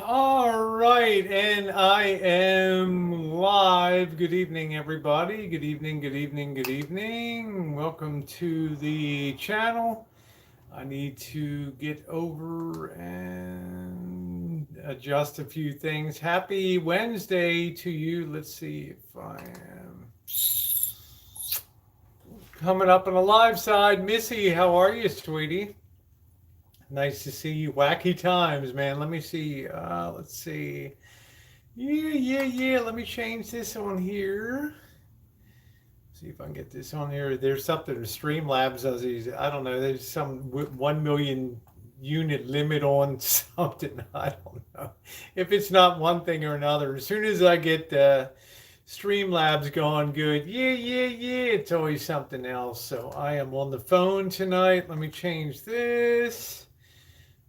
All right, and I am live. Good evening, everybody. Good evening, good evening, good evening. Welcome to the channel. I need to get over and adjust a few things. Happy Wednesday to you. Let's see if I am coming up on the live side. Missy, how are you, sweetie? Nice to see you. Wacky times, man. Let me see. Let's see. Yeah. Let me change this on here. See if I can get this on here. There's something Streamlabs does these. I don't know. There's some 1 million unit limit on something. I don't know if it's not one thing or another. As soon as I get Streamlabs going good, yeah. It's always something else. So I am on the phone tonight. Let me change this.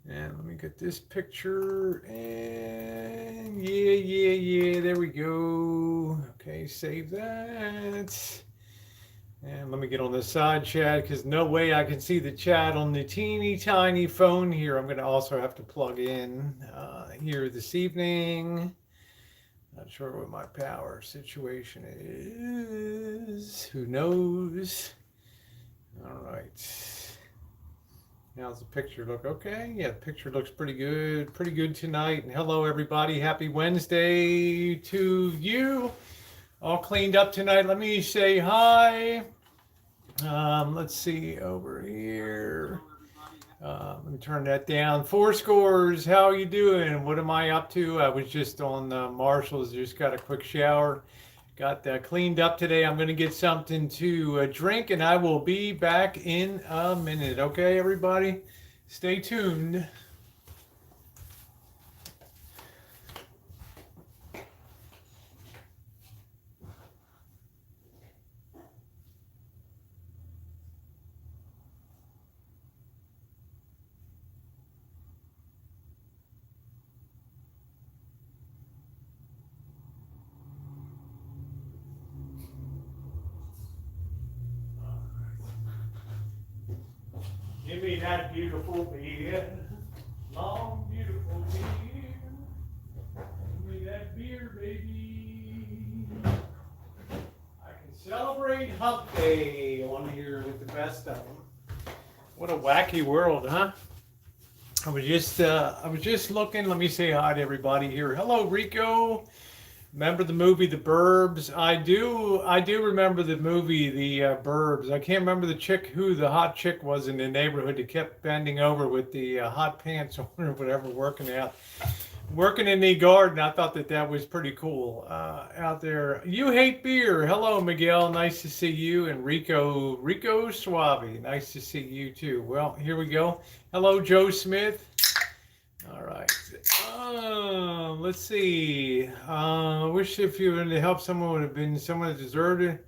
And let me get this picture, and yeah, there we go. Okay, save that. And let me get on the side chat, because no way I can see the chat on the teeny tiny phone here. I'm going to also have to plug in here this evening. Not sure what my power situation is. Who knows? All right. How's the picture look? Okay, yeah, the picture looks pretty good tonight. And hello, everybody. Happy Wednesday to you. All cleaned up tonight. Let me say hi. Let's see over here. Let me turn that down. Four scores. How are you doing? What am I up to? I was just on Marshall's. Just got a quick shower. Got that cleaned up today. I'm going to get something to drink, and I will be back in a minute. Okay, everybody? Stay tuned. Give me that beautiful beer, long beautiful beer. Give me that beer, baby. I can celebrate Hump Day on here with the best of them. What a wacky world, huh? I was just looking. Let me say hi to everybody here. Hello, Rico. Remember the movie The Burbs? I do remember the movie The Burbs. I can't remember who the hot chick was in the neighborhood that kept bending over with the hot pants on or whatever, working in the garden. I thought that was pretty cool out there. You hate beer. Hello, Miguel. Nice to see you. And Rico Suave. Nice to see you too. Well, here we go. Hello, Joe Smith. All right. Let's see. I wish if you were to help someone would have been someone that deserved it.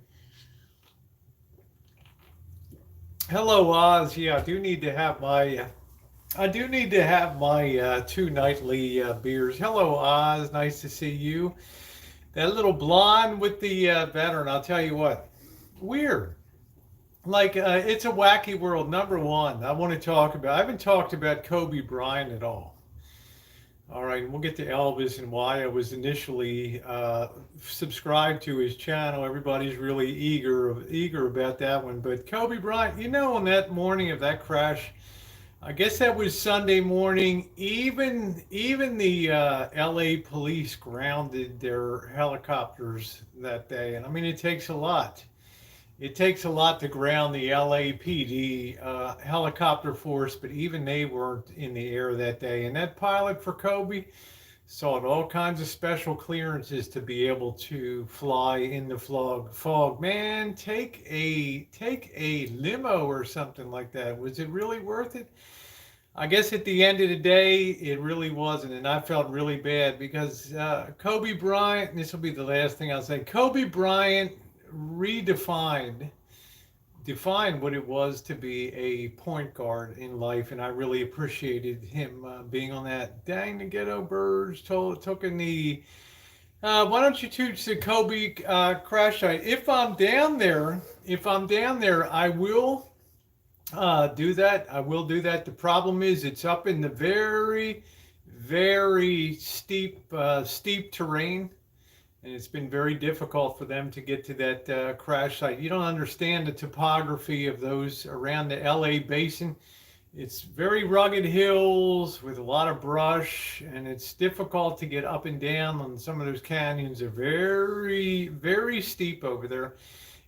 Hello, Oz. Yeah, I do need to have my two nightly beers. Hello, Oz. Nice to see you. That little blonde with the veteran. I'll tell you what. Weird. Like it's a wacky world. Number one, I want to talk about. I haven't talked about Kobe Bryant at all. All right, we'll get to Elvis and why I was initially subscribed to his channel. Everybody's really eager about that one. But Kobe Bryant, on that morning of that crash, I guess that was Sunday morning. Even the LA police grounded their helicopters that day, and I mean it takes a lot. It takes a lot to ground the LAPD helicopter force, but even they weren't in the air that day. And that pilot for Kobe sought all kinds of special clearances to be able to fly in the fog. Man, take a limo or something like that. Was it really worth it? I guess at the end of the day, it really wasn't. And I felt really bad because Kobe Bryant, and this will be the last thing I'll say, Kobe Bryant defined what it was to be a point guard in life, and I really appreciated him being on that. Dang, the ghetto birds took in the why don't you teach the Kobe crash site? If I'm down there, I will do that. I will do that. The problem is it's up in the very very steep terrain, and it's been very difficult for them to get to that crash site. You don't understand the topography of those around the LA basin. It's very rugged hills with a lot of brush, and it's difficult to get up and down. And some of those canyons are very steep over there,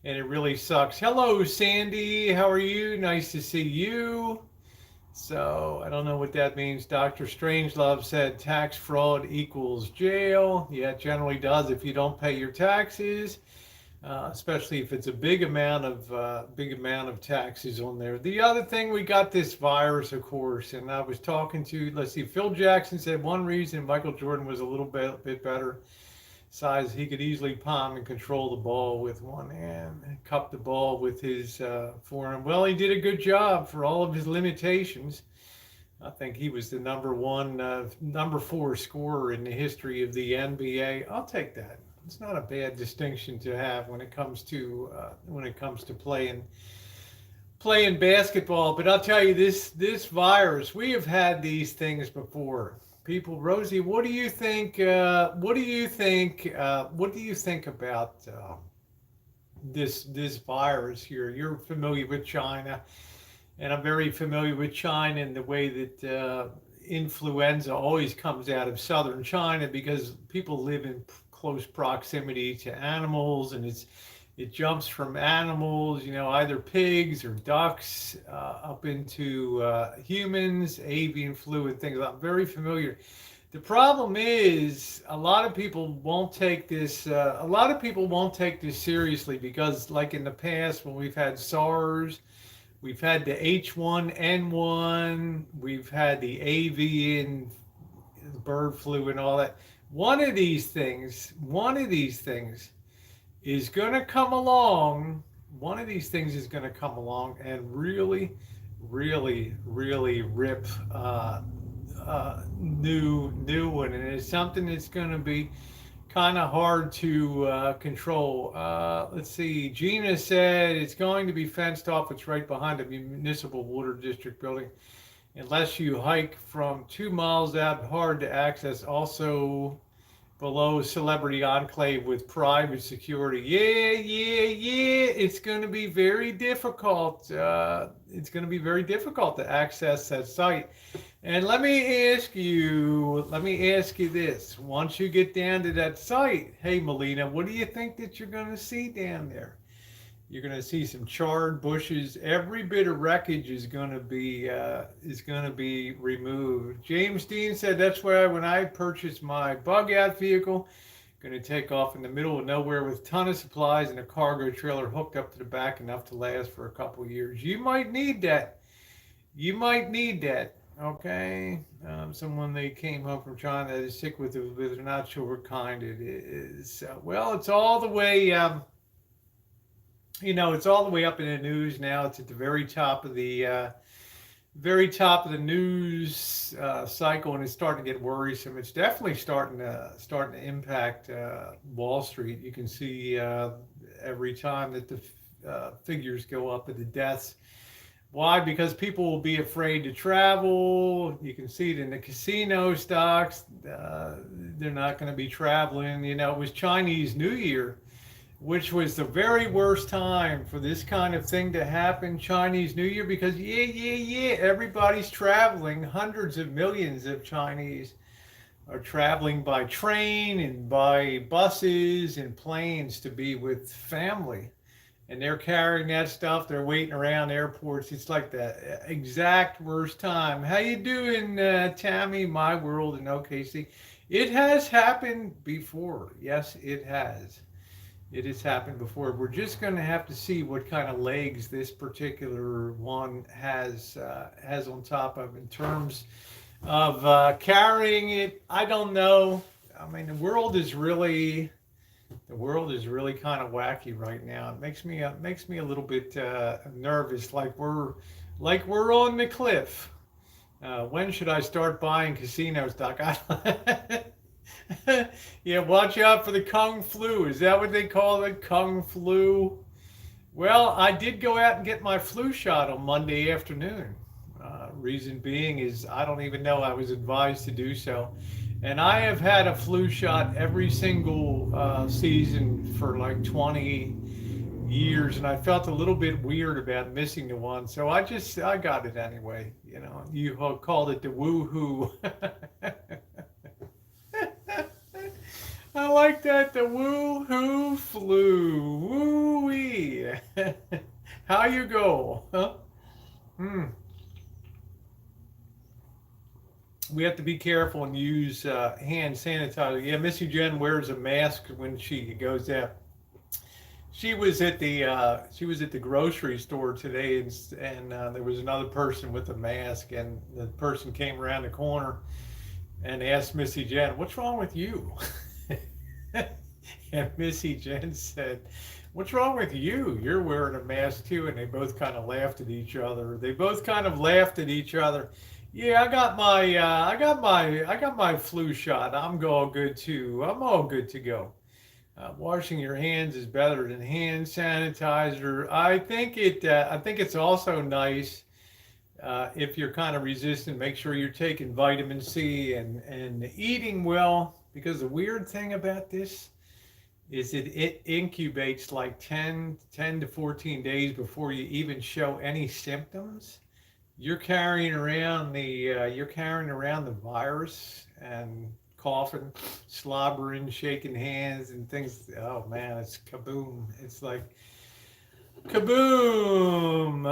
and it really sucks. Hello, Sandy. How are you? Nice to see you. So I don't know what that means. Dr. Strangelove said tax fraud equals jail. Yeah, it generally does if you don't pay your taxes, especially if it's a big amount of taxes on there. The other thing, we got this virus, of course, and I was talking to, let's see, Phil Jackson said one reason Michael Jordan was a little bit better size, he could easily palm and control the ball with one hand and cup the ball with his forehand. Well, he did a good job for all of his limitations. I think he was the number 4 scorer in the history of the NBA. I'll take that. It's not a bad distinction to have when it comes to playing basketball. But I'll tell you, this virus, we have had these things before. People, Rosie, what do you think? What do you think about this virus here? You're familiar with China, and I'm very familiar with China and the way that influenza always comes out of southern China because people live in close proximity to animals, and it jumps from animals, either pigs or ducks, up into humans, avian flu, and things. I'm very familiar. The problem is a lot of people won't take this. A lot of people won't take this seriously because, like in the past, when we've had SARS, we've had the H1N1, we've had the avian bird flu, and all that. One of these things is going to come along. One of these things is going to come along and really rip new one, and it's something that's going to be kind of hard to control. Let's see. Gina said it's going to be fenced off. It's right behind the municipal water district building. Unless you hike from 2 miles out, hard to access. Also below Celebrity Enclave with private security. Yeah. It's going to be very difficult. It's going to be very difficult to access that site. And let me ask you this. Once you get down to that site, hey, Melina, what do you think that you're going to see down there? You're going to see some charred bushes. Every bit of wreckage is going to be removed. James Dean said that's why when I purchased my bug out vehicle, going to take off in the middle of nowhere with a ton of supplies and a cargo trailer hooked up to the back, enough to last for a couple of years. You might need that. Okay. Someone, they came home from China that is sick with it, but they're not sure what kind it is. Well, it's all the way. It's all the way up in the news now. It's at the very top of the news cycle, and it's starting to get worrisome. It's definitely starting to impact Wall Street. You can see every time that the figures go up of the deaths. Why? Because people will be afraid to travel. You can see it in the casino stocks. They're not going to be traveling. It was Chinese New Year, which was the very worst time for this kind of thing to happen, Chinese New Year, because everybody's traveling. Hundreds of millions of Chinese are traveling by train and by buses and planes to be with family. And they're carrying that stuff. They're waiting around airports. It's like the exact worst time. How you doing, Tammy? My World in OKC. It has happened before. Yes, it has. It has happened before. We're just going to have to see what kind of legs this particular one has on top of in terms of carrying it. I don't know. I mean, the world is really kind of wacky right now. It makes me a little bit nervous, like we're on the cliff. When should I start buying casinos, Doc? Yeah, watch out for the Kung flu. Is that what they call it? Kung flu? Well, I did go out and get my flu shot on Monday afternoon. Reason being is I don't even know I was advised to do so. And I have had a flu shot every single season for like 20 years, and I felt a little bit weird about missing the one. So I got it anyway. You know, you called it the woo-hoo. I like that, the woo-hoo flu. Woo-wee. How you go? Huh? We have to be careful and use hand sanitizer. Yeah, Missy Jenn wears a mask when she goes out. She was at the grocery store today, and there was another person with a mask, and the person came around the corner and asked Missy Jenn, "What's wrong with you?" And Missy Jenn said, "What's wrong with you? You're wearing a mask too." And they both kind of laughed at each other. Yeah, I got my flu shot. I'm all good too. I'm all good to go. Washing your hands is better than hand sanitizer. I think it's also nice if you're kind of resistant. Make sure you're taking vitamin C and eating well. Because the weird thing about this is it incubates like 10 to 14 days before you even show any symptoms. You're carrying around the virus and coughing, slobbering, shaking hands and things. Oh man, it's kaboom. It's like kaboom.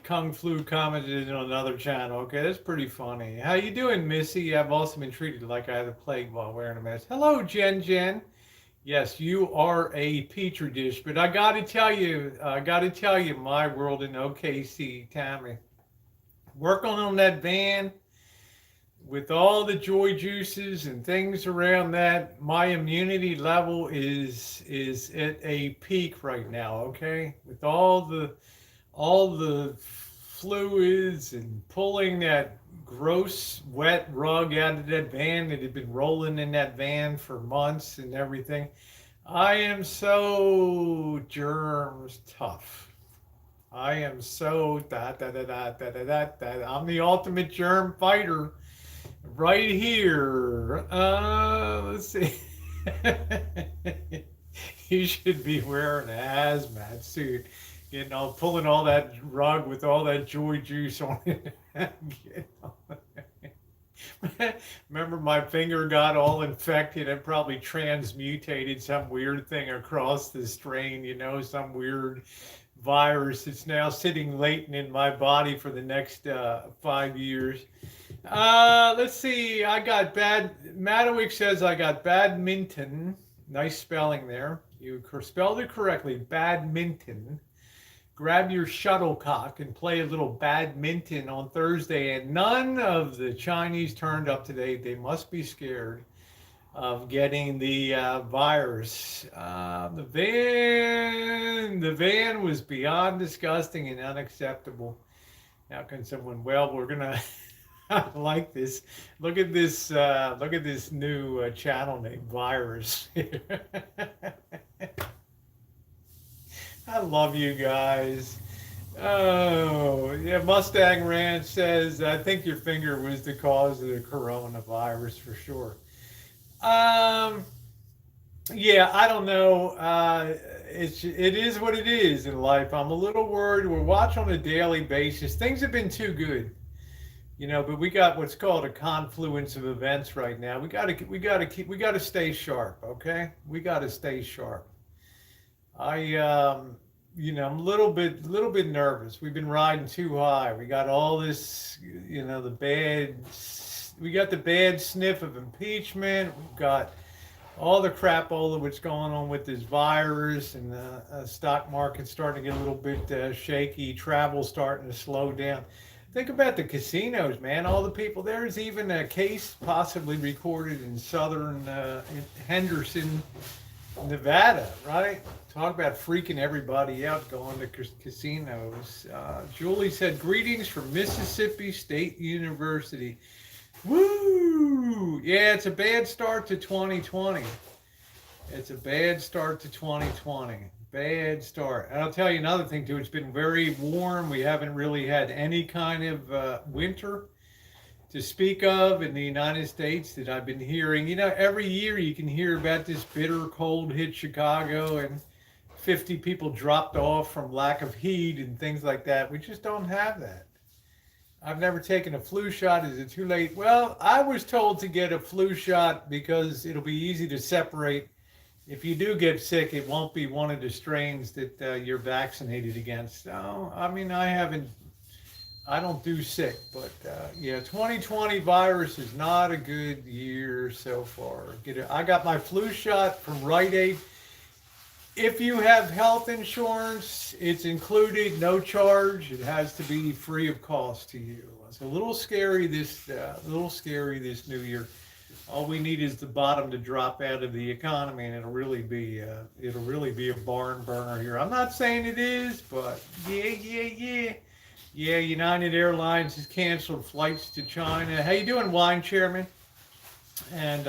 Kung Flu commented on another channel. Okay, that's pretty funny. How you doing, Missy? I've also been treated like I had a plague while wearing a mask. Hello, Jen. Yes, you are a petri dish, but I gotta tell you, my world in OKC, Tammy. Working on that van with all the joy juices and things around that, my immunity level is at a peak right now, okay? With all the fluids and pulling that gross wet rug out of that van that had been rolling in that van for months and everything. I am so germs tough. I am so I'm the ultimate germ fighter right here. Let's see. You should be wearing a hazmat suit, pulling all that rug with all that joy juice on it. Remember, my finger got all infected and probably transmutated some weird thing across the strain, some weird virus that's now sitting latent in my body for the next 5 years. Let's see. Matawick says I got badminton. Nice spelling there. You spelled it correctly. Badminton. Grab your shuttlecock and play a little badminton on Thursday. And none of the Chinese turned up today. They must be scared of getting the virus. The van was beyond disgusting and unacceptable. How can someone? Well, we're gonna. I like this. Look at this new channel name, Virus. I love you guys. Oh, yeah. Mustang Ranch says, I think your finger was the cause of the coronavirus for sure. Yeah, I don't know. It is what it is in life. I'm a little worried. We're watching on a daily basis. Things have been too good, but we got what's called a confluence of events right now. We got to stay sharp. Okay, we got to stay sharp. I'm a little bit nervous. We've been riding too high. We got all this, we got the bad sniff of impeachment. We've got all the crap, all of what's going on with this virus, and the stock market starting to get a little bit shaky. Travel starting to slow down. Think about the casinos, man. All the people. There's even a case possibly recorded in southern in Henderson, Nevada, right? Talk about freaking everybody out going to casinos. Julie said, greetings from Mississippi State University. Woo! Yeah, it's a bad start to 2020. It's a bad start to 2020. bad start. And I'll tell you another thing too. It's been very warm. We haven't really had any kind of winter to speak of in the United States that I've been hearing. You know, every year you can hear about this bitter cold hit Chicago and 50 people dropped off from lack of heat and things like that. We just don't have that. I've never taken a flu shot. Is it too late? Well, I was told to get a flu shot because it'll be easy to separate. If you do get sick, it won't be one of the strains that you're vaccinated against. So, I mean, I don't do sick, but yeah, 2020 virus is not a good year so far. I got my flu shot from Rite Aid. If you have health insurance, it's included, no charge. It has to be free of cost to you. It's a little scary this new year. All we need is the bottom to drop out of the economy, and it'll really be a barn burner here. I'm not saying it is, but yeah. United Airlines has canceled flights to China. How you doing, Wine Chairman? And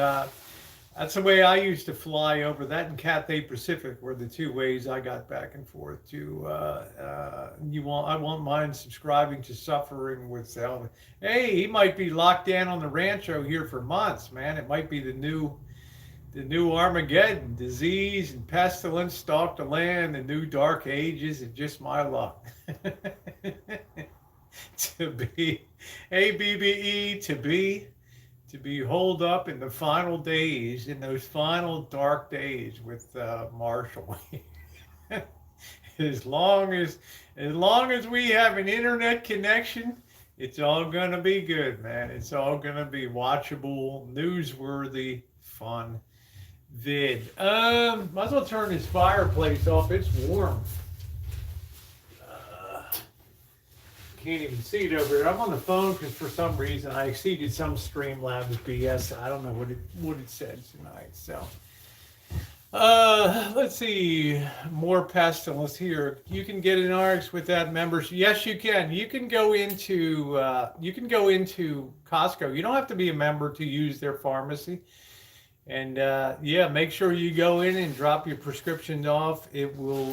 that's the way I used to fly over. That and Cathay Pacific were the two ways I got back and forth to. I won't mind subscribing to Suffering with Salvin. Hey, he might be locked down on the Rancho here for months, man. It might be the new Armageddon. Disease and pestilence stalk the land. The new dark ages, and just my luck. To be ABBE, to be holed up in the final days, in those final dark days with Marshall. as long as we have an internet connection, it's all gonna be good, man. It's all gonna be watchable, newsworthy, fun vid. Might as well turn this fireplace off. It's warm. Can't even see it over here. I'm on the phone because for some reason I exceeded some Streamlabs BS. I don't know what it said tonight. So, let's see. More pestilence here. You can get an RX without membership. Yes, you can. You can go into Costco. You don't have to be a member to use their pharmacy. And yeah, make sure you go in and drop your prescriptions off. It will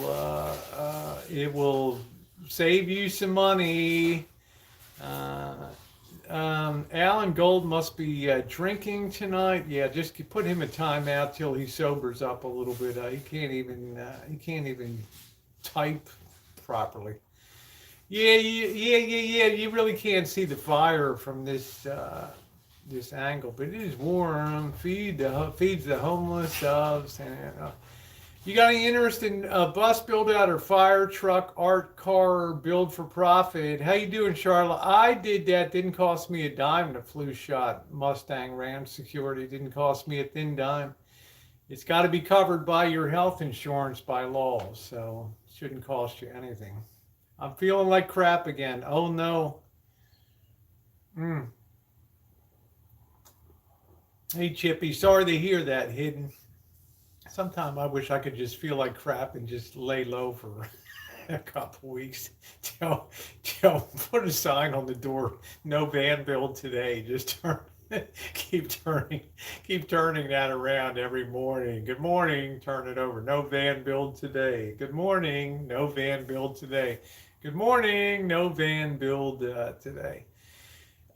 save you some money. Alan Gold must be drinking tonight. Yeah, just put him in timeout till he sobers up a little bit. He can't even type properly. Yeah. You really can't see the fire from this angle, but it is warm. Feeds the homeless doves. And you got any interest in a bus build out or fire truck, art car build for profit? How you doing, Charlotte? I did that. Didn't cost me a dime. The flu shot Mustang Ram security didn't cost me a thin dime. It's got to be covered by your health insurance by law, so it shouldn't cost you anything. I'm feeling like crap again. Oh no. Hey Chippy, sorry to hear that, Hidden. Sometimes I wish I could just feel like crap and just lay low for a couple weeks. Put a sign on the door, no van build today. Just keep turning that around every morning. Good morning, turn it over. No van build today. Good morning, no van build today. Good morning, no van build today.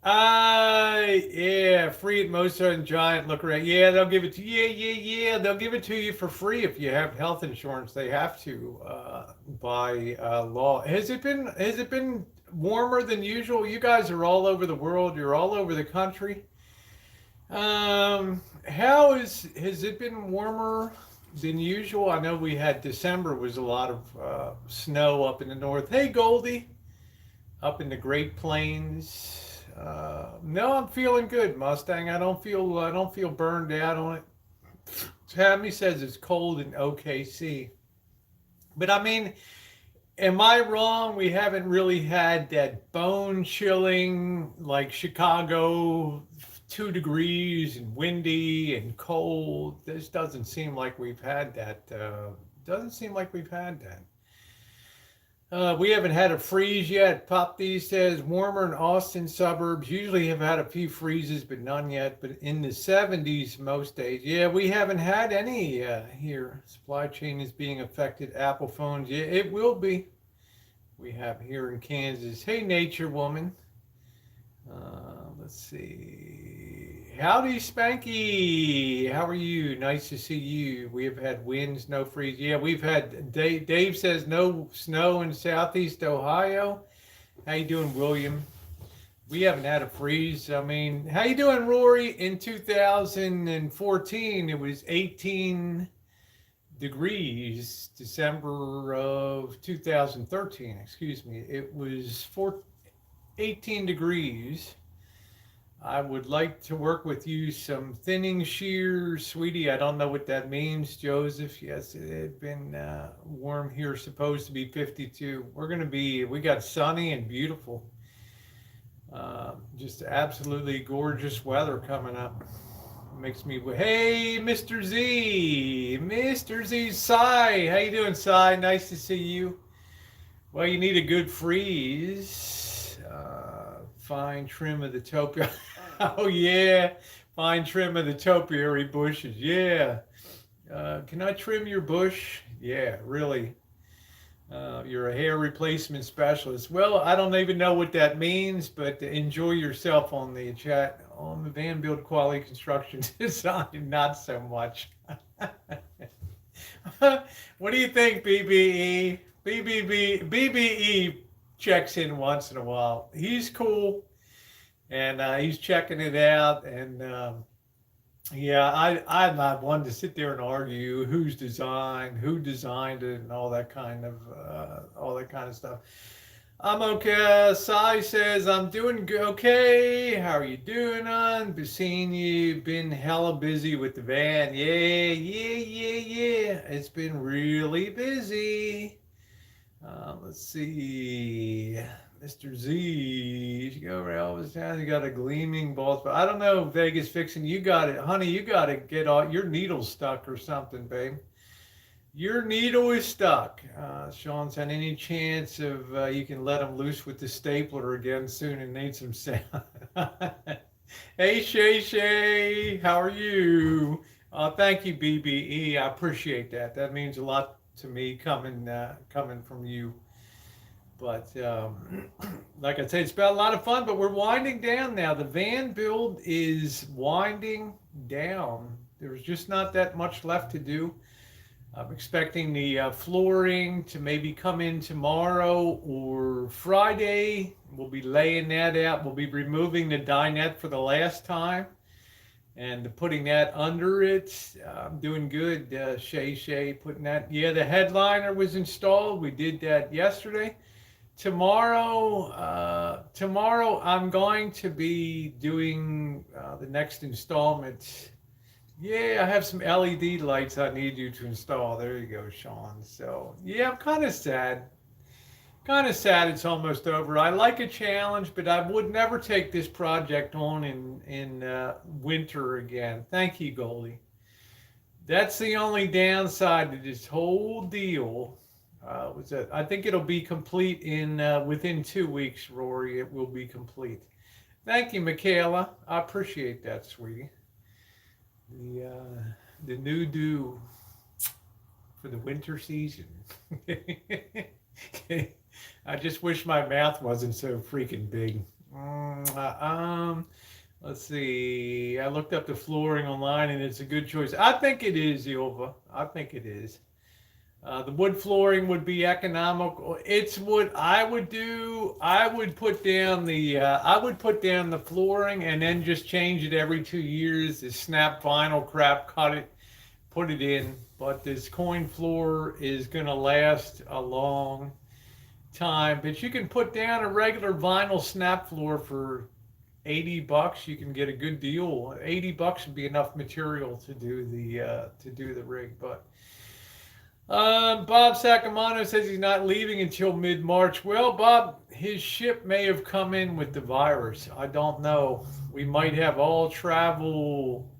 Yeah, free at Mozart Giant. Look around. Yeah, they'll give it to you. Yeah. They'll give it to you for free if you have health insurance. They have to by law. Has it been warmer than usual? You guys are all over the world. You're all over the country. Has it been warmer than usual? I know we had December was a lot of snow up in the north. Hey, Goldie, up in the Great Plains. No, I'm feeling good, Mustang. I don't feel burned out on it. Tammy says it's cold in OKC, but I mean, am I wrong? We haven't really had that bone chilling like Chicago, 2 degrees and windy and cold. This doesn't seem like we've had that. We haven't had a freeze yet. Pop D says warmer in Austin suburbs. Usually have had a few freezes, but none yet. But in the 70s most days. Yeah, we haven't had any here. Supply chain is being affected. Apple phones. Yeah, it will be. We have here in Kansas. Hey, Nature Woman. Let's see. Howdy, Spanky. How are you? Nice to see you. We have had winds, no freeze. Yeah, we've had. Dave says no snow in Southeast Ohio. How you doing, William? We haven't had a freeze. I mean, how you doing, Rory? In 2014, it was 18 degrees. December of 2013. Excuse me. It was 18 degrees. I would like to work with you some thinning shears, sweetie. I don't know what that means, Joseph. Yes, it had been warm here, supposed to be 52. We got sunny and beautiful. Just absolutely gorgeous weather coming up. Makes me, hey, Mr. Z. Mr. Z, Cy. How you doing, Cy? Nice to see you. Well, you need a good freeze. Fine trim of the topiary. Oh, yeah. Fine trim of the topiary bushes. Yeah. Can I trim your bush? Yeah, really. You're a hair replacement specialist. Well, I don't even know what that means, but enjoy yourself on the chat. On the Van Build Quality Construction Design, not so much. What do you think, BBE? BBE checks in once in a while. He's cool, and he's checking it out. And yeah, I'm not one to sit there and argue who designed it, and all that kind of stuff. I'm okay. Sai says I'm doing okay. How are you doing, on? Been seeing you. Been hella busy with the van. Yeah. It's been really busy. Let's see. Mr. Z, you should go around all this town. You got a gleaming ball. But I don't know, Vegas Fixing. You got it, honey. You got to get all your needle stuck or something, babe. Your needle is stuck. Sean said, any chance of you can let him loose with the stapler again soon and need some sound? Hey, Shay, how are you? Thank you, BBE. I appreciate that. That means a lot to me coming from you. But like I said, it's been a lot of fun, but we're winding down now. The van build is winding down. There's just not that much left to do. I'm expecting the flooring to maybe come in tomorrow or Friday. We'll be laying that out. We'll be removing the dinette for the last time and putting that under it. I'm doing good, Shay, putting that. Yeah, the headliner was installed. We did that yesterday. Tomorrow I'm going to be doing the next installment. Yeah, I have some LED lights I need you to install. There you go, Sean. So, yeah, I'm kind of sad. It's almost over. I like a challenge, but I would never take this project on in winter again. Thank you, Goldie. That's the only downside to this whole deal. I think it'll be complete within 2 weeks, Rory. It will be complete. Thank you, Michaela. I appreciate that, sweetie. The new do for the winter season. I just wish my mouth wasn't so freaking big. Let's see. I looked up the flooring online, and it's a good choice. I think it is, Ilva. I think it is. The wood flooring would be economical. It's what I would do. I would put down the flooring and then just change it every 2 years. The snap vinyl crap, cut it, put it in. But this coin floor is gonna last a long time. But you can put down a regular vinyl snap floor for $80. You can get a good deal. $80 would be enough material to do the rig, but. Bob Sakamoto says he's not leaving until mid-March. Well, Bob, his ship may have come in with the virus. I don't know. We might have all travel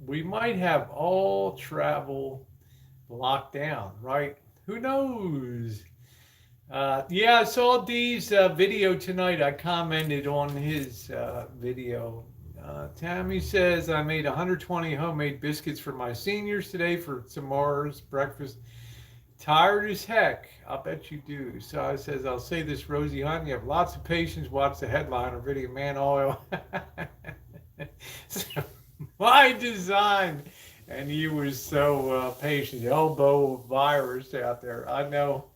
locked down, right? Who knows? Yeah, I saw Dee's video tonight. I commented on his video. Tammy says, I made 120 homemade biscuits for my seniors today for tomorrow's breakfast. Tired as heck. I'll bet you do. So I says, I'll say this, Rosie, hon, you have lots of patience. Watch the headline or video, man, oil. So, my design. And you were so patient. Elbow virus out there. I know.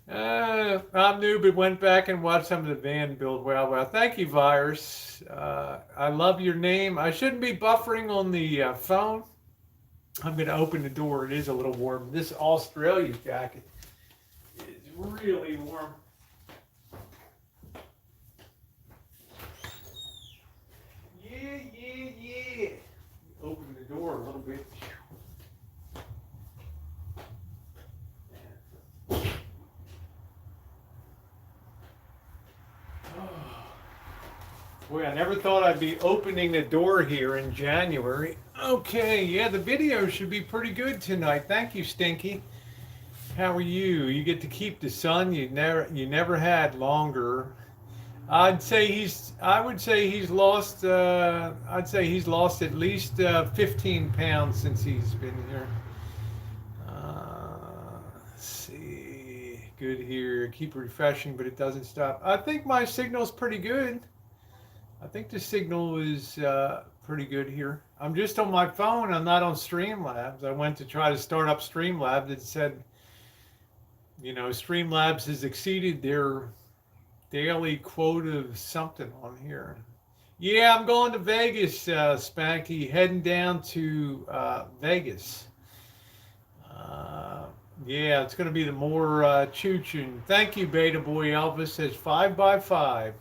I'm new, but went back and watched some of the van build. Well. Thank you, Virus. I love your name. I shouldn't be buffering on the phone. I'm going to open the door. It is a little warm. This Australia jacket is really warm. Yeah. Open the door a little bit. Boy, I never thought I'd be opening the door here in January. Okay, yeah, the video should be pretty good tonight. Thank you, Stinky. How are you? You get to keep the sun you never had longer. I would say he's lost at least 15 pounds since he's been here. Let's see. Good here. Keep refreshing, but it doesn't stop. I think my signal's pretty good. I think the signal is pretty good here. I'm just on my phone. I'm not on Streamlabs. I went to try to start up Streamlabs. It said, Streamlabs has exceeded their daily quota of something on here. Yeah, I'm going to Vegas, Spanky. Heading down to Vegas. Yeah, it's going to be the more Choochin. Thank you, Beta Boy Elvis. Says 5x5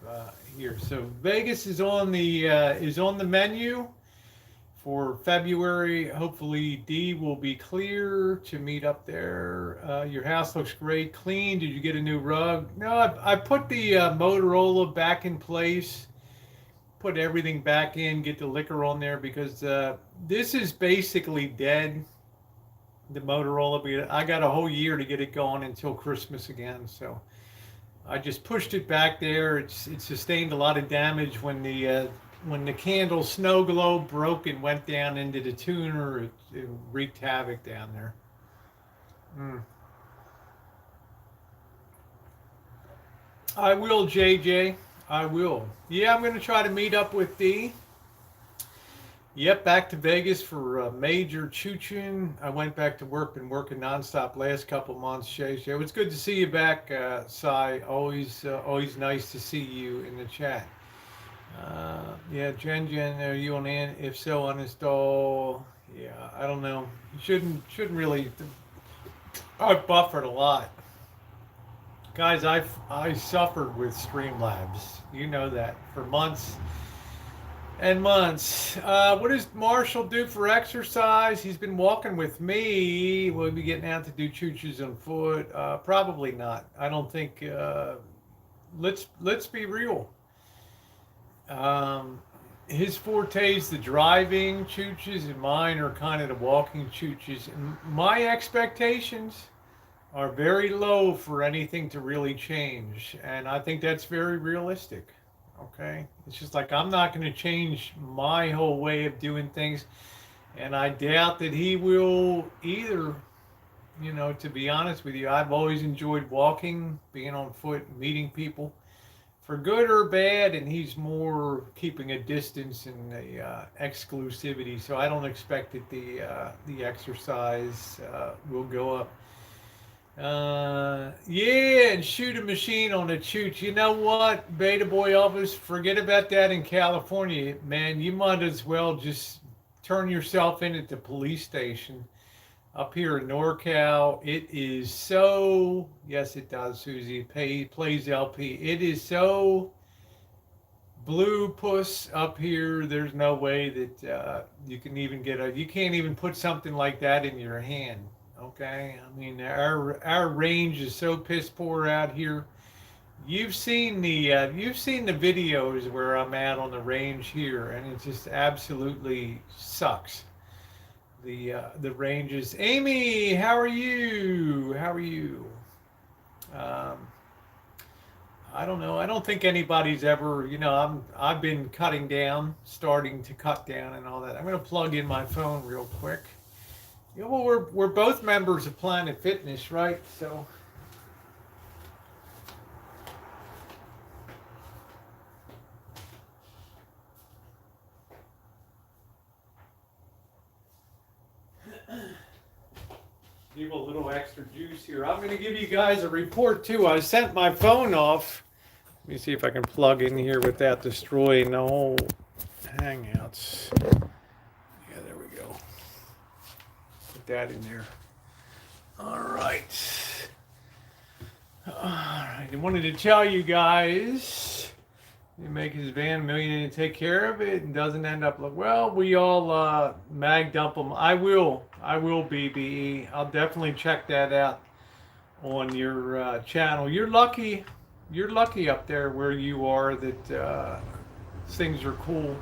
here. So Vegas is on the menu for February. Hopefully D will be clear to meet up there. Your house looks great, clean. Did you get a new rug? No, I put the Motorola back in place. Put everything back in. Get the liquor on there because this is basically dead. The Motorola, I got a whole year to get it going until Christmas again. So I just pushed it back there. It sustained a lot of damage when the candle snow globe broke and went down into the tuner. It wreaked havoc down there. I will, JJ. I will. Yeah, I'm going to try to meet up with Dee. Yep, back to Vegas for major Choochin. I went back to work, been working nonstop last couple months. Shay, it was good to see you back, Sai. Always nice to see you in the chat. Yeah, Jen, are you on in? If so, uninstall. Yeah, I don't know. You shouldn't really. I've buffered a lot, guys. I suffered with Streamlabs. You know that for months and months. What does Marshall do for exercise? He's been walking with me. Will he be getting out to do choo-choos on foot? Probably not. I don't think. Let's be real. His forte is the driving choo-choos, and mine are kind of the walking choo-choos. And my expectations are very low for anything to really change, and I think that's very realistic. Okay, it's just like I'm not going to change my whole way of doing things, and I doubt that he will either. To be honest with you, I've always enjoyed walking, being on foot, meeting people, for good or bad, and he's more keeping a distance and a exclusivity. So I don't expect that the exercise will go up. Yeah, and shoot a machine on a chooch. You know what, Beta Boy Elvis? Forget about that in California, man. You might as well just turn yourself in at the police station. Up here in NorCal, it is so, yes it does, Susie, plays LP. It is so blue puss up here. There's no way that you can even you can't even put something like that in your hand. Okay, I mean our range is so piss poor out here. You've seen the videos where I'm at on the range here, and it just absolutely sucks. The ranges. Amy, how are you? How are you? Um, I don't know. I don't think anybody's ever, I've been cutting down, starting to cut down and all that. I'm going to plug in my phone real quick. Well, we're both members of Planet Fitness, right? So give a little extra juice here. I'm going to give you guys a report too. I sent my phone off. Let me see if I can plug in here without destroying the whole Hangouts. Yeah, there we go. Put that in there. All right. All right. I wanted to tell you guys, you make his van $1 million and take care of it and doesn't end up like, well, we all mag dump them. I will BBE. I'll definitely check that out on your channel. You're lucky up there where you are that things are cool.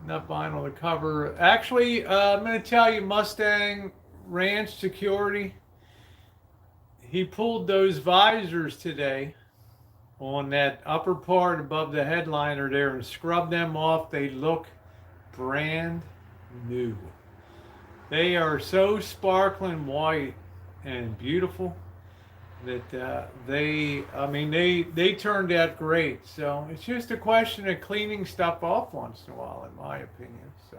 Not buying on the cover. Actually, I'm going to tell you, Mustang Ranch Security, he pulled those visors today on that upper part above the headliner there and scrubbed them off. They look brand new. They are so sparkling white and beautiful that they turned out great. So it's just a question of cleaning stuff off once in a while, in my opinion. So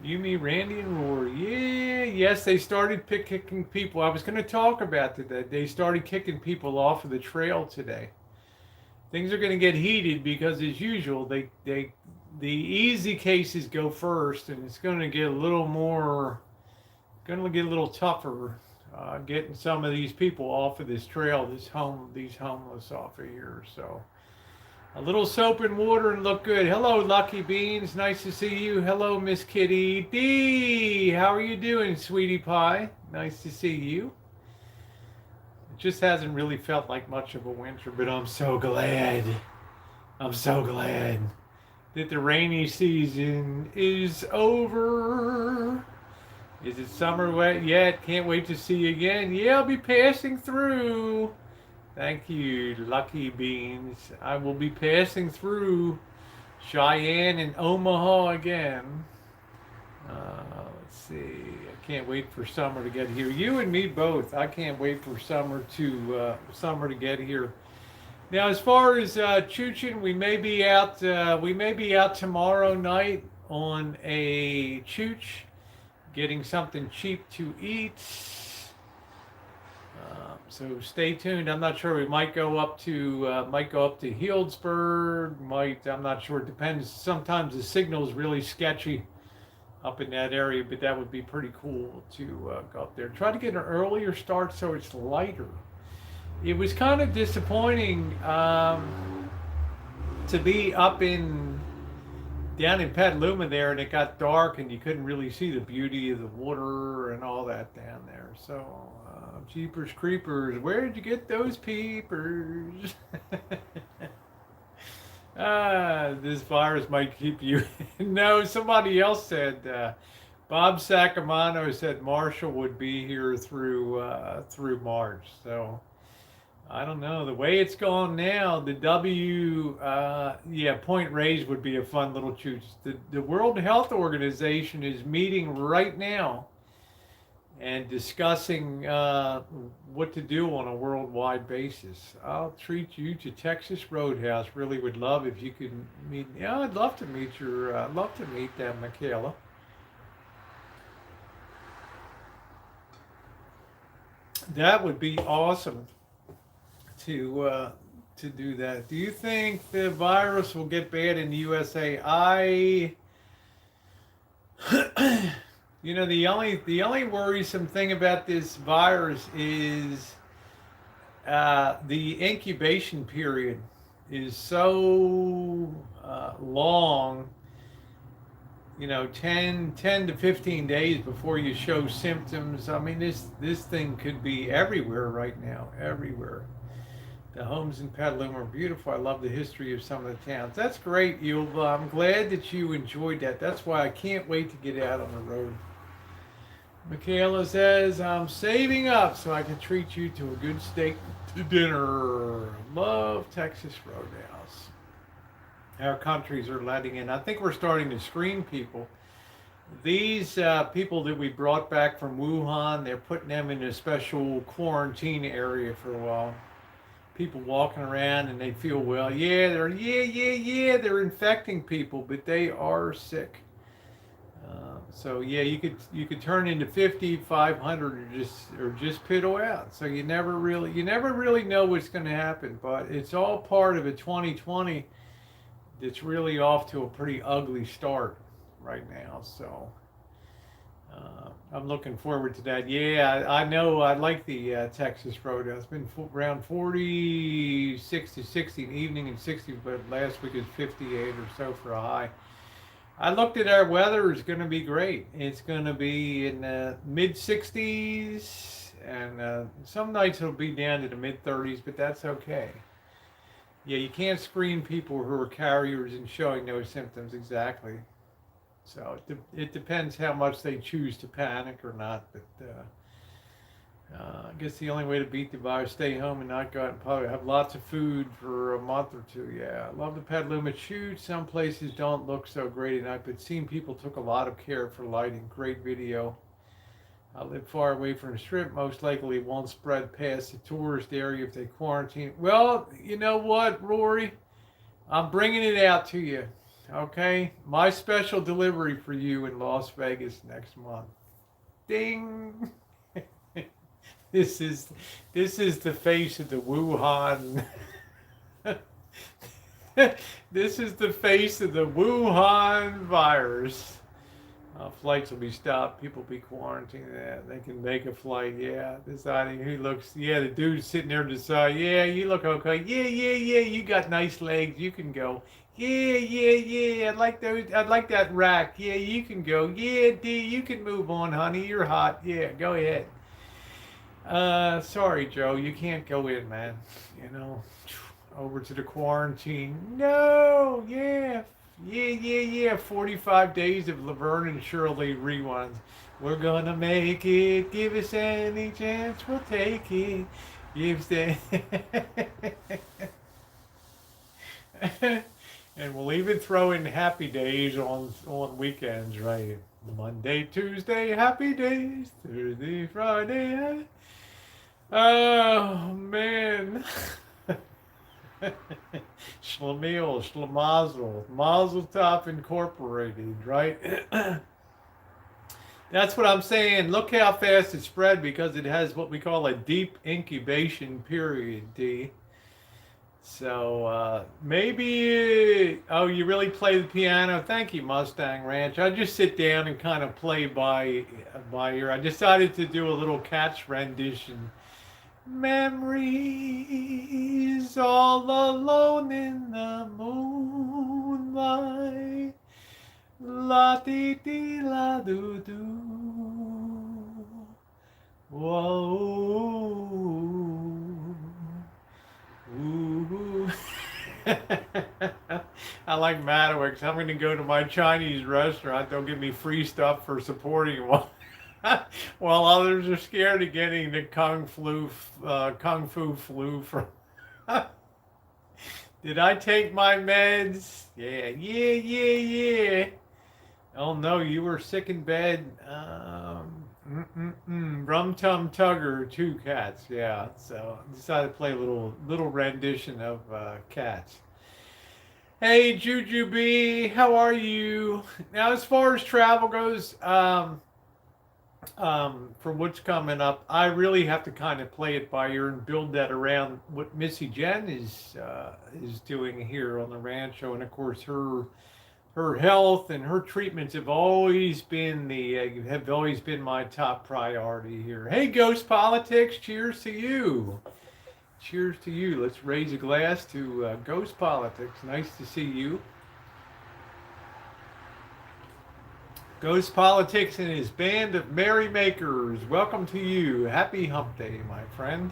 you, me, Randy, and Rory. Yes, they started kicking people. I was going to talk about that. They started kicking people off of the trail today. Things are going to get heated because, as usual, the easy cases go first, and it's going to get a little tougher getting some of these people off of this trail, these homeless off of here. So a little soap and water and look good. Hello, Lucky Beans. Nice to see you. Hello, Miss Kitty D. How are you doing, sweetie pie? Nice to see you. It just hasn't really felt like much of a winter, but I'm so glad. I'm so glad that the rainy season is over. Is it summer wet yet? Can't wait to see you again. Yeah, I'll be passing through. Thank you, Lucky Beans. I will be passing through Cheyenne and Omaha again. Let's see. I can't wait for summer to get here. You and me both. I can't wait for summer to get here. Now, as far as Choochin, we may be out tomorrow night on a Chooch, getting something cheap to eat. So stay tuned. I'm not sure. We might go up to Healdsburg. I'm not sure. It depends. Sometimes the signal is really sketchy up in that area, but that would be pretty cool to go up there. Try to get an earlier start so it's lighter. It was kind of disappointing to be down in Petaluma there, and it got dark and you couldn't really see the beauty of the water and all that down there. So jeepers creepers, where did you get those peepers? This virus might keep you. No, somebody else said, Bob Sakamoto said Marshall would be here through March. So I don't know. The way it's going now, the Point Reyes would be a fun little choose. The World Health Organization is meeting right now and discussing what to do on a worldwide basis. I'll treat you to Texas Roadhouse. Really would love if you could meet. Yeah, I'd love to meet them, Michaela. That would be awesome to do that. Do you think the virus will get bad in the USA? The only worrisome thing about this virus is the incubation period is so long. 10 to 15 days before you show symptoms. I mean, this thing could be everywhere right now, everywhere. The homes in Petaluma are beautiful. I love the history of some of the towns. That's great, Yulva. I'm glad that you enjoyed that. That's why I can't wait to get out on the road. Michaela says, I'm saving up so I can treat you to a good steak dinner. Love Texas Roadhouse. Our countries are letting in. I think we're starting to screen people. These people that we brought back from Wuhan, they're putting them in a special quarantine area for a while. People walking around and they feel well. They're infecting people, but they are sick. So yeah, you could turn into 50, 500, or just piddle out. So you never really know what's going to happen. But it's all part of a 2020 that's really off to a pretty ugly start right now. So I'm looking forward to that. Yeah, I know. I like the Texas Roadhouse. It's been around 46 to 60 in the evening and 60, but last week was 58 or so for a high. I looked at our weather. It's going to be great. It's going to be in the mid 60s, and some nights it'll be down to the mid 30s, but that's okay. Yeah, you can't screen people who are carriers and showing no symptoms exactly. So it depends how much they choose to panic or not. But I guess the only way to beat the virus, stay home and not go out in public. Have lots of food for a month or two. Yeah, I love the Petaluma shoot. Some places don't look so great at night, but seeing people took a lot of care for lighting. Great video. I live far away from the strip. Most likely it won't spread past the tourist area if they quarantine. Well, you know what, Rory? I'm bringing it out to you. Okay? My special delivery for you in Las Vegas next month. Ding! This is the face of the Wuhan. This is the face of the Wuhan virus. Flights will be stopped. People will be quarantined. Yeah, they can make a flight. Yeah, deciding who looks. Yeah, the dude's sitting there deciding. Yeah, you look okay. Yeah. You got nice legs. You can go. Yeah. I like those. I like that rack. Yeah, you can go. Yeah, D, you can move on, honey. You're hot. Yeah, go ahead. Sorry, Joe, you can't go in, man. You know, over to the quarantine. No, yeah. 45 days of Laverne and Shirley reruns. We're gonna make it. Give us any chance, we'll take it. Give the and we'll even throw in happy days on weekends, right? Monday, Tuesday, happy days. Thursday, Friday. Oh man. Schlemiel, Schlemazel, Mazel Tov Incorporated, right? That's what I'm saying. Look how fast it spread because it has what we call a deep incubation period, D. So maybe, oh, you really play the piano? Thank you, Mustang Ranch. I just sit down and kind of play by ear. I decided to do a little Cats rendition. Memories all alone in the moonlight. La dee dee la doo doo. Whoa. Ooh. I like Madowicks. I'm going to go to my Chinese restaurant. They'll give me free stuff for supporting one. While others are scared of getting the kung fu flu from. Did I take my meds? Yeah. Oh no, you were sick in bed. Rum Tum Tugger, two cats. Yeah, so I decided to play a little rendition of Cats. Hey Juju B, how are you? Now, as far as travel goes, for what's coming up, I really have to kind of play it by ear and build that around what Missy Jenn is doing here on the Rancho, and of course her health and her treatments have always been my top priority here. Hey, Ghost Politics, cheers to you. Cheers to you. Let's raise a glass to Ghost Politics. Nice to see you. Ghost Politics and his band of merrymakers. Welcome to you. Happy Hump Day, my friend.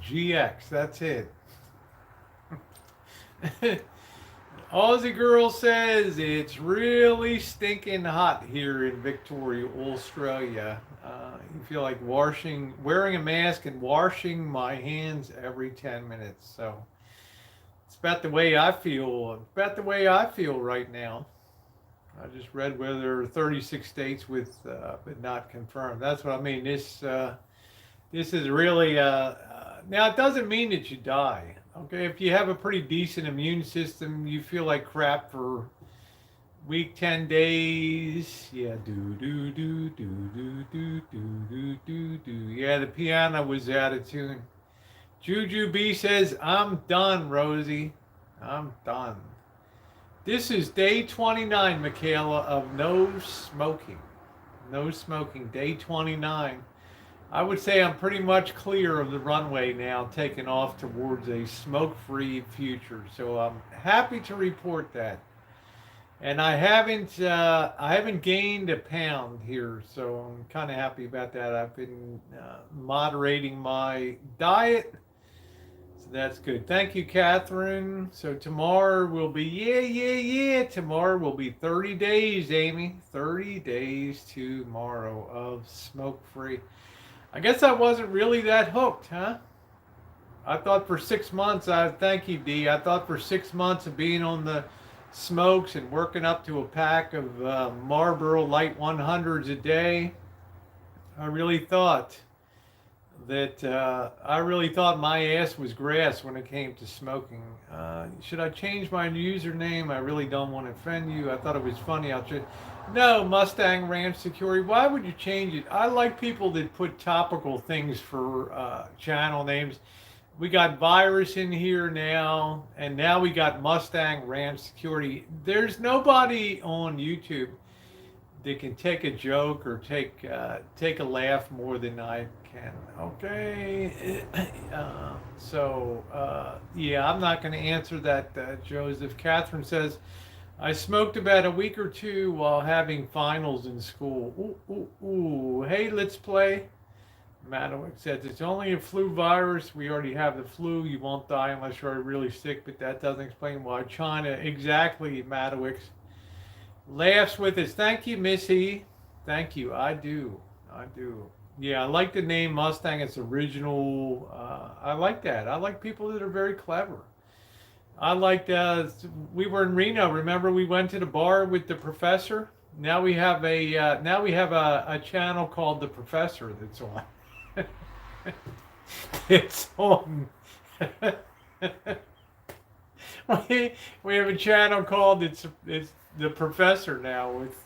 GX, that's it. Aussie girl says it's really stinking hot here in Victoria, Australia. You feel like wearing a mask and washing my hands every 10 minutes. So it's about the way I feel. About the way I feel right now. I just read where there are 36 states with, but not confirmed. That's what I mean. This is really. Now it doesn't mean that you die. Okay, if you have a pretty decent immune system, you feel like crap for week 10 days. Yeah, do do do do do do do do do. Yeah, the piano was out of tune. Juju B says, "I'm done, Rosie. I'm done." This is day 29, Michaela, of no smoking. No smoking. Day 29. I would say I'm pretty much clear of the runway now, taking off towards a smoke-free future. So I'm happy to report that. And I haven't gained a pound here, so I'm kind of happy about that. I've been moderating my diet, so that's good. Thank you, Catherine. So tomorrow will be tomorrow will be 30 days, Amy. 30 days tomorrow of smoke-free. I guess I wasn't really that hooked, huh? I thought for 6 months, thank you, D. I thought for 6 months of being on the smokes and working up to a pack of Marlboro Light 100s a day, I really thought my ass was grass when it came to smoking. Should I change my username? I really don't want to offend you. I thought it was funny. No, Mustang Ranch Security. Why would you change it? I like people that put topical things for channel names. We got Virus in here now, and now we got Mustang Ranch Security. There's nobody on YouTube that can take a joke or take a laugh more than I can. Okay, yeah, I'm not going to answer that, Joseph. Catherine says, I smoked about a week or two while having finals in school. Ooh, ooh, ooh. Hey, let's play. Madawick says, it's only a flu virus. We already have the flu. You won't die unless you're really sick, but that doesn't explain why China. Exactly, Madawick. Laughs with us. Thank you, Missy. Thank you. I do. Yeah, I like the name Mustang. It's original. I like that. I like people that are very clever. I liked, we were in Reno. Remember we went to the bar with the professor? Now we have a channel called The Professor that's on. It's on. we have a channel called it's The Professor now with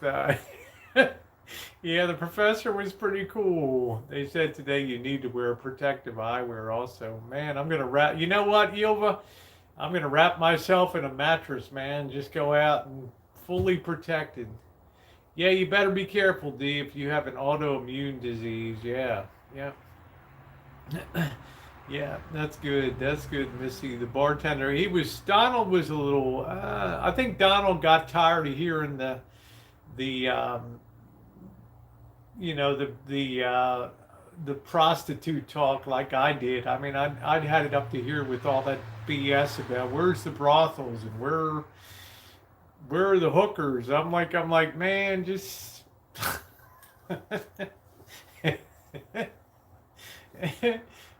yeah, the professor was pretty cool. They said today you need to wear protective eyewear also. Man, I'm gonna wrap, you know what, Ilva? I'm gonna wrap myself in a mattress, man. Just go out and fully protected. Yeah, you better be careful, D, if you have an autoimmune disease. Yeah. Yeah, that's good. That's good, Missy. The bartender, Donald was a little, I think Donald got tired of hearing the prostitute talk like I did. I mean, I'd had it up to here with all that BS about where's the brothels and where are the hookers. I'm like, man, just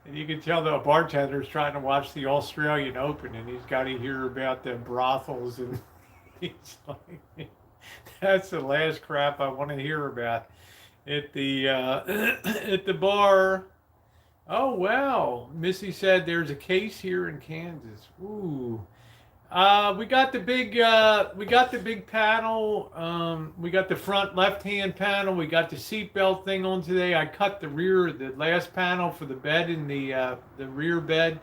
and you can tell the bartender's trying to watch the Australian Open and he's got to hear about the brothels and he's like, that's the last crap I want to hear about. At the at the bar. Oh wow, Missy said there's a case here in Kansas. Ooh, we got the big panel. We got the front left-hand panel. We got the seatbelt thing on today. I cut the last panel for the bed in the rear bed.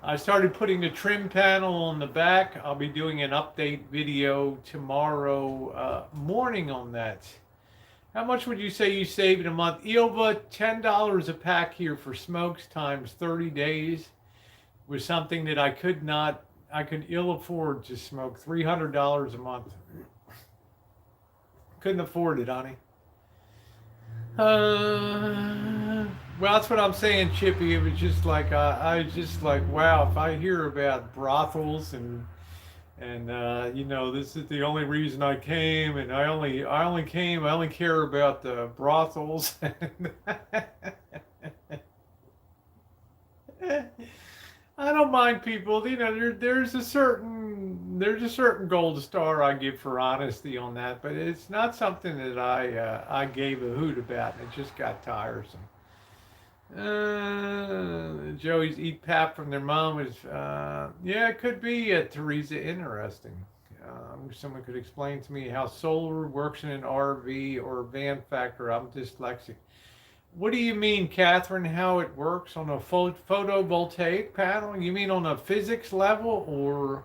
I started putting the trim panel on the back. I'll be doing an update video tomorrow morning on that. How much would you say you save in a month? Ilva, $10 a pack here for smokes times 30 days was something that I could ill afford to smoke. $300 a month. Couldn't afford it, honey. Well, that's what I'm saying, Chippy. It was just like, I was just like, wow, if I hear about brothels and And this is the only reason I came, and I only care about the brothels. I don't mind people. There's a certain gold star I give for honesty on that, but it's not something that I gave a hoot about. It just got tiresome. Joey's eat pap from their mom is yeah, it could be Teresa. Interesting. I wish someone could explain to me how solar works in an RV or van factor. I'm dyslexic. What do you mean, Catherine? How it works on a photovoltaic panel? You mean on a physics level, or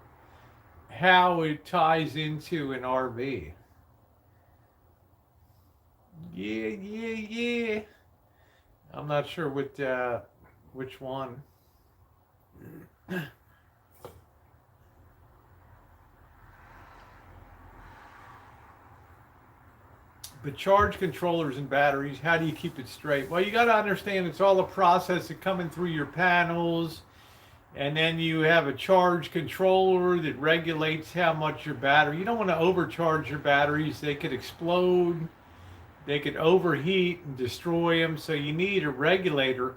how it ties into an RV? Yeah, yeah, yeah. I'm not sure which one. But charge controllers and batteries, how do you keep it straight? Well, you got to understand it's all a process of coming through your panels, and then you have a charge controller that regulates how much your battery. You don't want to overcharge your batteries; they could explode, they could overheat and destroy them. So you need a regulator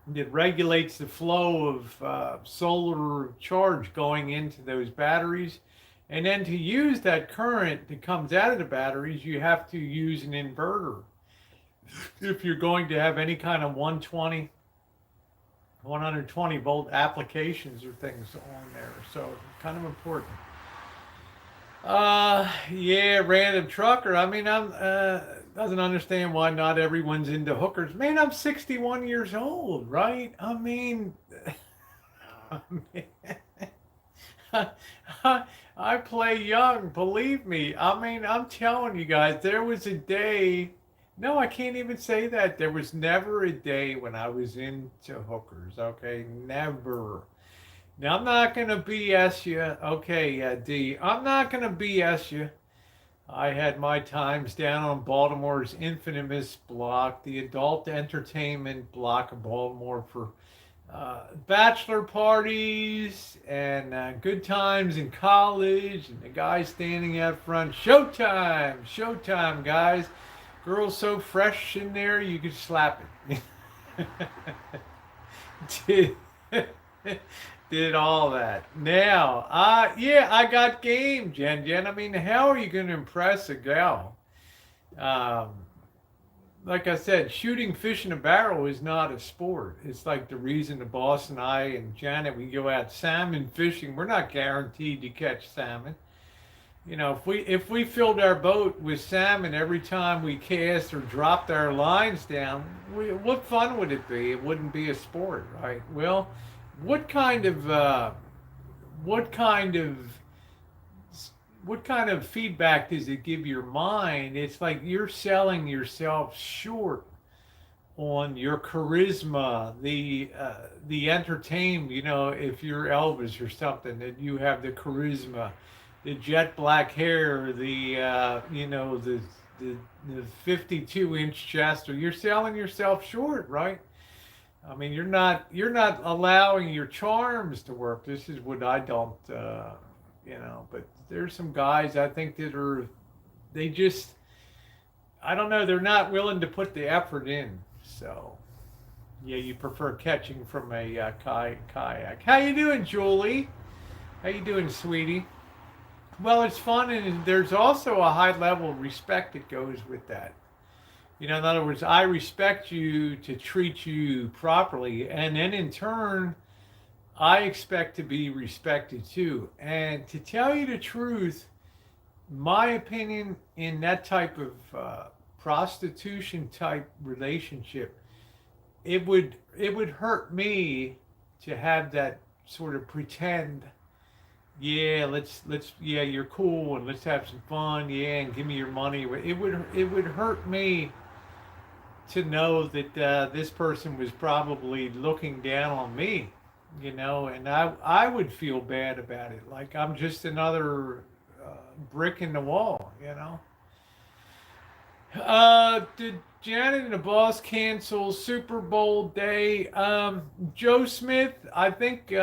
that regulates the flow of solar charge going into those batteries. And then to use that current that comes out of the batteries, you have to use an inverter. If you're going to have any kind of 120 volt applications or things on there. So kind of important. Yeah, random trucker. I mean, I'm doesn't understand why not everyone's into hookers. Man, I'm 61 years old, right? I mean, I play young, believe me. I mean, I'm telling you guys, there was a day. No, I can't even say that. There was never a day when I was into hookers. Okay, never. Now, I'm not going to BS you. Okay, D. I'm not going to BS you. I had my times down on Baltimore's infamous block, the adult entertainment block of Baltimore, for bachelor parties and good times in college, and the guy standing out front, showtime, showtime, guys. Girls so fresh in there, you could slap it. Did, did all that. Now, yeah, I got game, Jen. I mean, how are you going to impress a gal? Um, like I said, shooting fish in a barrel is not a sport. It's like the reason the boss and I and Janet, we go out salmon fishing. We're not guaranteed to catch salmon. If we filled our boat with salmon every time we cast or dropped our lines down, what fun would it be? It wouldn't be a sport, right? Well, what kind of what kind of what kind of feedback does it give your mind? It's like you're selling yourself short on your charisma, the entertainment. If you're Elvis or something, that you have the charisma, the jet black hair, the 52-inch chest, or you're selling yourself short, right? I mean, you're not allowing your charms to work. This is what I don't, But there's some guys I think they just, I don't know, they're not willing to put the effort in. So, yeah, you prefer catching from a kayak. How you doing, Julie? How you doing, sweetie? Well, it's fun, and there's also a high level of respect that goes with that. In other words, I respect you to treat you properly, and then in turn, I expect to be respected too. And to tell you the truth, my opinion in that type of prostitution type relationship, it would hurt me to have that sort of pretend. Yeah, yeah, you're cool, and let's have some fun. Yeah, and give me your money. It would hurt me to know that this person was probably looking down on me, and I would feel bad about it, like I'm just another brick in the wall. Did Janet and the boss cancel Super Bowl day? Joe Smith, I think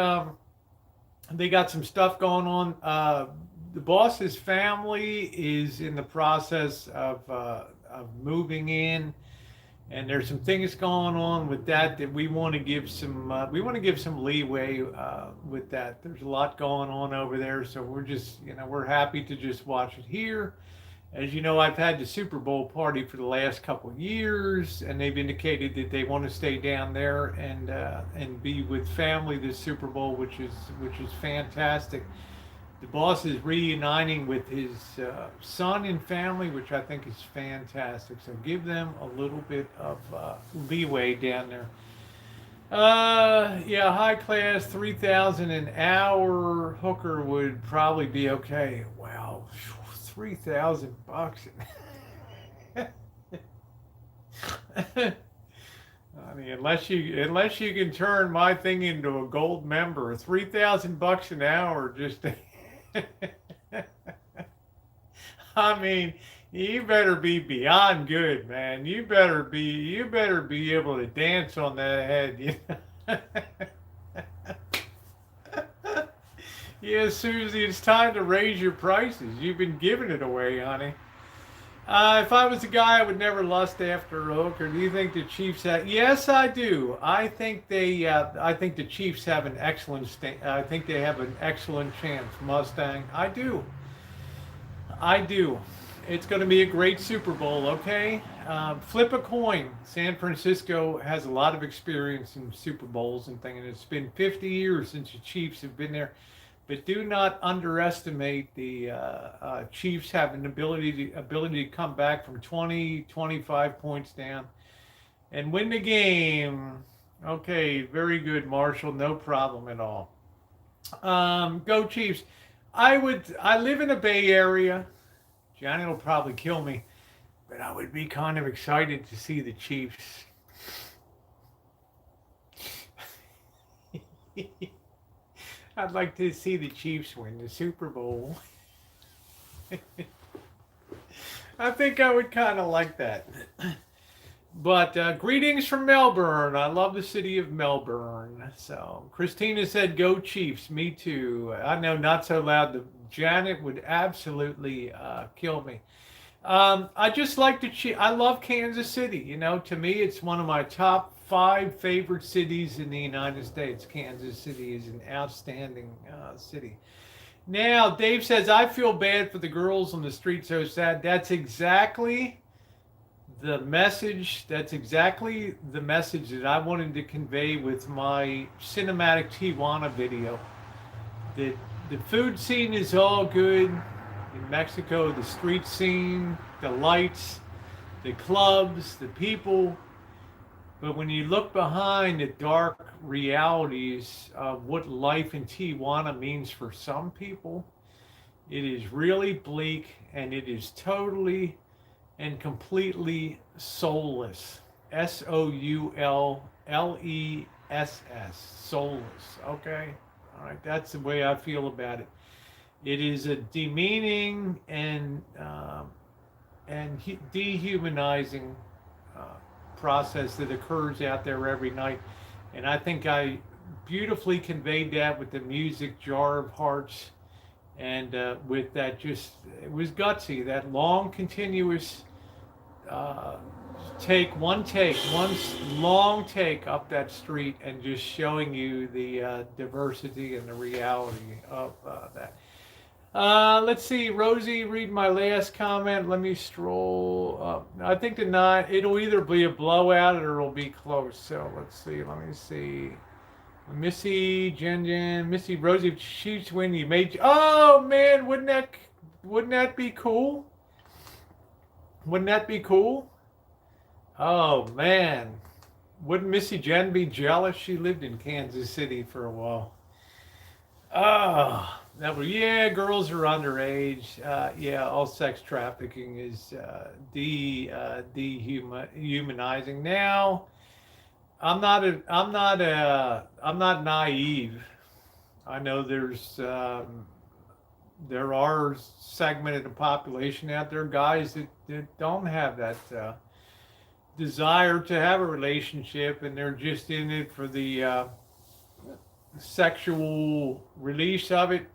They got some stuff going on. The boss's family is in the process of moving in, and there's some things going on with that we want to give some leeway with that. There's a lot going on over there, so we're just we're happy to just watch it here. As you know, I've had the Super Bowl party for the last couple of years, and they've indicated that they want to stay down there and be with family this Super Bowl, which is fantastic. The boss is reuniting with his son and family, which I think is fantastic. So give them a little bit of leeway down there. Yeah, high class, 3,000 an hour hooker would probably be okay. Wow, $3,000. I mean, unless you can turn my thing into a gold member, $3,000 an hour just. I mean, you better be beyond good, man. You better be able to dance on that head. Yeah, Susie, it's time to raise your prices. You've been giving it away, honey. If I was a guy, I would never lust after a hooker. Do you think the Chiefs have? Yes, I do. I think they. I think the Chiefs have an excellent. I think they have an excellent chance. Mustang. I do. I do. It's going to be a great Super Bowl. Okay. Flip a coin. San Francisco has a lot of experience in Super Bowls and things. It's been 50 years since the Chiefs have been there. But do not underestimate the Chiefs having the ability to come back from 20, 25 points down and win the game. Okay, very good, Marshall. No problem at all. Go Chiefs. I live in a Bay Area. Johnny will probably kill me, but I would be kind of excited to see the Chiefs. I'd like to see the Chiefs win the Super Bowl. I think I would kind of like that. But greetings from Melbourne. I love the city of Melbourne. So Christina said, "Go Chiefs." Me too. I know, not so loud. Janet would absolutely kill me. I just like the I love Kansas City. You know, to me, it's one of my top 5 favorite cities in the United States. Kansas City is an outstanding city. Now, Dave says, "I feel bad for the girls on the street. So sad." That's exactly the message. That's exactly the message that I wanted to convey with my cinematic Tijuana video. That the food scene is all good in Mexico. The street scene, the lights, the clubs, the people. But when you look behind the dark realities of what life in Tijuana means for some people, it is really bleak, and it is totally and completely soulless. Soulless. Soulless. Okay? All right, that's the way I feel about it. It is a demeaning and dehumanizing process that occurs out there every night. And I think I beautifully conveyed that with the music Jar of Hearts, and with that, just, it was gutsy, that long continuous one long take up that street, and just showing you the diversity and the reality of that. Let's see, Rosie, read my last comment. Let me stroll up. I think it'll either be a blowout or it'll be close. So let's see. Let me see. Missy Jenn, Missy Rosie, Chiefs win. You made. Oh man, wouldn't that be cool? Wouldn't that be cool? Oh man, wouldn't Missy Jenn be jealous? She lived in Kansas City for a while. Oh. Girls are underage. Yeah, all sex trafficking is dehumanizing. Now, I'm not naive. I know there are segmented the population out there, guys that don't have that desire to have a relationship, and they're just in it for the sexual release of it.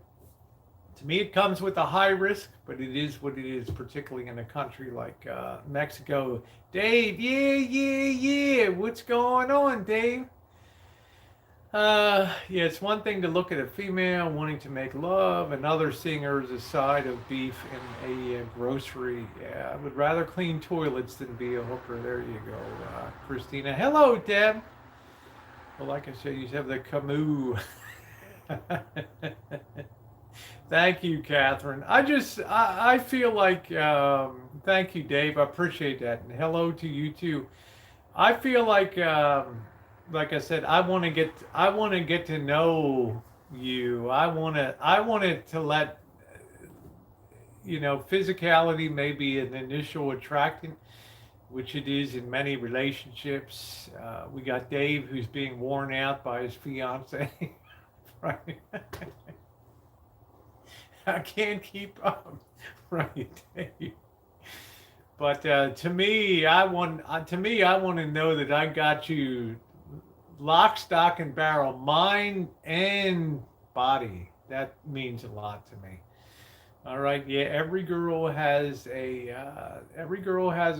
To me, it comes with a high risk, but it is what it is, particularly in a country like Mexico. Dave, yeah. What's going on, Dave? Yeah, it's one thing to look at a female wanting to make love, another seeing her as a side of beef in a grocery. Yeah, I would rather clean toilets than be a hooker. There you go, Christina. Hello, Deb. Well, like I said, you have the Camus. Thank you, Catherine. I feel like, thank you, Dave. I appreciate that. And hello to you too. I feel like I said, I want to get to know you. I wanted to let, physicality may be an initial attractant, which it is in many relationships. We got Dave who's being worn out by his fiance, right? I can't keep up, right, Dave? But to me, I want to know that I got you lock, stock, and barrel, mind and body. That means a lot to me. All right, yeah. Every girl has a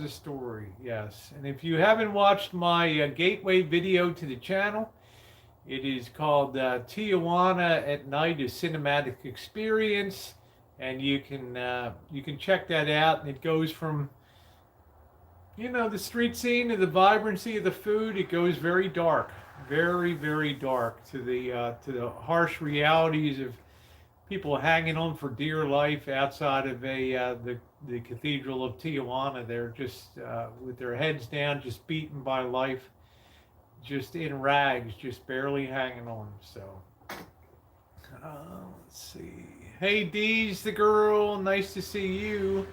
story. Yes, and if you haven't watched my gateway video to the channel, it is called Tijuana at Night: A Cinematic Experience, and you can check that out. And it goes from the street scene to the vibrancy of the food. It goes very dark, very, very dark, to the harsh realities of people hanging on for dear life outside of the Cathedral of Tijuana. They're just with their heads down, just beaten by life, just in rags, just barely hanging on. So let's see. Hey, Dee's the girl. Nice to see you.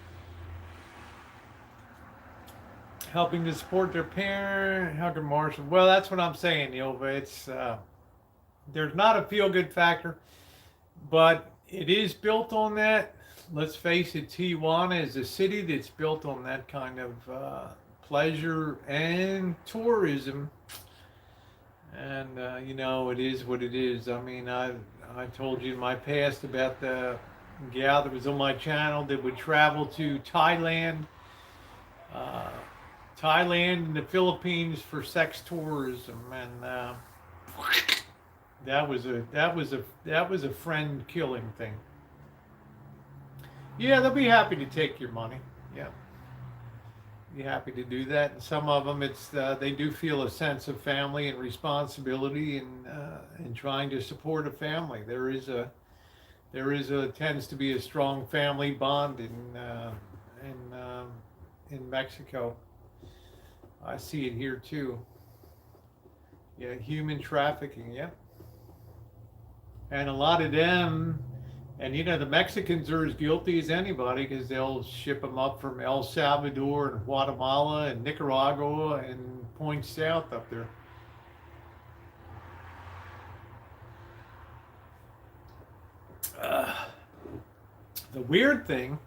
Helping to support their parent, Hugger Marshall. Well, that's what I'm saying, Ilva. It's there's not a feel-good factor, but it is built on that. Let's face it, Tijuana is a city that's built on that kind of pleasure and tourism. And it is what it is. I mean, I told you in my past about the gal that was on my channel that would travel to Thailand. Thailand and the Philippines for sex tourism, and that was a friend killing thing. Yeah, they'll be happy to take your money. Yeah, be happy to do that. And some of them, it's they do feel a sense of family and responsibility in trying to support a family. There is tends to be a strong family bond in Mexico. I see it here too. Yeah, human trafficking, yeah. And a lot of them, and the Mexicans are as guilty as anybody because they'll ship them up from El Salvador and Guatemala and Nicaragua and points south up there. The weird thing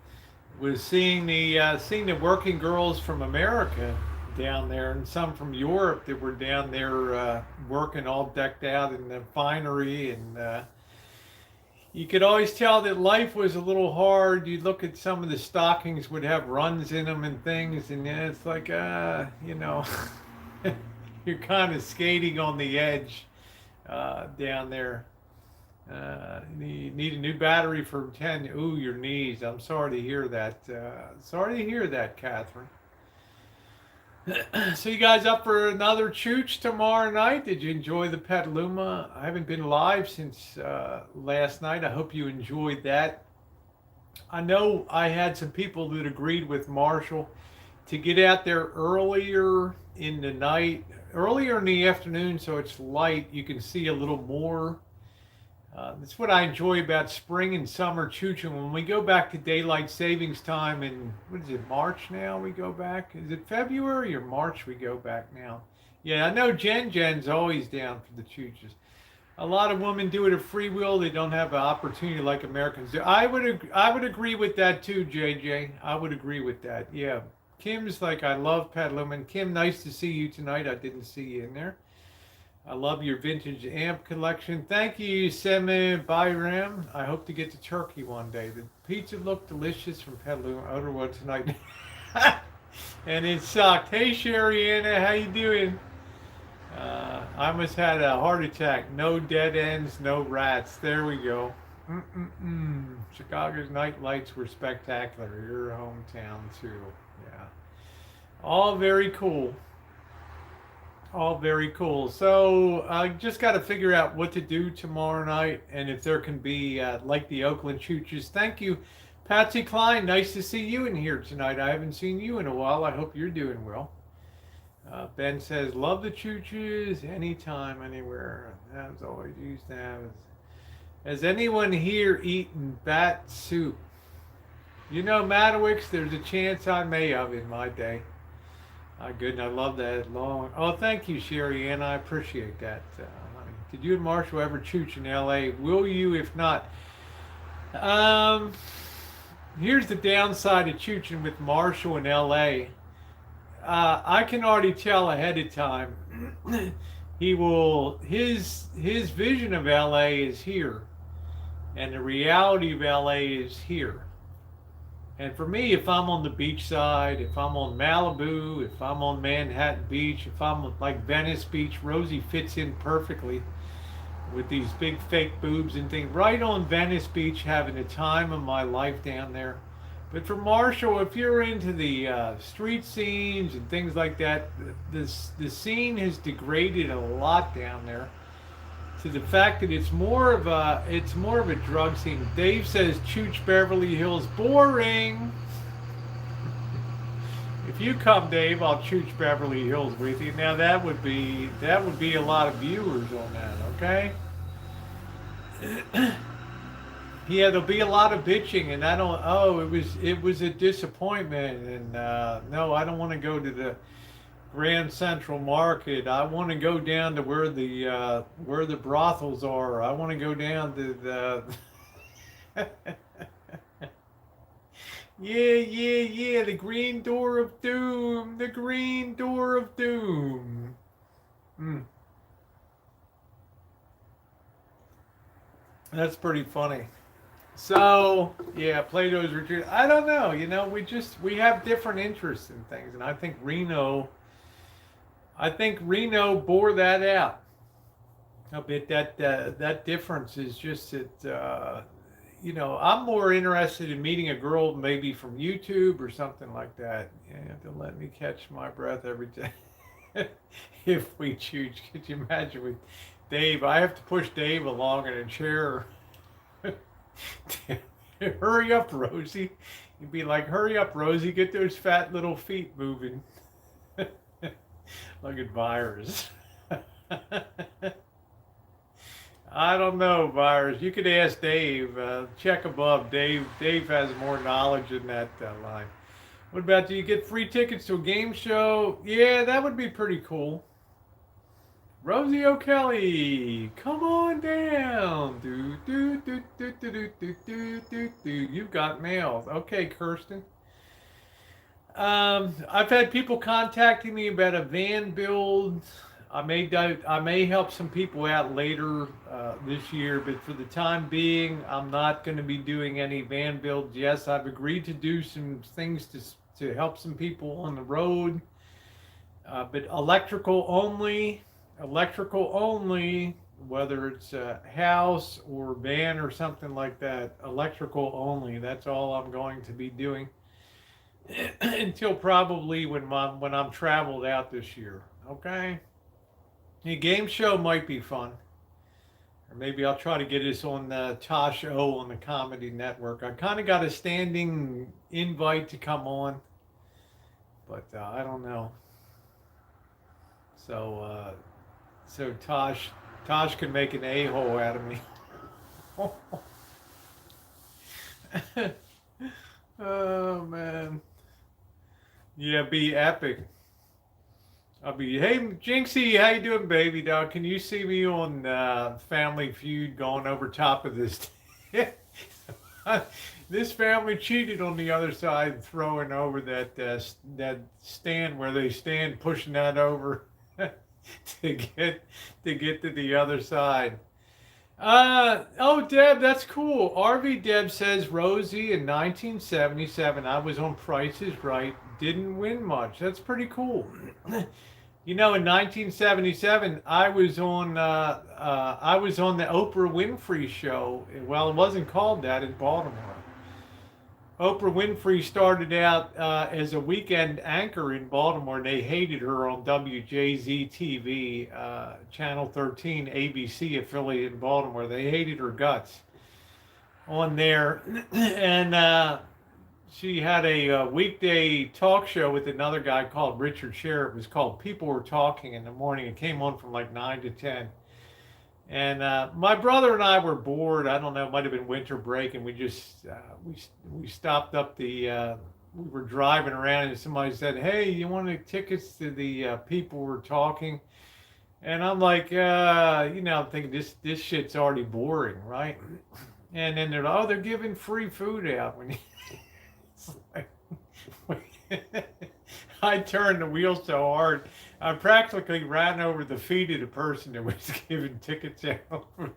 was seeing the working girls from America down there, and some from Europe that were down there working all decked out in the finery, and you could always tell that life was a little hard. You'd look at some of the stockings would have runs in them and things, and then it's like you're kind of skating on the edge down there. You need a new battery for 10. Ooh, your knees. I'm sorry to hear that. Sorry to hear that, Catherine. So you guys up for another Chooch tomorrow night? Did you enjoy the Petaluma? I haven't been live since last night. I hope you enjoyed that. I know I had some people that agreed with Marshall to get out there earlier in the night, earlier in the afternoon, so it's light. You can see a little more. That's what I enjoy about spring and summer Choochin. When we go back to daylight savings time in, what is it, March now we go back? Is it February or March we go back now? Yeah, I know Jen's always down for the Chooches. A lot of women do it of free will. They don't have an opportunity like Americans do. I would agree with that too, JJ. I would agree with that. Yeah. Kim's like, I love Petaluma. And Kim, nice to see you tonight. I didn't see you in there. I love your vintage amp collection. Thank you, Semi Byram. I hope to get to Turkey one day. The pizza looked delicious from Petaluma Outerwood tonight. And it sucked. Hey, Sherry Anna, how you doing? I almost had a heart attack. No dead ends, no rats. There we go. Chicago's night lights were spectacular. Your hometown, too. Yeah. All very cool. All very cool. So I just got to figure out what to do tomorrow night and if there can be, like the Oakland Chooches. Thank you, Patsy Klein. Nice to see you in here tonight. I haven't seen you in a while. I hope you're doing well. Ben says, love the Chooches anytime, anywhere. As always, used to have. Has anyone here eaten bat soup? You know, Madowicks, there's a chance I may have in my day. Good, I love that long. Oh, thank you, Sherry Ann. I appreciate that, honey. Did you and Marshall ever chooch in L.A.? Will you? If not, here's the downside of chooching with Marshall in L.A. I can already tell ahead of time. He will. His vision of L.A. is here, and the reality of L.A. is here. And for me, if I'm on the beach side, if I'm on Malibu, if I'm on Manhattan Beach, if I'm like Venice Beach, Rosie fits in perfectly with these big fake boobs and things. Right on Venice Beach, having the time of my life down there. But for Marshall, if you're into the street scenes and things like that, the scene has degraded a lot down there. To the fact that it's more of a drug scene. Dave says Chooch Beverly Hills boring. If you come, Dave, I'll Chooch Beverly Hills with you. Now that would be a lot of viewers on that, okay? Yeah, there'll be a lot of bitching, and it was a disappointment, and no, I don't want to go to the Grand Central Market. I want to go down to where the brothels are. I want to go down to the yeah, the green door of doom. The green door of doom. That's pretty funny. So, yeah, Plato's Retreat. I don't know, we have different interests in things, and I think Reno bore that out a bit. That difference is just that, I'm more interested in meeting a girl maybe from YouTube or something like that. You have to let me catch my breath every day. If we choose, could you imagine with Dave? I have to push Dave along in a chair. Hurry up, Rosie. You'd be like, hurry up, Rosie, get those fat little feet moving. Look at Virus. I don't know, Virus. You could ask Dave. Check above. Dave has more knowledge in that line. What about, do you get free tickets to a game show? Yeah, that would be pretty cool. Rosie O'Kelly, come on down. You've got mail. Okay, Kirsten. I've had people contacting me about a van build. I may help some people out later this year, but for the time being, I'm not going to be doing any van builds. Yes, I've agreed to do some things to help some people on the road, but electrical only, whether it's a house or van or something like that, electrical only. That's all I'm going to be doing until probably when I'm traveled out this year. Okay. A game show might be fun. Or maybe I'll try to get us on Tosh O on the Comedy Network. I kind of got a standing invite to come on, but I don't know. So Tosh can make an a-hole out of me. Oh man. Yeah, be epic. I'll be, hey, Jinxie, how you doing, baby dog? Can you see me on Family Feud going over top of this? This family cheated on the other side, throwing over that stand where they stand, pushing that over. to get to the other side. Oh, Deb, that's cool. RV Deb says Rosie in 1977. I was on Price is Right. Didn't win much. That's pretty cool. You know, in 1977, I was on the Oprah Winfrey show. Well, it wasn't called that in Baltimore. Oprah Winfrey started out as a weekend anchor in Baltimore. They hated her on WJZ TV, Channel 13, ABC affiliate in Baltimore. They hated her guts on there. And she had a weekday talk show with another guy called Richard Sher. It was called People Were Talking in the morning. It came on from like 9 to 10. And my brother and I were bored. I don't know, it might have been winter break, and we just we stopped up the. We were driving around, and somebody said, "Hey, you want any tickets to the People Were Talking?" And I'm like, you know, I'm thinking this shit's already boring, right? And then they're like, "Oh, they're giving free food out." When it's like, I turned the wheel so hard, I practically ran over the feet of the person that was giving tickets out for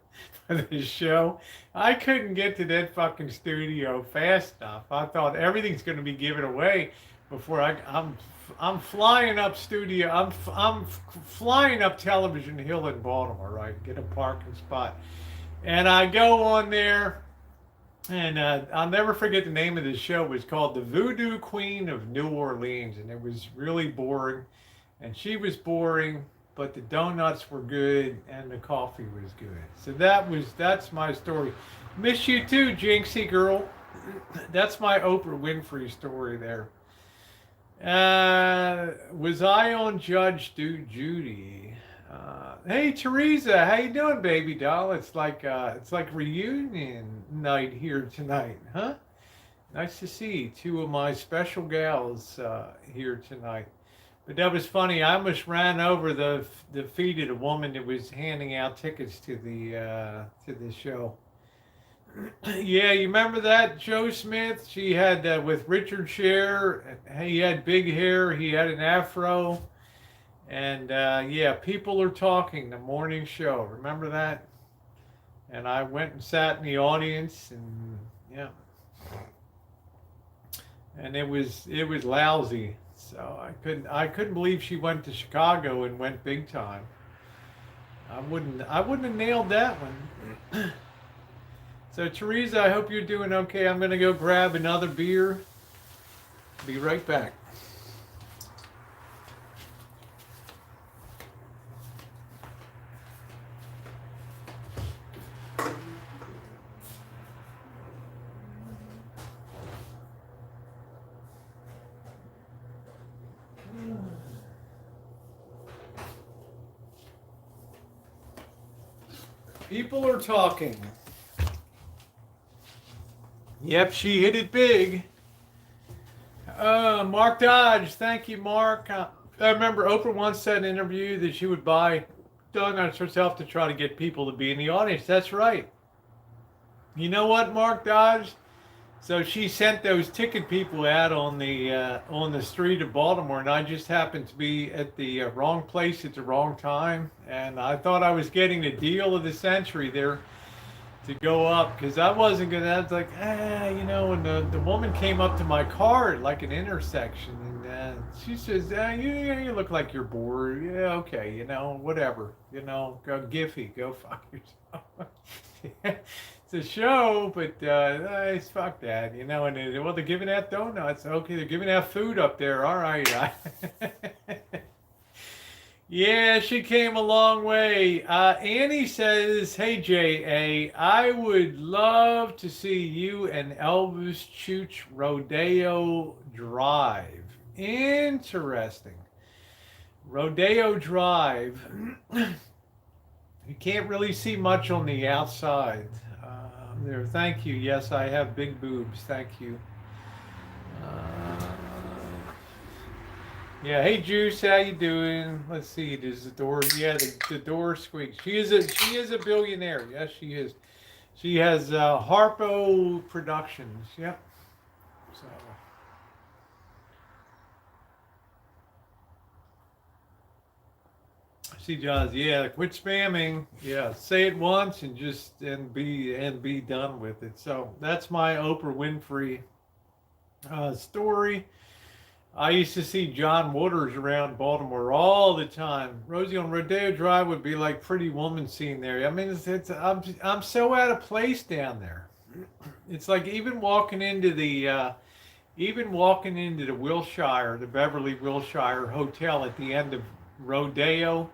the show. I couldn't get to that fucking studio fast enough. I thought everything's going to be given away before I'm flying up studio. I'm flying up Television Hill in Baltimore, right? Get a parking spot, and I go on there. And I'll never forget the name of the show. It was called The Voodoo Queen of New Orleans. And it was really boring. And she was boring, but the donuts were good and the coffee was good. So that's my story. Miss you too, Jinxie girl. That's my Oprah Winfrey story there. Was I on Judge Judy? Hey Teresa, how you doing, baby doll? It's like reunion night here tonight, huh? Nice to see two of my special gals here tonight. But that was funny. I almost ran over the feet of the woman that was handing out tickets to the show. Yeah, you remember that Joe Smith? She had with Richard Sher. He had big hair. He had an afro. And yeah, People Are Talking, the morning show. Remember that? And I went and sat in the audience, and yeah, and it was lousy. So I couldn't believe she went to Chicago and went big time. I wouldn't have nailed that one. So Teresa, I hope you're doing okay. I'm gonna go grab another beer. Be right back. People Are Talking. Yep, she hit it big. Mark Dodge, thank you, Mark. I remember Oprah once said in an interview that she would buy donuts herself to try to get people to be in the audience. That's right. You know what, Mark Dodge? So she sent those ticket people out on the street of Baltimore, and I just happened to be at the wrong place at the wrong time, and I thought I was getting the deal of the century there to go up, because I wasn't gonna. I was like, you know. And the woman came up to my car at like an intersection, and she says, you look like you're bored. Yeah, okay, you know, whatever, you know, go Giphy, go fuck yourself. It's a show, but fuck that, you know. And they're giving out donuts. Okay, they're giving out food up there. All right. Yeah, she came a long way. Annie says, "Hey J.A., I would love to see you and Elvis Chooch Rodeo Drive." Interesting. Rodeo Drive. You can't really see much on the outside. There, thank you. Yes, I have big boobs. Thank you. Yeah, hey Juice, how you doing? Let's see. Does the door? Yeah, the door squeaks. She is a billionaire. Yes, she is. She has Harpo Productions. Yep. So. Missy Johns. Yeah, quit spamming. Yeah, say it once and just be done with it. So that's my Oprah Winfrey story. I used to see John Waters around Baltimore all the time. Rosie on Rodeo Drive would be like Pretty Woman scene there. I mean, I'm so out of place down there. It's like even walking into the Wilshire, the Beverly Wilshire Hotel at the end of Rodeo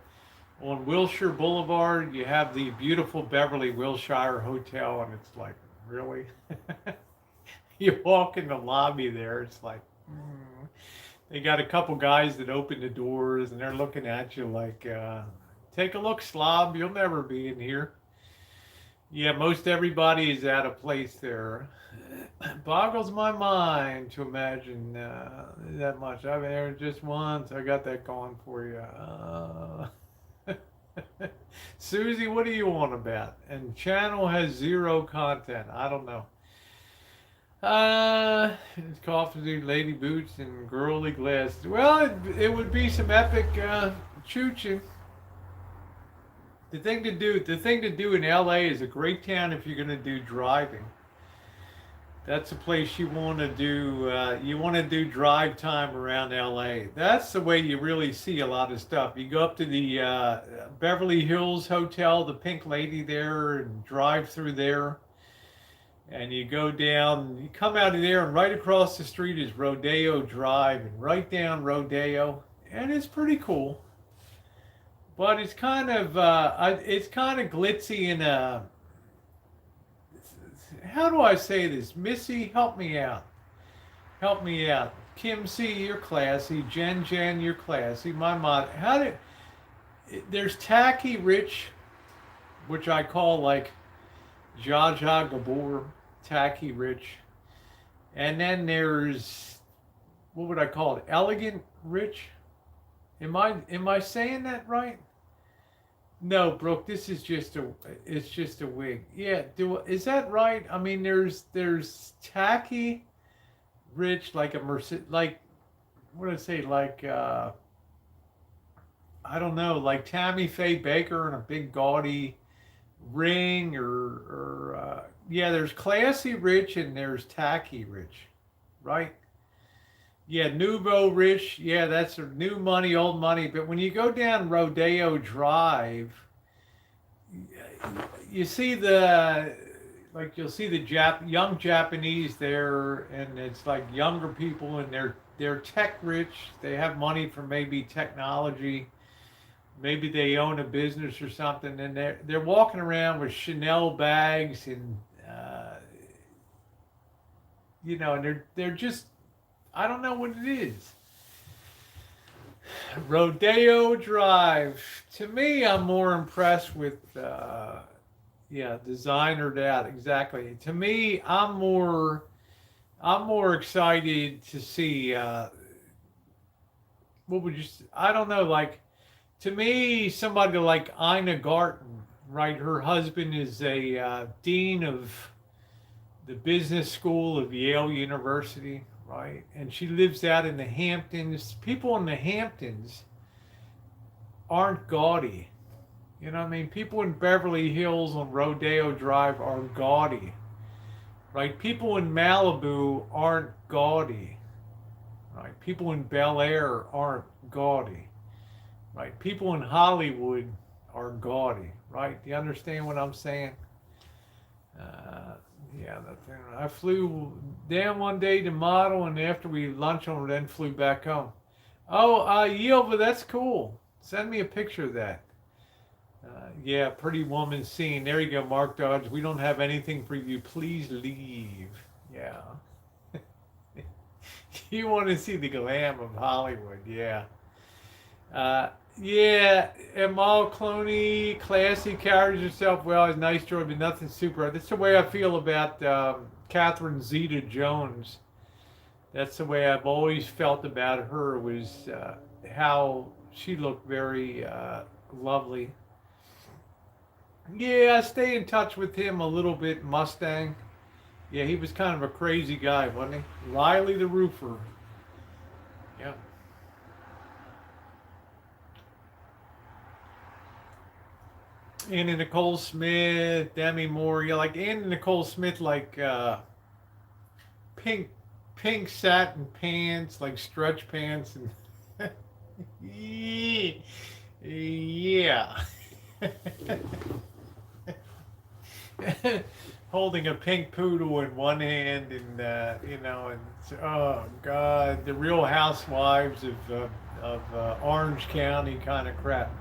on Wilshire Boulevard, you have the beautiful Beverly Wilshire Hotel, and it's like, really? You walk in the lobby there, it's like, they got a couple guys that open the doors, and they're looking at you like, take a look, slob, you'll never be in here. Yeah, most everybody is out of place there. Boggles my mind to imagine that much. I've been there just once. I got that going for you. Susie, what do you want about? And channel has 0 content. I don't know. It's coffee, lady boots, and girly glasses. Well, it would be some epic Choochin. The thing to do in LA is a great town if you're going to do driving. That's a place you want to do. You want to do drive time around LA. That's the way you really see a lot of stuff. You go up to the Beverly Hills Hotel, the Pink Lady there, and drive through there. And you go down, you come out of there, and right across the street is Rodeo Drive, and right down Rodeo, and it's pretty cool. But it's kind of glitzy and how do I say this? Missy, help me out. Help me out. Kim C, you're classy. Jen, you're classy. My mod. There's tacky rich, which I call like Zsa Zsa Gabor, tacky rich. And then there's, what would I call it? Elegant rich? Am I saying that right? No, Brooke, this is it's just a wig. Yeah, is that right? I mean, there's tacky, rich, like a like, what did I say? Like, I don't know, like Tammy Faye Baker in a big gaudy ring, or yeah, there's classy rich and there's tacky rich, right? Yeah, nouveau rich. Yeah, that's new money, old money. But when you go down Rodeo Drive, you see you'll see the young Japanese there, and it's like younger people, and they're tech rich. They have money for maybe technology. Maybe they own a business or something, and they're walking around with Chanel bags, and and they're just, I don't know what it is. Rodeo Drive. To me, I'm more impressed with, designer that, exactly. To me, I'm more excited to see, I don't know, like, to me, somebody like Ina Garten, right? Her husband is a dean of the business school of Yale University, right? And she lives out in the Hamptons. People in the Hamptons aren't gaudy. You know what I mean? People in Beverly Hills on Rodeo Drive are gaudy, right? People in Malibu aren't gaudy, right? People in Bel Air aren't gaudy, right? People in Hollywood are gaudy, right? Do you understand what I'm saying? Yeah, I flew down one day to model, and after we lunched on, then flew back home. Oh, Yelva, that's cool. Send me a picture of that. Yeah, pretty woman scene. There you go, Mark Dodge. We don't have anything for you. Please leave. Yeah. You want to see the glam of Hollywood, yeah. Yeah, Amal Clooney, classy, carries herself well, has nice joy, but nothing super. That's the way I feel about Catherine Zeta-Jones. That's the way I've always felt about her, was how she looked very lovely. Yeah, I stay in touch with him a little bit, Mustang. Yeah, he was kind of a crazy guy, wasn't he? Riley the Roofer. Yeah. Anna Nicole Smith, Demi Moore. You like Anna Nicole Smith, like pink, pink satin pants, like stretch pants, and yeah. Holding a pink poodle in one hand, and and oh god, the Real Housewives of Orange County kind of crap.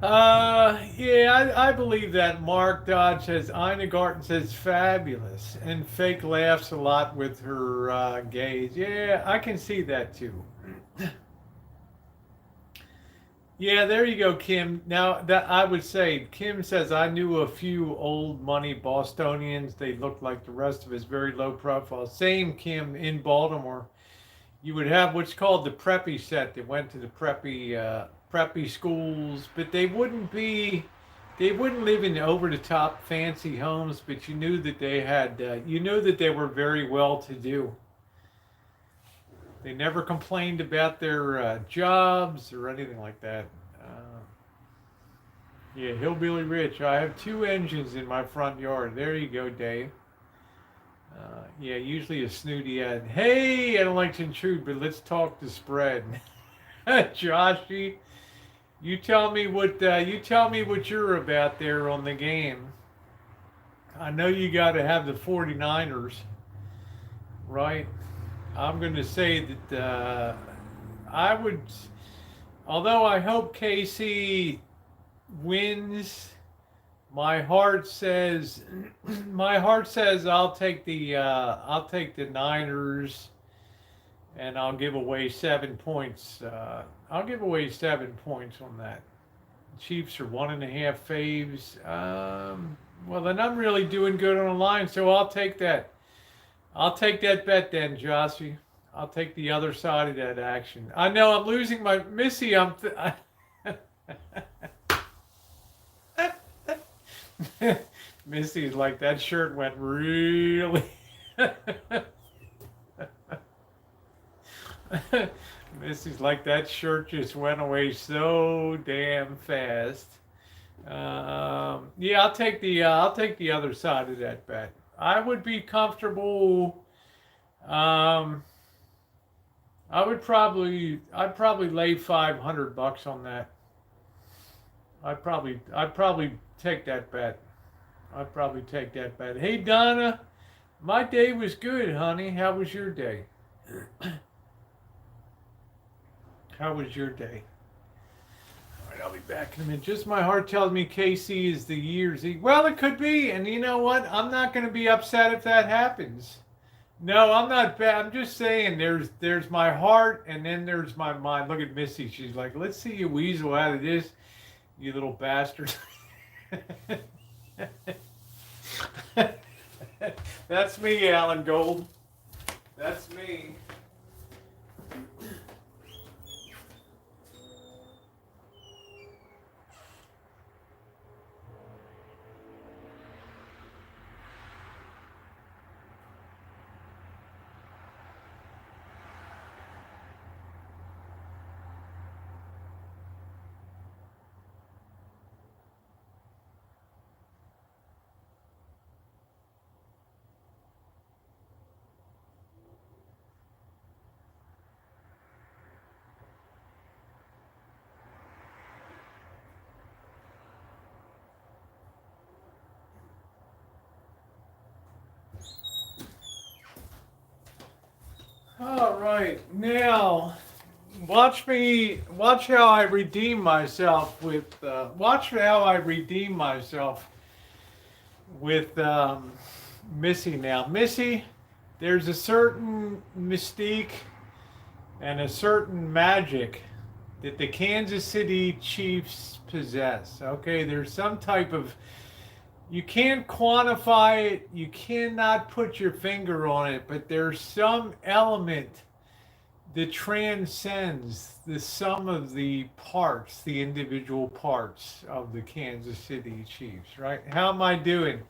Yeah, I believe that. Mark Dodge says Ina Garten says fabulous and fake laughs a lot with her gaze. Yeah, I can see that too. Yeah, there you go, Kim. Now that I would say, Kim says I knew a few old money Bostonians. They looked like the rest of us, very low profile. Same, Kim, in Baltimore. You would have what's called the preppy set that went to the preppy schools, but they wouldn't live in over the top fancy homes, but you knew that they had you knew that they were very well to do. They never complained about their jobs or anything like that. Yeah, hillbilly rich. I have two engines in my front yard. There you go, Dave. Yeah, usually a snooty ad. Hey, I don't like to intrude, but let's talk the spread. Joshy, you tell me what you're about there on the game. I know you got to have the 49ers, right? I'm going to say that I would, although I hope KC wins. My heart says, I'll take the Niners, and I'll give away 7 points. I'll give away 7 points on that. Chiefs are 1.5 faves. Well, then I'm really doing good on the line, so I'll take that. I'll take that bet then, Jossie. I'll take the other side of that action. I know I'm losing my Missy. Missy's like, that shirt went really. Missy's like, that shirt just went away so damn fast. Yeah, I'll take the other side of that bet. I would be comfortable. I'd probably lay $500 on that. I'd probably take that bet. I'd probably take that bet. Hey Donna, my day was good, honey. How was your day? How was your day? All right, I'll be back in a minute. Just my heart tells me KC is the year's. Well, it could be, and you know what? I'm not going to be upset if that happens. No, I'm not bad. I'm just saying there's my heart, and then there's my mind. Look at Missy. She's like, let's see you weasel out of this, you little bastard. That's me, Alan Gold. That's me. All right, now watch how I redeem myself with Missy now. Missy, there's a certain mystique and a certain magic that the Kansas City Chiefs possess. Okay, there's some type of, you can't quantify it, you cannot put your finger on it, but there's some element that transcends the sum of the parts, the individual parts of the Kansas City Chiefs, right? How am I doing?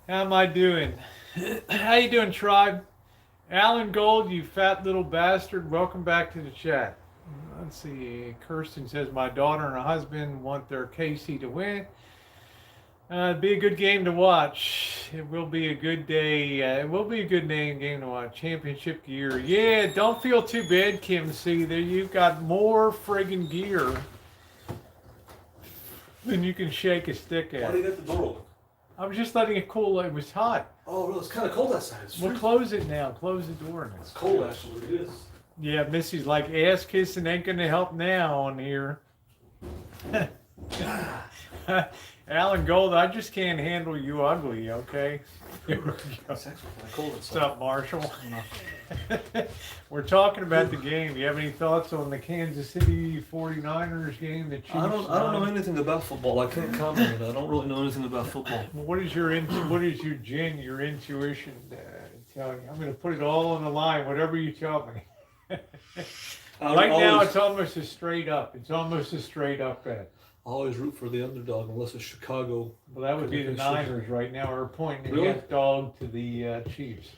How am I doing? How you doing, tribe? Alan Gold, you fat little bastard, welcome back to the chat. Let's see. Kirsten says my daughter and her husband want their KC to win. It'd be a good game to watch. It will be a good day. It will be a good game to watch. Championship gear. Yeah, don't feel too bad, Kim. See, there you've got more friggin' gear than you can shake a stick at. Why do you get the door open? I was just letting it cool. It was hot. Oh, really? It's kind of cold outside. We'll close it now. Close the door now. It's cold, actually. It is. Yeah, Missy's like, ass kissing ain't gonna help now on here. Alan Gold, I just can't handle you ugly, okay? It's actually kind of cold What's outside. up, Marshall? We're talking about the game. You have any thoughts on the Kansas City 49ers game? The Chiefs? I don't know anything about football. I can't comment on it. I don't really know anything about football. Well, what is your your intuition tell you? I'm going to put it all on the line, whatever you tell me. Right now, it's almost a straight up. It's almost a straight up bet. I always root for the underdog unless it's Chicago. Well, that would be the Niners right now. Are pointing Really? against dog to the Chiefs.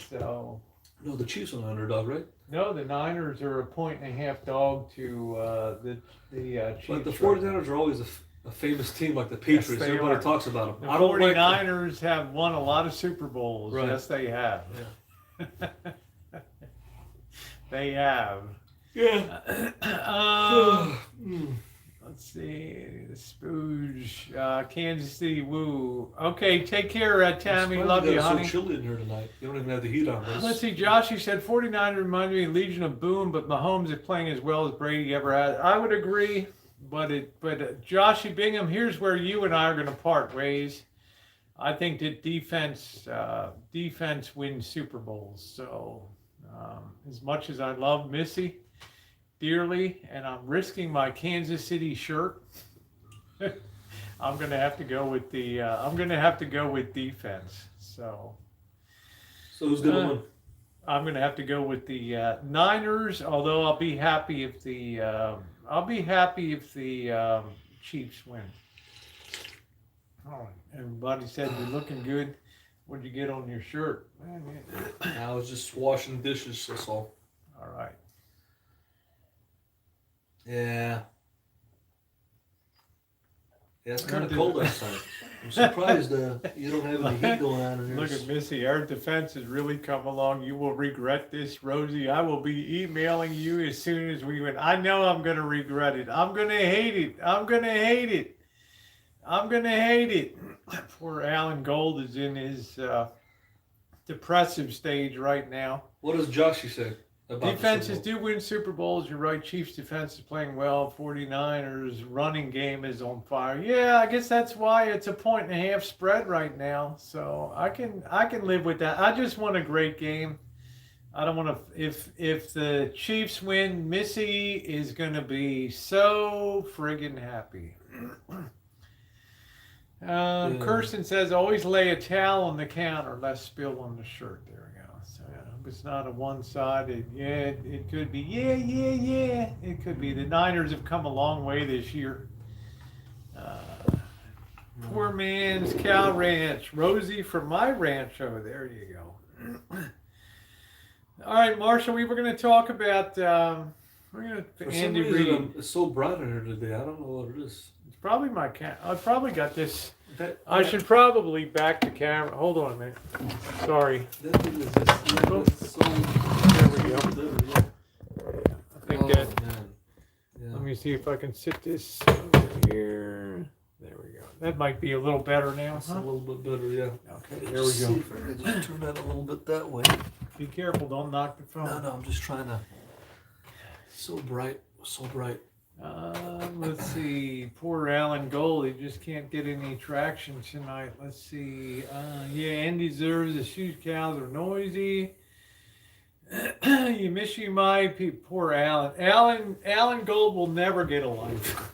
So. No, the Chiefs are an underdog, right? No, the Niners are a 1.5 dog to the Chiefs. But the 49ers are always a famous team like the Patriots. Yes, they Everybody are. talks about them. The I don't 49ers have won a lot of Super Bowls. Right. Yes, they have. Yeah. They have. Yeah. Let's see. The Spooge. Kansas City Woo. Okay, take care, Tammy. Love you, honey. It's so chilly in here tonight. You don't even have the heat on. Let's see. Joshy said 49 reminds me of Legion of Boom, but Mahomes is playing as well as Brady ever has. I would agree, but Joshy Bingham, here's where you and I are going to part ways. I think that defense wins Super Bowls. So as much as I love Missy dearly, and I'm risking my Kansas City shirt, I'm gonna have to go with defense. So who's gonna win? I'm gonna have to go with the Niners. Although I'll be happy if the Chiefs win. Oh, everybody said you're looking good. What'd you get on your shirt? I was just washing dishes. That's all. All right. Yeah. Yeah, it's kind of cold outside. I'm surprised you don't have any heat going on in here. Look at Missy. Our defense has really come along. You will regret this, Rosie. I will be emailing you as soon as we win. I know I'm going to regret it. I'm going to hate it. I'm going to hate it. I'm going to hate it. Poor Alan Gold is in his depressive stage right now. What does Joshy say? Defenses do win Super Bowls. You're right. Chiefs defense is playing well. 49ers running game is on fire. Yeah, I guess that's why it's a 1.5 spread right now. So I can live with that. I just want a great game. I don't want to. If the Chiefs win, Missy is going to be so friggin' happy. Kirsten says always lay a towel on the counter, less spill on the shirt. There we go. So it's not a one-sided. Yeah, it could be. Yeah. It could be. The Niners have come a long way this year. Poor man's cow ranch. Rosie from my Rancho. There you go. All right, Marshall. We were going to talk about. We're going to Andy Reid. It's so bright in here today. I don't know what it is. It's probably my cat. I probably got this. I should probably back the camera. Hold on a minute. Sorry. That thing is just There we go. I think that. Yeah. Let me see if I can sit this over here. There we go. That might be a little better now. It's a little bit better, yeah. Okay, there we go. See if I can just turn that a little bit that way. Be careful, don't knock the phone. No, I'm just trying to. So bright, so bright. Let's see. Poor Alan Gold. He just can't get any traction tonight. Let's see. Yeah, Andy deserves the shoe cows are noisy. You miss you, my poor Alan. Alan Gold will never get a life.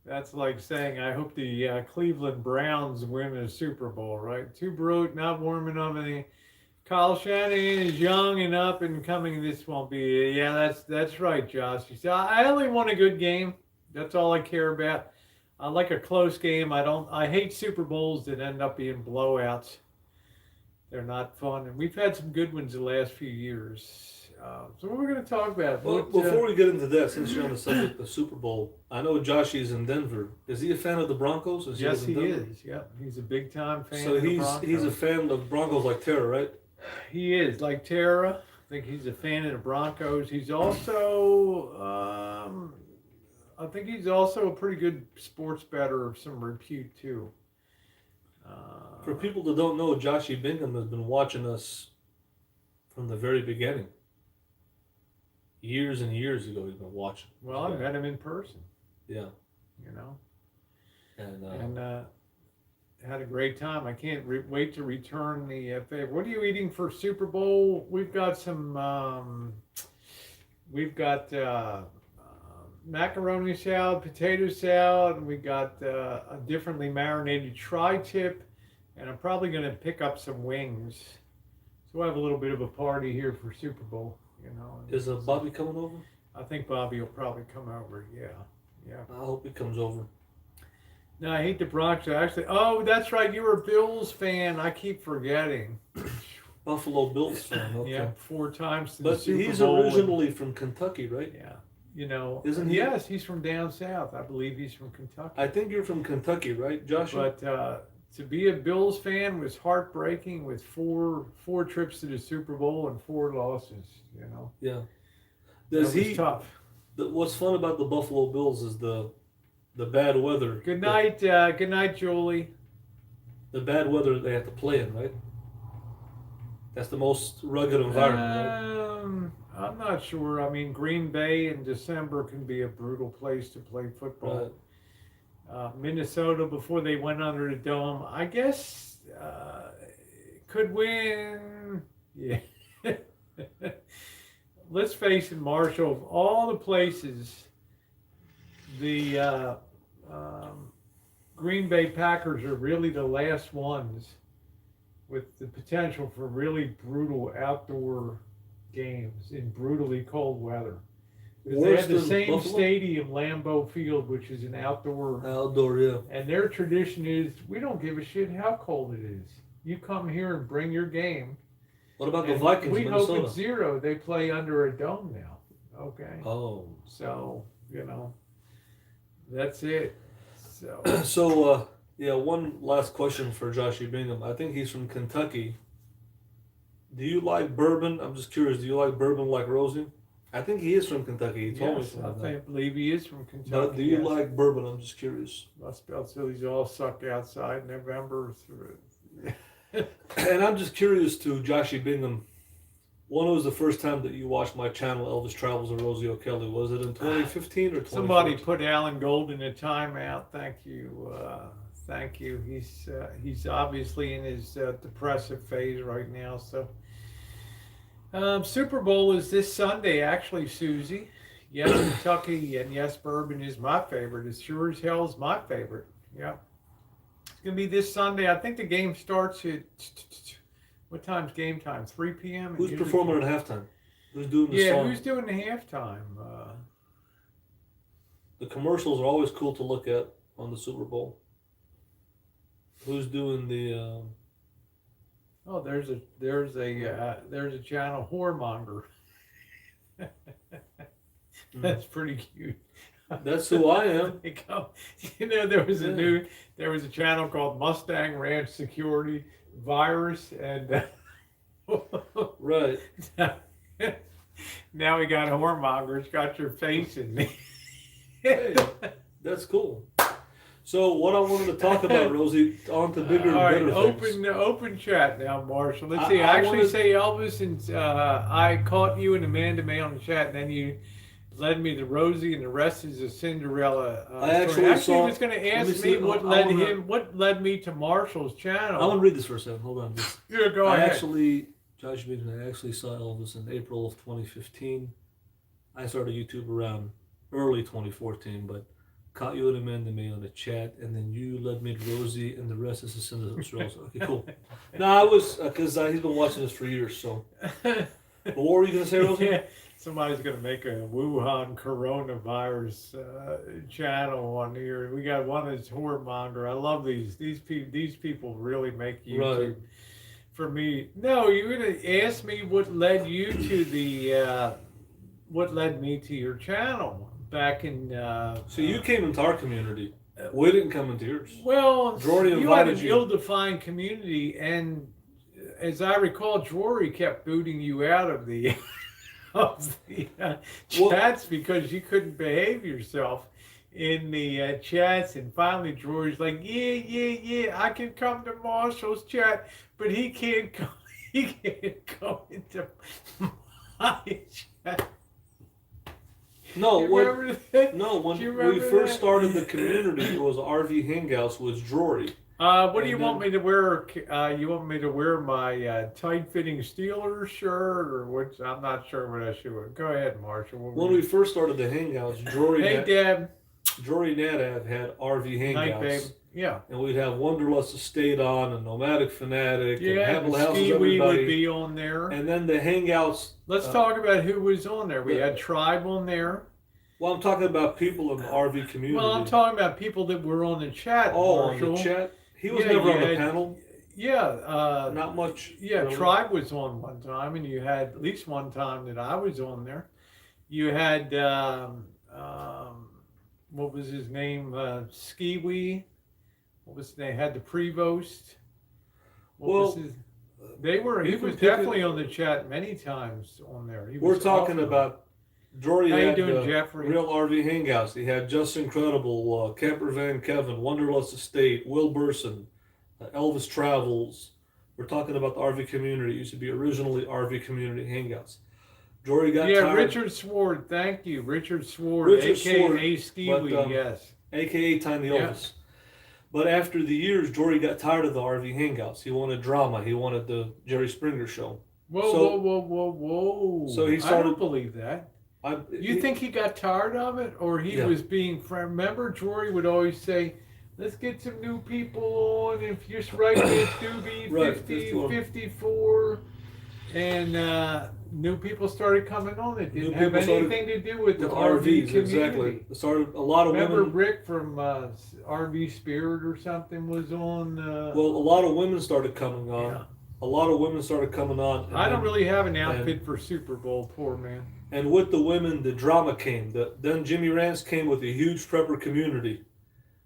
That's like saying, I hope the Cleveland Browns win a Super Bowl, right? Too broke, not warm enough. Kyle Shanahan is young and up and coming. This won't be. Yeah, that's right, Josh. You see, I only want a good game. That's all I care about. I like a close game. I hate Super Bowls that end up being blowouts. they're not fun. And we've had some good ones the last few years. So what we're going to talk about? Well, before we get into that, since you're on the subject of Super Bowl, I know Joshy's in Denver. Is he a fan of the Broncos? Yes, he is. Yep, he's a big time fan. So of the Broncos. he's a fan of Broncos like Tara, right? He is like Tara. I think he's a fan of the Broncos. He's also, I think he's also a pretty good sports bettor of some repute too. For people that don't know, Joshy Bingham has been watching us from the very beginning. Years and years ago, he's been watching. Well, I met him in person. Yeah. You know. And had a great time. I can't wait to return the favor. What are you eating for Super Bowl? We've got some. We've got macaroni salad, potato salad. And we got a differently marinated tri-tip, and I'm probably going to pick up some wings. So we'll have a little bit of a party here for Super Bowl. You know. Is Bobby coming over? I think Bobby will probably come over. Yeah. I hope he comes over. No, I hate the Bronx. Actually, oh, that's right. You were a Bills fan. I keep forgetting. Buffalo Bills fan. Okay. Yeah, 4 times to but the Super he's Bowl. originally from Kentucky, right? Yeah. You know, isn't he? Yes, he's from down south. I believe he's from Kentucky. I think you're from Kentucky, right, Josh? But to be a Bills fan was heartbreaking with four trips to the Super Bowl and 4 losses. You know. Yeah. Tough. What's fun about the Buffalo Bills is the bad weather. Good night, Julie. The bad weather they have to play in, right? That's the most rugged environment, right? I'm not sure. I mean, Green Bay in December can be a brutal place to play football. Right. Minnesota, before they went under the dome, I guess could win. Yeah. Let's face it, Marshall, of all the places, the Green Bay Packers are really the last ones with the potential for really brutal outdoor games in brutally cold weather. Because they have the same Buffalo? Stadium, Lambeau Field, which is an outdoor, yeah. And their tradition is, we don't give a shit how cold it is. You come here and bring your game. What about the Vikings? We Minnesota? hope it's 0. They play under a dome now. Okay. Oh. So, you know, that's it. So, one last question for Joshy Bingham. I think he's from Kentucky. Do you like bourbon? I'm just curious. Do you like bourbon like Rosie? I think he is from Kentucky. He told me something. I believe he is from Kentucky. But do you like bourbon? I'm just curious. Must be until he's all sucked outside in November. And I'm just curious to Joshy Bingham. When was the first time that you watched my channel, Elvis Travels or Rosie O'Kelly? Was it in 2015 or 2014? Somebody put Alan Gold in a timeout. Thank you. Thank you. He's obviously in his depressive phase right now. So Super Bowl is this Sunday, actually, Susie. Yes, Kentucky, and yes, bourbon is my favorite. It sure as hell is my favorite. Yeah. It's going to be this Sunday. I think the game starts at... What time's game time? 3 p.m.? Who's performing at halftime? Who's doing the song? Yeah, who's doing the halftime? The commercials are always cool to look at on the Super Bowl. Who's doing the... Oh, there's a channel, Whoremonger. That's pretty cute. That's who I am. You know, there was a channel called Mustang Ranch Security Virus, and right. Now we got a whoremonger. It's got your face in me. Hey, that's cool. So what I wanted to talk about, Rosie, on to bigger and better things. Open chat now, Marshall. Let's see. I actually say Elvis, and I caught you and Amanda May on the chat, and then you led me to Rosie, and the rest is a Cinderella. I actually was going to ask me what led me to Marshall's channel. I'm going to read this for a second. Hold on. Yeah, go ahead. Josh Bingham, I actually saw Elvis in April of 2015. I started YouTube around early 2014, but caught you and Amanda May on the chat, and then you led me to Rosie, and the rest is a Cinderella. Okay, cool. No, I was, because he's been watching this for years, so. But what were you going to say, Rosie? Yeah. Somebody's going to make a Wuhan coronavirus channel on here. We got one that's Whoremonger. I love these people really make YouTube for me. No, you're gonna ask me what led you to the what led me to your channel back in. So you came into our community. We didn't come into yours. Well, Jory you had invited an you. ill-defined community, and as I recall, Jory kept booting you out of the chats because you couldn't behave yourself in the chats. And finally, Jory's like, "Yeah, I can come to Marshall's chat, but he can't come. He can't come into my chat." No, You remember that? when Do you we remember first that? started the community, it was RV Hangouts with Jory. What do And you want me to wear? You want me to wear my tight-fitting Steelers shirt, or what? I'm not sure what I should wear. Go ahead, Marshall. When we first started the Hangouts, Hey, Deb. Jory Nadav had RV Hangouts. Night, babe. Yeah. And we'd have Wanderlust Estate on, and Nomadic Fanatic, and Yeah, Havel the Houses Ski Wee everybody. would be on there. And then the Hangouts. Let's talk about who was on there. We had Tribe on there. Well, I'm talking about people in the RV community. Well, I'm talking about people that were on the chat. Oh, Marshall. on the chat? He was never on the panel. Yeah. Not much. Yeah, really. Tribe was on one time, and you had at least one time that I was on there. You had, what was his name? Ski Wee. What was they had the Prevost. He was definitely on the chat many times on there. We're talking about Jory. How you had doing, Jeffrey? Real RV Hangouts. He had Just Incredible, Camper Van Kevin, Wanderlust Estate, Will Burson, Elvis Travels. We're talking about the RV community. It used to be originally RV Community Hangouts. Jory got tired. Richard Sword. Thank you, Richard Sword, a.k.a. Ski-Wee, yes. A.k.a. Tiny Elvis. But after the years, Jory got tired of the RV Hangouts. He wanted drama. He wanted the Jerry Springer show. Whoa. So he started. I don't believe that. You think he got tired of it, or he was being friend? Remember, Jory would always say, "Let's get some new people on. If you just write this doobie 50, 54," and new people started coming on. It didn't have anything to do with the RV community. Exactly. It started a lot of Remember women. Rick from RV Spirit or something was on. Well, a lot of women started coming on. Yeah. A lot of women started coming on. I don't really have an outfit for Super Bowl, poor man. And with the women, the drama came. Then Jimmy Rance came with a huge prepper community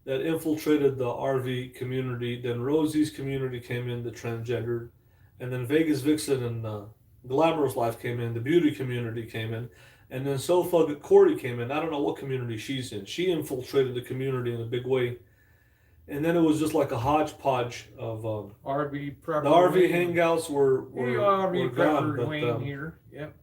that infiltrated the RV community. Then Rosie's community came in, the transgendered. And then Vegas Vixen and Glamorous Life came in. The beauty community came in. And then So Thug Corey came in. I don't know what community she's in. She infiltrated the community in a big way. And then it was just like a hodgepodge of RV prepper. The RV Hangouts were RV gone, prepper Wayne here. Yep.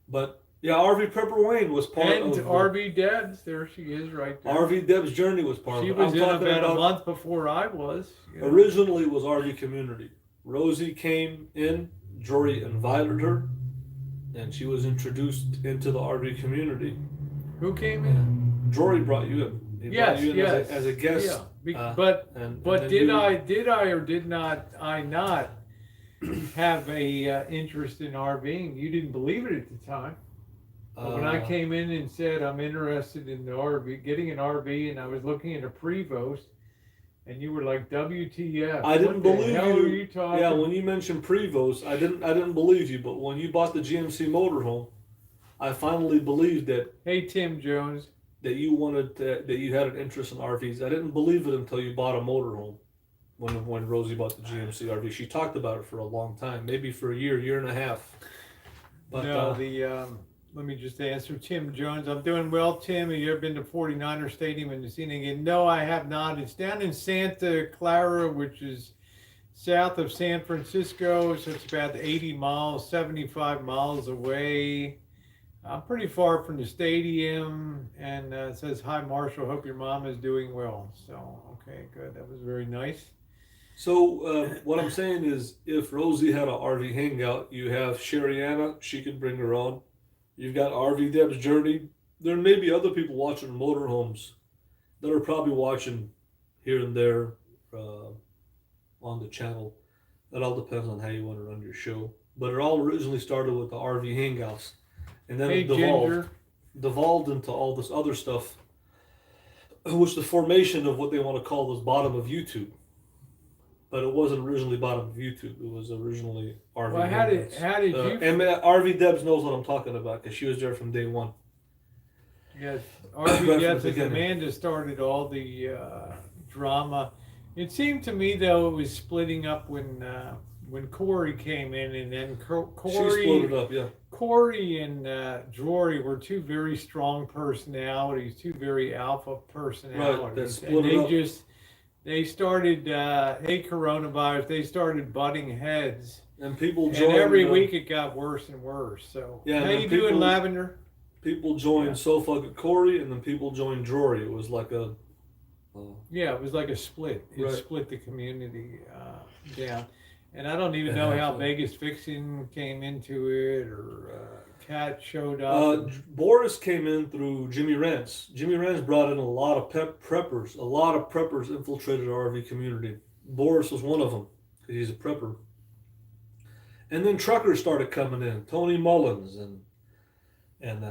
But yeah, RV Prepper Wayne was part of RV Debs. There she is, right there. RV Deb's journey was part of it. She was in about a month before I was. Originally, it was RV Community. Rosie came in. Jory invited her, and she was introduced into the RV community. Who came in? Jory brought you in. He brought you in as a guest. Yeah. But did I or did not I not have a interest in RVing? You didn't believe it at the time. When I came in and said I'm interested in the RV, getting an RV, and I was looking at a Prevost, and you were like, "WTF?" I didn't believe you. What the hell are you talking? Yeah, when you mentioned Prevost, I didn't believe you. But when you bought the GMC motorhome, I finally believed that. Hey, Tim Jones. That you wanted that you had an interest in RVs. I didn't believe it until you bought a motorhome. When Rosie bought the GMC RV, she talked about it for a long time, maybe for a year and a half. But no, let me just answer Tim Jones. I'm doing well, Tim. Have you ever been to 49er Stadium and seen it again? No, I have not. It's down in Santa Clara, which is south of San Francisco. So it's about 80 miles, 75 miles away. I'm pretty far from the stadium. And it says, "Hi, Marshall. Hope your mom is doing well." So, okay, good. That was very nice. So what I'm saying is, if Rosie had an RV hangout, you have Sherriana. She could bring her on. You've got RV Deb's journey. There may be other people watching motorhomes that are probably watching here and there on the channel. That all depends on how you want to run your show. But it all originally started with the RV hangouts, and then it devolved into all this other stuff, which the formation of what they want to call this bottom of YouTube. but it wasn't originally bought on YouTube. It was originally RV. Well, how did you? And RV Debs knows what I'm talking about because she was there from day one. Yes, Right from RV the Debs and beginning. Amanda started all the drama. It seemed to me though it was splitting up when Corey came in, and then She Corey split it up, yeah. Corey and Jory were two very strong personalities, two very alpha personalities. Right, that and split they it up. just they started hey coronavirus, they started butting heads. And people And joined. every week it got worse and worse. So Yeah, and how then you doing, people- Lavender? People joined Yeah. So Fuck Corey, and then people joined Jory. It was like a. Yeah, it was like a split. It Right. split the community down. And I don't even It know had how to. Vegas Fiction came into it, or Kat showed up. Boris came in through Jimmy Rance. Jimmy Rance brought in a lot of preppers. A lot of preppers infiltrated the RV community. Boris was one of them because he's a prepper. And then truckers started coming in. Tony Mullins and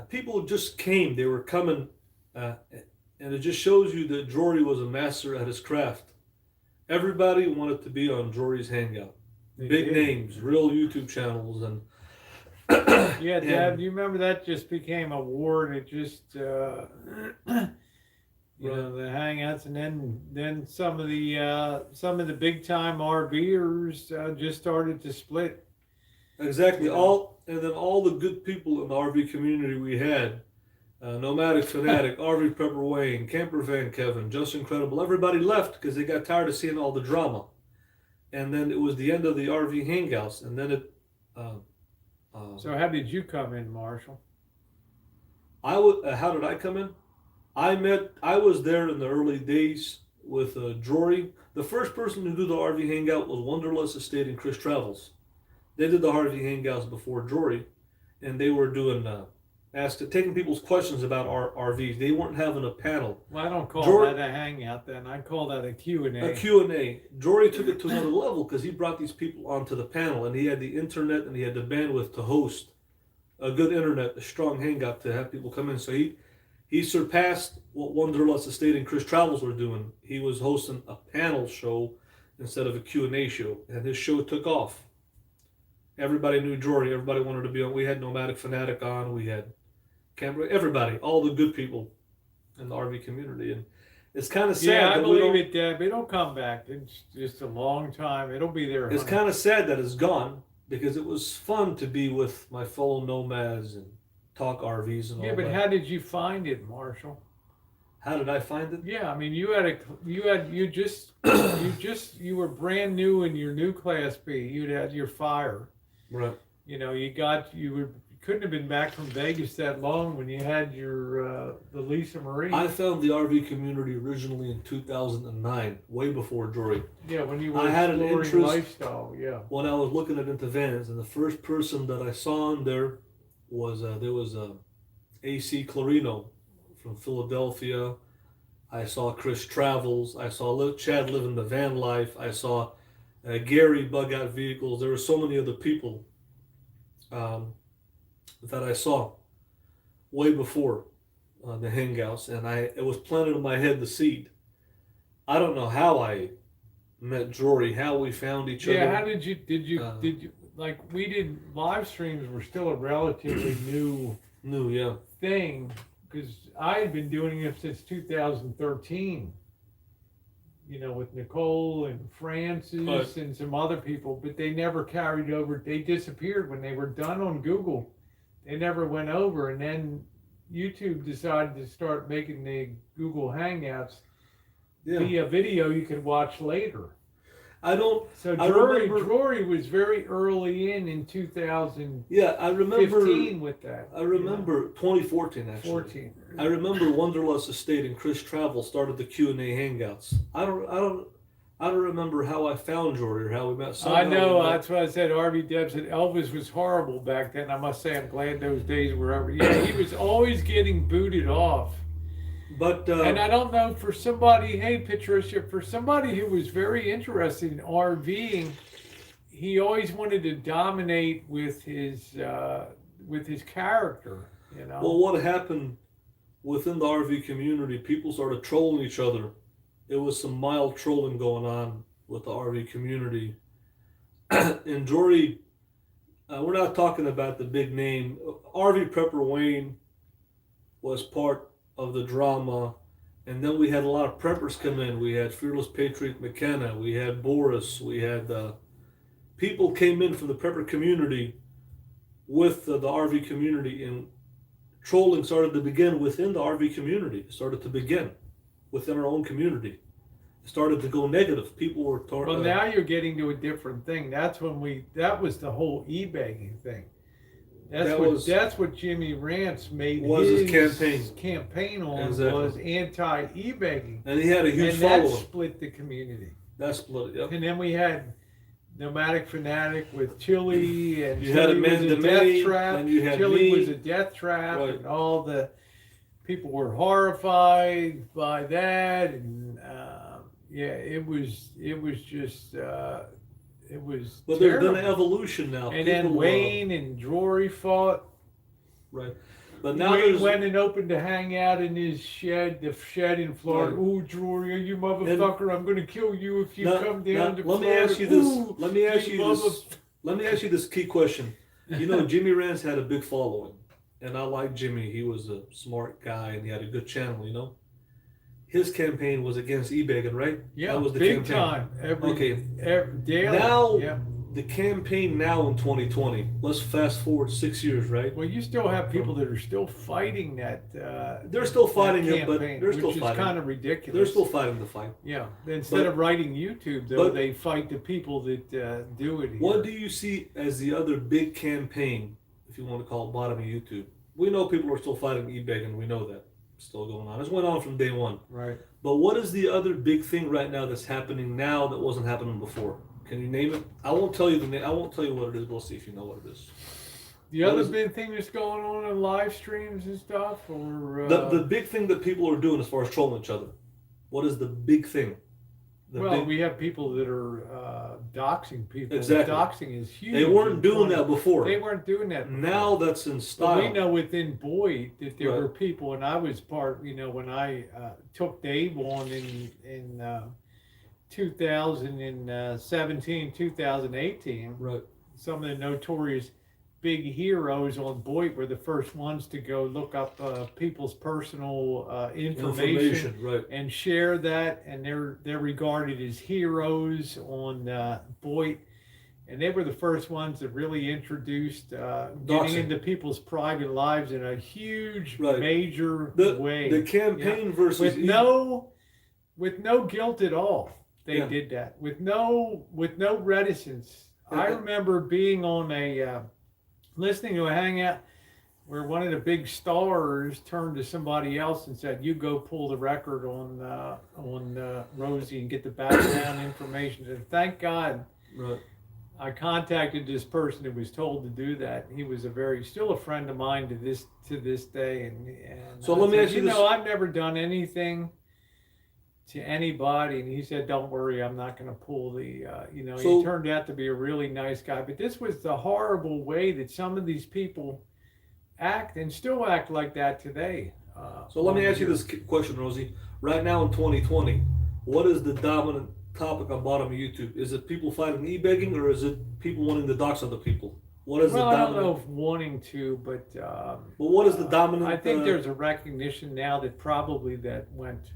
people just came. They were coming, and it just shows you that Jory was a master at his craft. Everybody wanted to be on Jory's Hangout. They Big did. names, real YouTube channels, and Yeah, Dad, and- do you remember that just became a war, and it just, you know, the hangouts, and then some of the big time RVers just started to split. Exactly. You know? And then all the good people in the RV community we had, Nomadic Fanatic, RV Prepper Wayne, Camper Van Kevin, Just Incredible, everybody left because they got tired of seeing all the drama. And then it was the end of the RV hangouts, and then it. So how did you come in, Marshall? How did I come in? I was there in the early days with Jory. The first person to do the RV hangout was Wanderlust Estate and Chris Travels. They did the RV hangouts before Jory, and they were doing taking people's questions about RVs. They weren't having a panel. Well, I don't call Jory- that a hangout then. I call that a Q&A. A Q&A. Jory took it to another level because he brought these people onto the panel, and he had the internet and he had the bandwidth to host a good internet, a strong hangout to have people come in. So he surpassed what Wanderlust Estate and Chris Travels were doing. He was hosting a panel show instead of a Q&A show, and his show took off. Everybody knew Jory. Everybody wanted to be on. We had Nomadic Fanatic on. We had Camper. Everybody, all the good people in the RV community, and it's kind of sad. Yeah, I that we believe don't- it, Deb. It'll come back. It's just a long time. It'll be there. It's kind of sad that it's gone because it was fun to be with my fellow nomads and talk RVs and all Yeah, but that. how did you find it, Marshall? How did I find it? Yeah, I mean, you were brand new in your new Class B. You'd had your fire. Right. You know, you couldn't have been back from Vegas that long when you had your the Lisa Marie. I found the RV community originally in 2009, way before Jory. Yeah, when you were I had an exploring interest- lifestyle. Yeah. When I was looking into vans, and the first person that I saw in there was AC Clarino from Philadelphia. I saw Chris Travels. I saw Chad living the van life. I saw Gary Bug Out Vehicles. There were so many other people that I saw way before the hangouts, and it was planted in my head, the seed. I don't know how I met Jory, how we found each other. Yeah, how did you like, we did live streams were still a relatively new yeah. thing, because I had been doing it since 2013, you know, with Nicole and Francis Right. and some other people, but they never carried over. They disappeared when they were done on Google. They never went over, and then YouTube decided to start making the Google Hangouts Yeah. be a video you could watch later. I don't. So I Jory remember- was very early in 2015 Yeah, I remember. with that. I remember 2014 actually. 14. I remember Wanderlust Estate and Chris Travel started the Q&A hangouts. I don't remember how I found Jory or how we met. I Somehow know, we met. that's what I said. RV Deb said Elvis was horrible back then. I must say, I'm glad those days were over. Yeah, he was always getting booted off. But And I don't know, for somebody, hey Patricia, for somebody who was very interested in RVing, he always wanted to dominate with his character, you know. well, what happened within the RV community? People started trolling each other. It was some mild trolling going on with the RV community. And Jory, we're not talking about the big name. RV Prepper Wayne was part of the drama. And then we had a lot of preppers come in. We had Fearless Patriot McKenna. We had Boris. We had people came in from the prepper community with the RV community, and trolling started to begin within the RV community. It started to begin within our own community. It started to go negative. People were Well, now you're getting to a different thing. That was the whole e-begging thing. That's what Jimmy Rance made his campaign on, exactly. Was anti-e-begging. And he had a huge following. That split the community. That split it, yep. And then we had Nomadic Fanatic with Chili, and you Chili had was a death trap. And you had Chili me. was a death trap, Right. and all the people were horrified by that, and it was just it was. But terrible. there's been an evolution now. And then Wayne and Jory fought. Right. But now Wayne went and opened a hangout in his shed, the shed in Florida. Right. Ooh, Jory, you motherfucker! I'm gonna kill you if you come down to let Florida. me ask you this. Ooh, let me ask you this key question. You know, Jimmy Rance had a big following, and I like Jimmy. He was a smart guy, and he had a good channel. You know, his campaign was against e-begging, right? Yeah, that was the big campaign. time. Every daily. Now, yeah. The campaign now in 2020. Let's fast forward 6 years, right? Well, you still have people that are still fighting that. They're still fighting it, but campaign, they're still which fighting. is kind of ridiculous. They're still fighting the fight. Yeah. Instead of writing YouTube, though, they fight the people that do it. Here. What do you see as the other big campaign, if you want to call it bottom of YouTube? We know people are still fighting e-begging. We know that. It's still going on. It's went on from day one. Right. But what is the other big thing right now that's happening now that wasn't happening before? Can you name it? I won't tell you the name. I won't tell you what it is. We'll see if you know what it is. The other big thing that's going on in live streams and stuff, or the big thing that people are doing as far as trolling each other. What is the big thing? We have people that are doxing people. Exactly. Doxing is huge. They weren't doing that before. They weren't doing that before. Now that's in style. But we know within Boyd that there were people, and I was part. You know, when I took Dave on in 2017, 2018. Right. Some of the notorious big heroes on Boyd were the first ones to go look up people's personal information right. and share that, and they're regarded as heroes on Boyd, and they were the first ones that really introduced getting into people's private lives in a huge, major way. The campaign versus with no guilt at all. They did that with no reticence. I remember being on listening to a hangout where one of the big stars turned to somebody else and said, "You go pull the record on Rosie and get the background information." And thank God, I contacted this person who was told to do that. He was still a friend of mine to this day. And so let me ask you this. I've never done anything to anybody, and he said, "Don't worry, I'm not going to pull the." He turned out to be a really nice guy, but this was the horrible way that some of these people act and still act like that today. So let me ask you this question, Rosie. Right now in 2020, what is the dominant topic on bottom of YouTube? Is it people fighting e-begging, or is it people wanting to dox other people? What is the dominant? I don't know if wanting to, but what is the dominant? I think there's a recognition now that probably that went.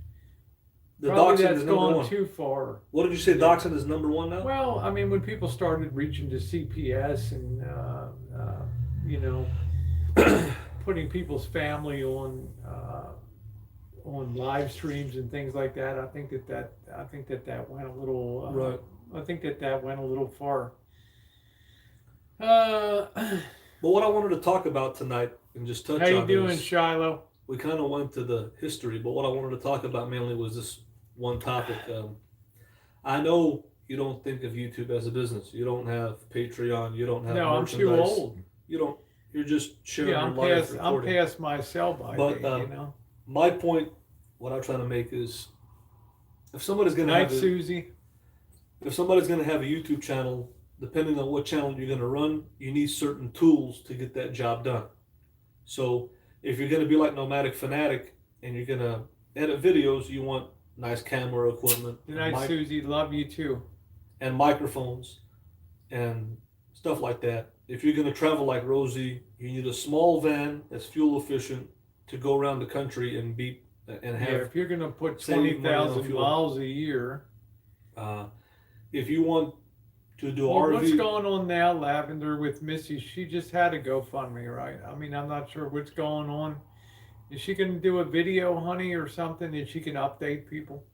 The doxing that's is number gone one. too far. What did you say? Doxing is number one now? Well, I mean, when people started reaching to CPS and putting people's family on live streams and things like that, I think that went a little. I think that went a little far. But what I wanted to talk about tonight and just touch on. How you doing, Shiloh? We kind of went to the history, but what I wanted to talk about mainly was this one topic. I know you don't think of YouTube as a business. You don't have Patreon. You don't have merchandise. I'm too old. You don't. You're just sharing your life. I'm past my sell-by date, My point, what I'm trying to make is, if somebody's going to have Susie. If somebody's going to have a YouTube channel, depending on what channel you're going to run, you need certain tools to get that job done. So if you're going to be like Nomadic Fanatic and you're going to edit videos, you want nice camera equipment. Good night, Susie. Love you too. and microphones and stuff like that. If you're going to travel like Rosie, you need a small van that's fuel efficient to go around the country and Yeah, have if you're gonna put save money on 20,000 fuel. miles a year. If you want to do Well, RV, what's going on now, Lavender, with Missy? She just had a GoFundMe, right? I mean, I'm not sure what's going on. Is she gonna do a video, honey, or something that she can update people?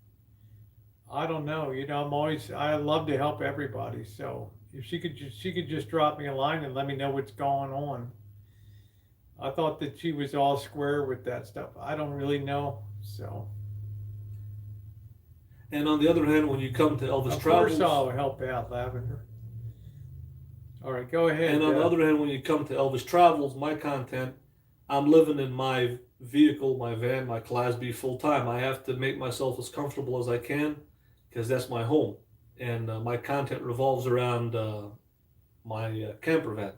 I don't know. I love to help everybody. So if she could just drop me a line and let me know what's going on. I thought that she was all square with that stuff. I don't really know. So and on the other hand, when you come to Elvis of Travels, course I'll help out, Lavender. All right, go ahead. and on the other hand, when you come to Elvis Travels, my content, I'm living in my vehicle, my van, my Class B full time. I have to make myself as comfortable as I can because that's my home, and my content revolves around my camper van.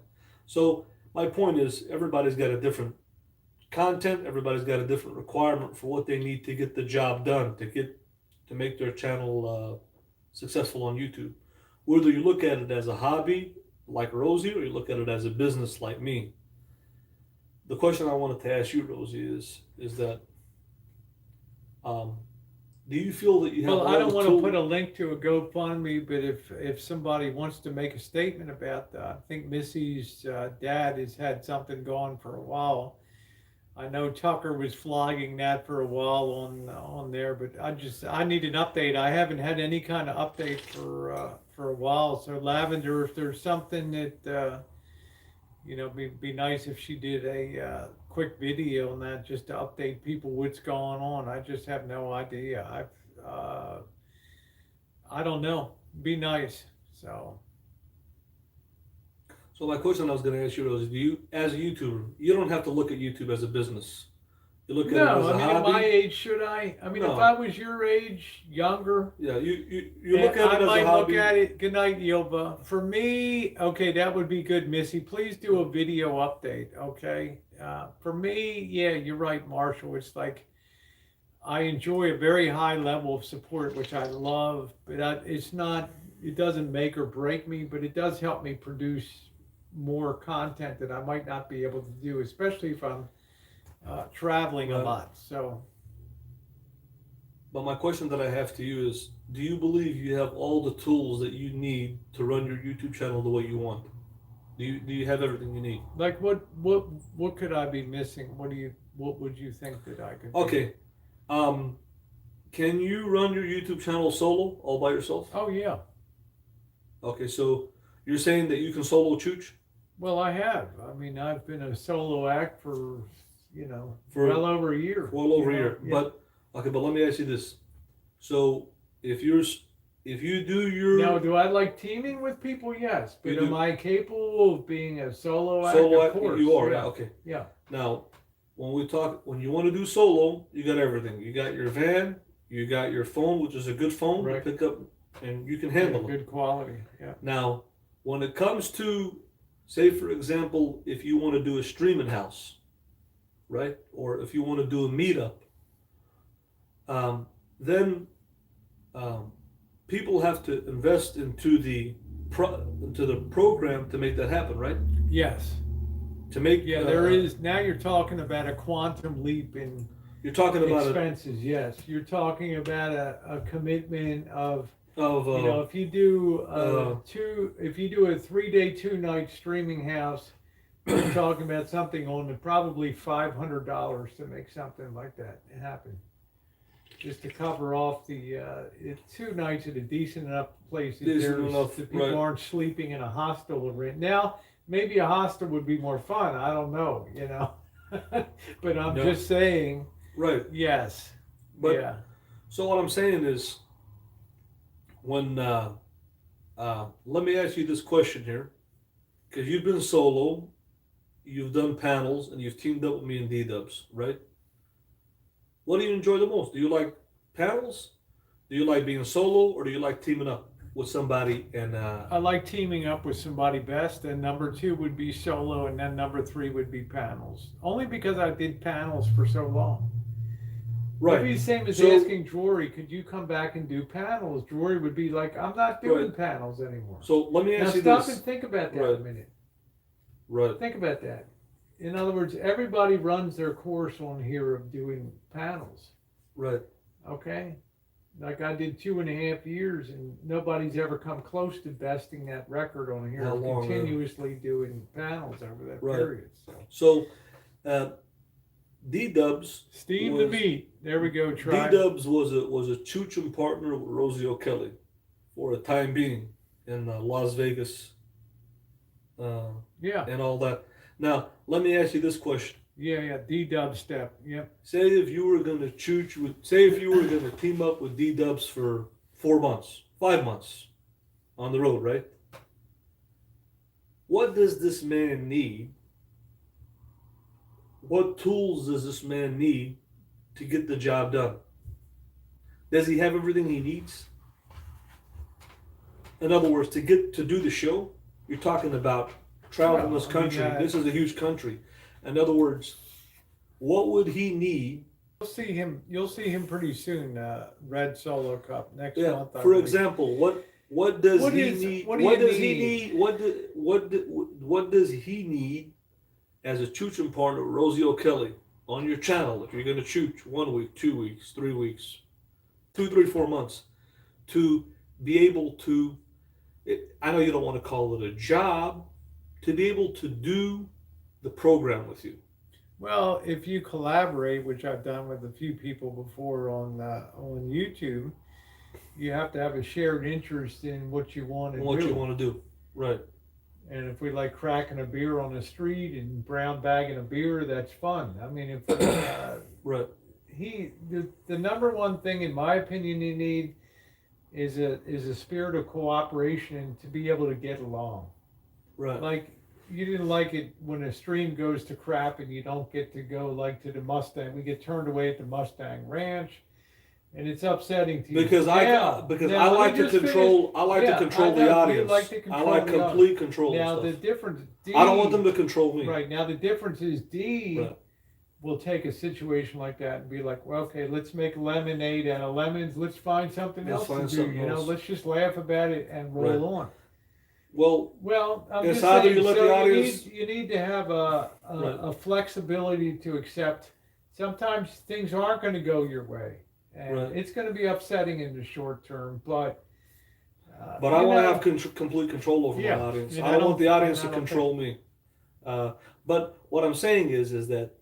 So my point is, everybody's got a different content. Everybody's got a different requirement for what they need to get the job done, to make their channel successful on YouTube. Whether you look at it as a hobby like Rosie, or you look at it as a business like me. The question I wanted to ask you, Rosie, is that do you feel that you have? Well, I don't want to put a link to a GoFundMe, but if somebody wants to make a statement about that, I think Missy's dad has had something going for a while. I know Tucker was flogging that for a while on there, but I need an update. I haven't had any kind of update for a while. So Lavender, if there's something that be nice if she did a quick video on that, just to update people what's going on. I just have no idea. I don't know. Be nice. So my question I was going to ask you, Rosie, do you, as a YouTuber, you don't have to look at YouTube as a business. You look at it as a hobby. At my age, should I? I mean, No. if I was your age, younger. Yeah, you look at it as a hobby. I might look at it. Good night, Yilva. For me, okay, that would be good, Missy. Please do a video update, okay? For me, yeah, you're right, Marshall. It's like I enjoy a very high level of support, which I love, but it doesn't make or break me, but it does help me produce more content that I might not be able to do, especially if I'm traveling a lot. So, but my question that I have to you is, do you believe you have all the tools that you need to run your YouTube channel the way you want? Do you have everything you need? like what could I be missing? What would you think that I could do? Okay. Can you run your YouTube channel solo, all by yourself? Oh yeah. Okay, so you're saying that you can solo Chooch? Well, I have. I mean, I've been a solo act for For well over a year. Well over a year. Yeah. But let me ask you this. So if you do your Now, do I like teaming with people? Yes. But You do. am I capable of being a solo act? solo Of act, course. you are, Yeah. okay. Yeah. Now, when you want to do solo, you got everything. You got your van, you got your phone, which is a good phone Right. to pick up, and you can handle it. Good quality. Yeah. Now, when it comes to, say for example, if you want to do a streaming house, right, or if you want to do a meetup, then people have to invest into the program to make that happen, right? Yes. To make There is. Now you're talking about a quantum leap in You're talking about expenses. Yes. You're talking about a commitment of. of If you do if you do a 3-day 2-night streaming house, you're talking about something on probably $500 to make something like that happen. Just to cover off the 2 nights at a decent enough place that people right. aren't sleeping in a hostel or rent. Now, maybe a hostel would be more fun. I don't know, but I'm just saying. Right. Yes. But yeah. So what I'm saying is, when let me ask you this question here, because you've been solo, you've done panels, and you've teamed up with me in D-Dubs, right? What do you enjoy the most? Do you like panels? Do you like being solo, or do you like teaming up with somebody? And I like teaming up with somebody best, and number 2 would be solo, and then number 3 would be panels. Only because I did panels for so long. Right. It'd be the same as So- asking Drury, could you come back and do panels? Drury would be like, I'm not doing Right. panels anymore. So let me Now ask you stop this. and think about that Right. a minute. Right. Think about that. In other words, everybody runs their course on here of doing panels. Right. Okay? Like I did 2.5 years and nobody's ever come close to besting that record on here How of long, continuously doing panels over that Right. period. So, D-Dubs. Steam the was- meat. There we go, try. D-Dubs was a Choochin partner with Rosie O'Kelly for a time being in Las Vegas Yeah, and all that. Now, let me ask you this question. yeah, D-dub step. Yep. Say if you were going to team up with D-Dubs for 4 months, 5 months on the road, right? What does this man need? What tools does this man need to get the job done? Does he have everything he needs? In other words, to do the show, you're talking about traveling Well, this I mean, country. This is a huge country. In other words, what would he need? You'll see him pretty soon. Red Solo Cup next Yeah. month. I For believe. example, what does What he is- need? what do What you does he need? need? What does he need as a Choochin partner, Rosie O'Kelly, on your channel? If you're going to Chooch 1 week, 2 weeks, 3 weeks, 2, 3, 4 months, to be able to, I know you don't want to call it a job, to be able to do the program with you. Well, if you collaborate, which I've done with a few people before on YouTube, you have to have a shared interest in what you want to And what do. you want to do, right? And if we like cracking a beer on the street and brown bagging a beer, that's fun. I mean, if Right. the number one thing, in my opinion, you need is a spirit of cooperation and to be able to get along. Right. Like, you didn't like it when a stream goes to crap and you don't get to go like to the Mustang. We get turned away at the Mustang Ranch, and it's upsetting to you. Because Now, I now, like to let me just control. finish. I like Yeah, to control I the know, you audience. like to I control like the complete control. Now of the stuff. difference. D, I don't want them to control me. Right now, the difference is D Right. will take a situation like that and be like, well, okay, let's make lemonade out of lemons. Let's find something Let's else find to do. something You know, else. let's just laugh about it and roll Right. on. Well, I'm it's just either saying, you let so the audience- you need to have a Right. flexibility to accept. Sometimes things aren't going to go your way, and Right. it's going to be upsetting in the short term. But but I want to have complete control over Yeah, my audience. and I don't want the audience and to I don't control me. But what I'm saying is that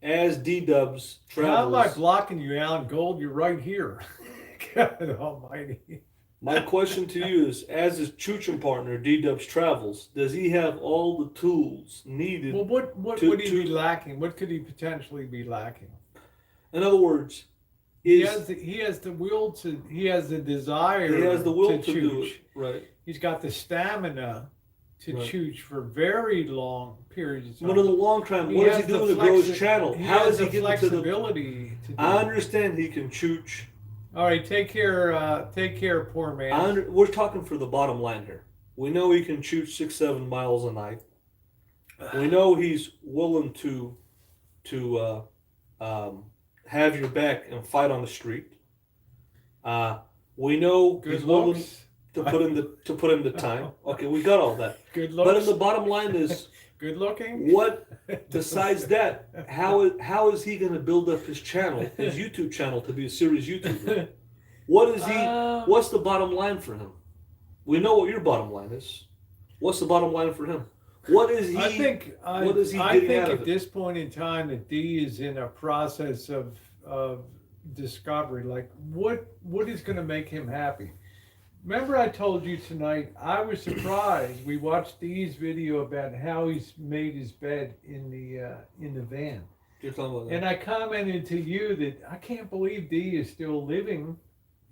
as D-Dubs how am I travels, blocking you, Alan Gold? You're right here. God Almighty. my question to you is, as his Choochin partner, D-Dubs travels, does he have all the tools needed? Well, what to- would he to- be lacking? What could he potentially be lacking? In other words, He has the will to. He has the desire. he has the will to do chooch. it, right? He's got the stamina to Right. chooch for very long periods of time. But in the long term, He what is has he the doing to grow his flexi- channel? He How has is he the getting to the? flexibility to do I it. understand he can chooch. All right, take care, poor man. We're talking for the bottom line here. We know he can shoot 6-7 miles a night. We know he's willing to have your back and fight on the street. We know Good he's willing looks. to put in the time. Okay, we got all that. Good But looks. the bottom line is, Good looking. what besides that? How is he going to build up his channel, his YouTube channel, to be a serious YouTuber? What is he? What's the bottom line for him? We know what your bottom line is. What's the bottom line for him? What is he? I think what is he I getting think out of at it? this point in time that D is in a process of discovery. Like what is going to make him happy? Remember, I told you tonight. I was surprised. We watched D's video about how he's made his bed in the van, You're talking about that. and I commented to you that I can't believe D is still living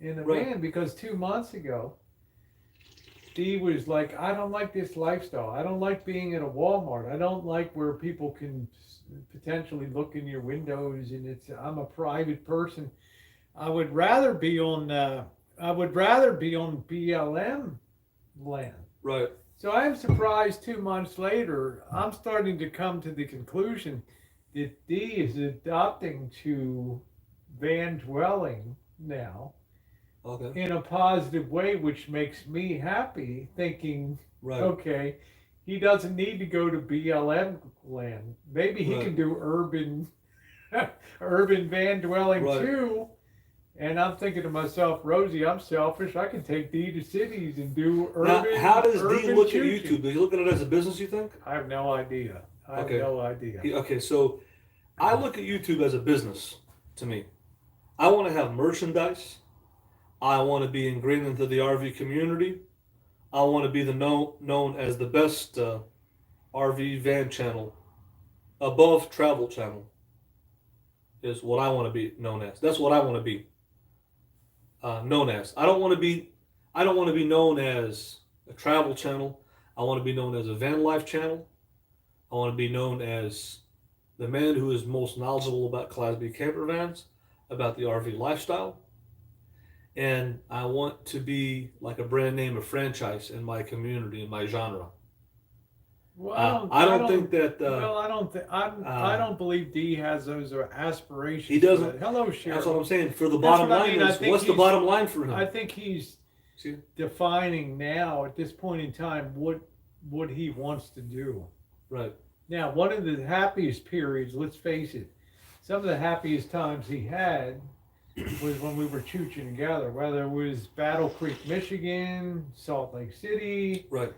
in a Right. van, because 2 months ago D was like, I don't like this lifestyle. I don't like being at a Walmart. I don't like where people can potentially look in your windows, and I'm a private person. I would rather be on BLM land. Right. So I'm surprised 2 months later, I'm starting to come to the conclusion that D is adopting to van dwelling now Okay. in a positive way, which makes me happy, thinking, Right. okay, he doesn't need to go to BLM land. Maybe he Right. can do urban van dwelling Right. too. And I'm thinking to myself, Rosie, I'm selfish. I can take D to cities and do urban. Now, how does D urban look at Choochin. YouTube? Does he look at it as a business, you think? I have no idea. I have Okay. no idea. Okay, so I look at YouTube as a business to me. I want to have merchandise. I want to be ingrained into the RV community. I want to be known as the best RV van channel above travel channel is what I want to be known as. That's what I want to be known as. I don't want to be known as a travel channel. I want to be known as a van life channel. I want to be known as the man who is most knowledgeable about Class B camper vans, about the RV lifestyle. And I want to be like a brand name, a franchise in my community, in my genre. Well, I don't think that. well, I don't think I don't believe D has those aspirations. He doesn't. Hello, Cheryl. That's what I'm saying. For the That's bottom what I line mean. I is, think what's the he's- bottom line for him? I think he's See? defining now at this point in time what he wants to do. Right. Now, one of the happiest periods, let's face it, some of the happiest times he had was when we were chooching together, whether it was Battle Creek, Michigan, Salt Lake City, Right.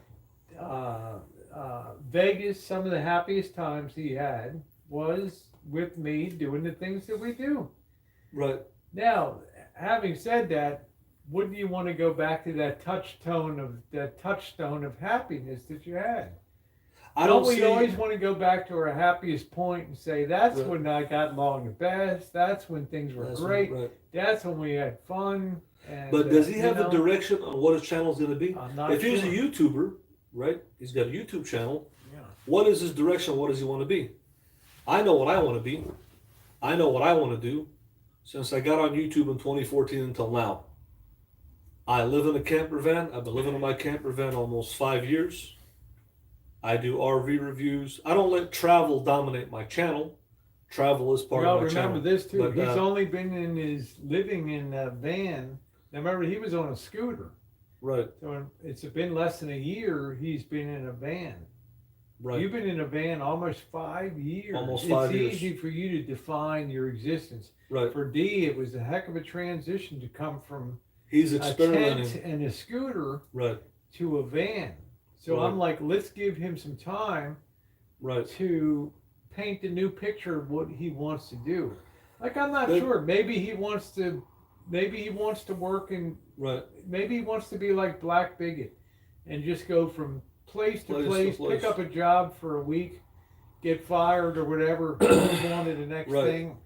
Vegas. Some of the happiest times he had was with me doing the things that we do. Right. Now, having said that, wouldn't you want to go back to that touchstone of happiness that you had? I don't we see. always want to go back to our happiest point and say that's Right. when I got along the best. That's when things were That's great. right. That's when we had fun. And, But does he you have know, a direction on what his channel is going to be? I'm not If he's a sure. YouTuber, right? He's got a YouTube channel. Yeah. What is his direction? What does he want to be? I know what I want to be. I know what I want to do. Since I got on YouTube in 2014 until now, I live in a camper van. I've been living in my camper van almost 5 years. I do RV reviews. I don't let travel dominate my channel. Travel is part Well, of my channel. remember this too. But, He's only been living in a van. Now, remember, he was on a scooter. Right, So it's been less than a year he's been in a van. right. You've been in a van almost 5 years. Almost 5 years. It's easy for you to define your existence. Right. For D, it was a heck of a transition to come from He's a experimenting. tent and a scooter Right, to a van. So Right. I'm like, let's give him some time right. to paint the new picture of what he wants to do. Like, I'm not But- sure. Maybe he wants to work in. Right. Maybe he wants to be like Black Bigot and just go from place to place, place. pick up a job for a week, get fired or whatever, move on to the next Right. thing,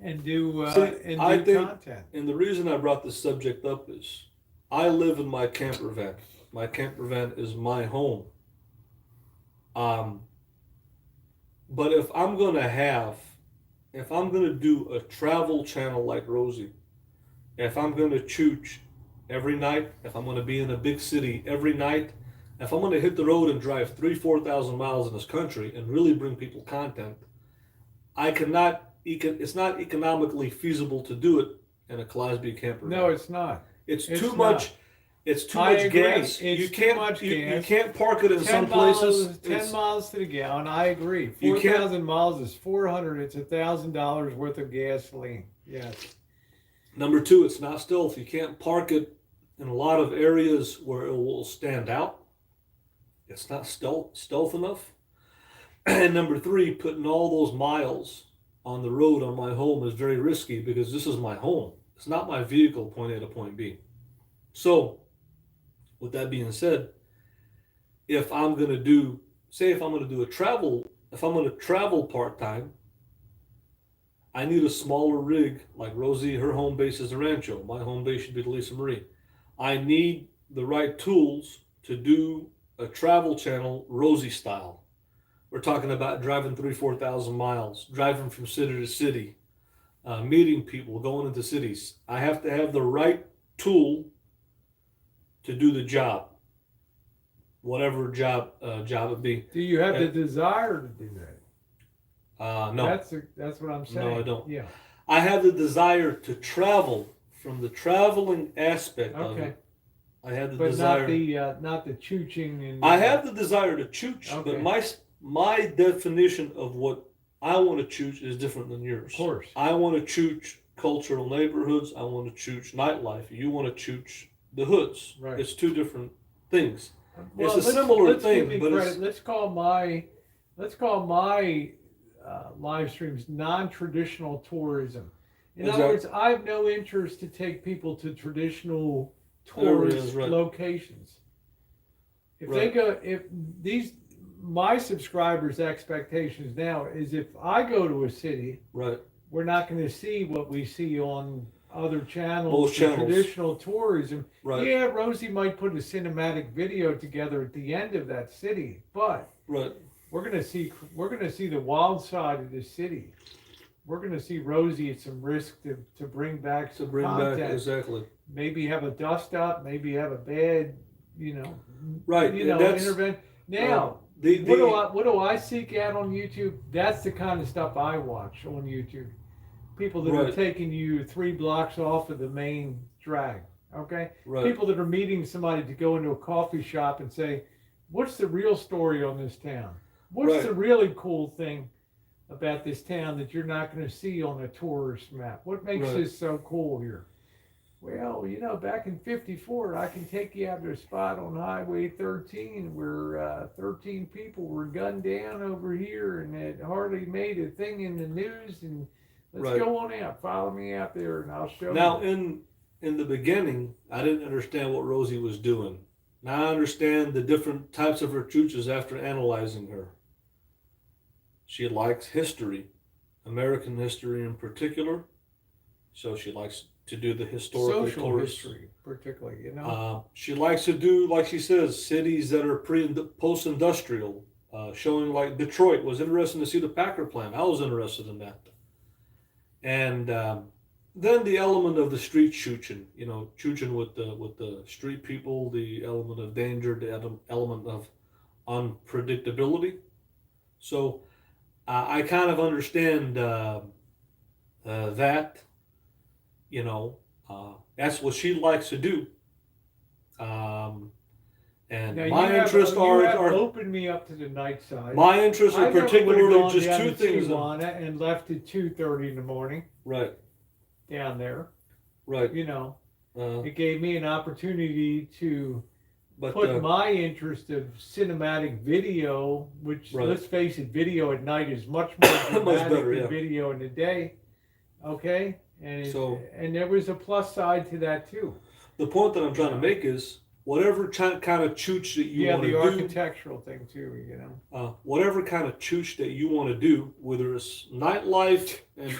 and do See, I think- content. And the reason I brought this subject up is I live in my camper van. My camper van is my home. But if I'm going to do a travel channel like Rosie, if I'm going to chooch every night, if I'm going to be in a big city every night, if I'm going to hit the road and drive 4,000 miles in this country and really bring people content, it's not economically feasible to do it in a Class B camper. No, van. it's not. It's It's too not. much. It's too I much agree. gas. It's you too can't. much You gas. can't park it in 10 some miles, places. 10 It's- miles to the gallon. I agree. You can't- 4,000 miles is 400. It's $1,000 worth of gasoline. Yes. Number two, it's not stealth. You can't park it in a lot of areas where it will stand out. It's not stealth enough. And number three, putting all those miles on the road on my home is very risky because this is my home. It's not my vehicle, point A to point B. So, with that being said, if I'm going to do if I'm going to travel part-time, I need a smaller rig like Rosie. Her home base is the Rancho. My home base should be the Lisa Marie. I need the right tools to do a travel channel Rosie style. We're talking about driving 4,000 miles, driving from city to city, meeting people, going into cities. I have to have the right tool to do the job, whatever job it be. Do you have the desire to do that? No. That's what I'm saying. No, I don't. Yeah. I have the desire to travel from the traveling aspect of Okay. it. I have the But desire. not the chooching and. I have the desire to chooch, Okay. but my definition of what I want to chooch is different than yours. Of course. I want to chooch cultural neighborhoods. I want to chooch nightlife. You want to chooch the hoods. Right. It's two different things. Well, it's a similar let's thing, give me but credit. it's, Let's call my live streams non-traditional tourism. In other words, I have no interest to take people to traditional tourist locations. If they go, my subscribers' expectations now is if I go to a city, right, we're not going to see what we see on other channels. Most channels. Traditional tourism. Right. Yeah, Rosie might put a cinematic video together at the end of that city, but right, we're going to see the wild side of the city. We're going to see Rosie at some risk to bring back some content. exactly. Maybe have a dust up. Maybe have a bad, right. Intervention. Now, what do I seek out on YouTube? That's the kind of stuff I watch on YouTube. People that are taking you 3 blocks off of the main drag. Okay. Right. People that are meeting somebody to go into a coffee shop and say, "What's the real story on this town? What's the really cool thing about this town that you're not going to see on a tourist map? What makes this so cool here?" Well, back in '54, I can take you out to a spot on Highway 13 where 13 people were gunned down over here, and it hardly made a thing in the news. And let's go on out. Follow me out there, and I'll show you. Now, in the beginning, I didn't understand what Rosie was doing. Now I understand the different types of her chooches after analyzing her. She likes history, American history in particular. So she likes to do the historical social history, particularly, she likes to do, like she says, cities that are post-industrial, showing like Detroit. Was interesting to see the Packer plant. I was interested in that. And then the element of the street choochin, choochin with the street people, the element of danger, the element of unpredictability. So I kind of understand that. That's what she likes to do. And now my interests are opened me up to the night side. My interests are particularly just two things. Tijuana and left at 2:30 in the morning. Right. Down there. Right. It gave me an opportunity to put my interest of cinematic video, which let's face it, video at night is much more dramatic than video in the day. Okay. And there was a plus side to that too. The point that I'm trying to make is whatever kind of chooch that you want to do. Yeah, the architectural thing too, whatever kind of chooch that you want to do, whether it's nightlife and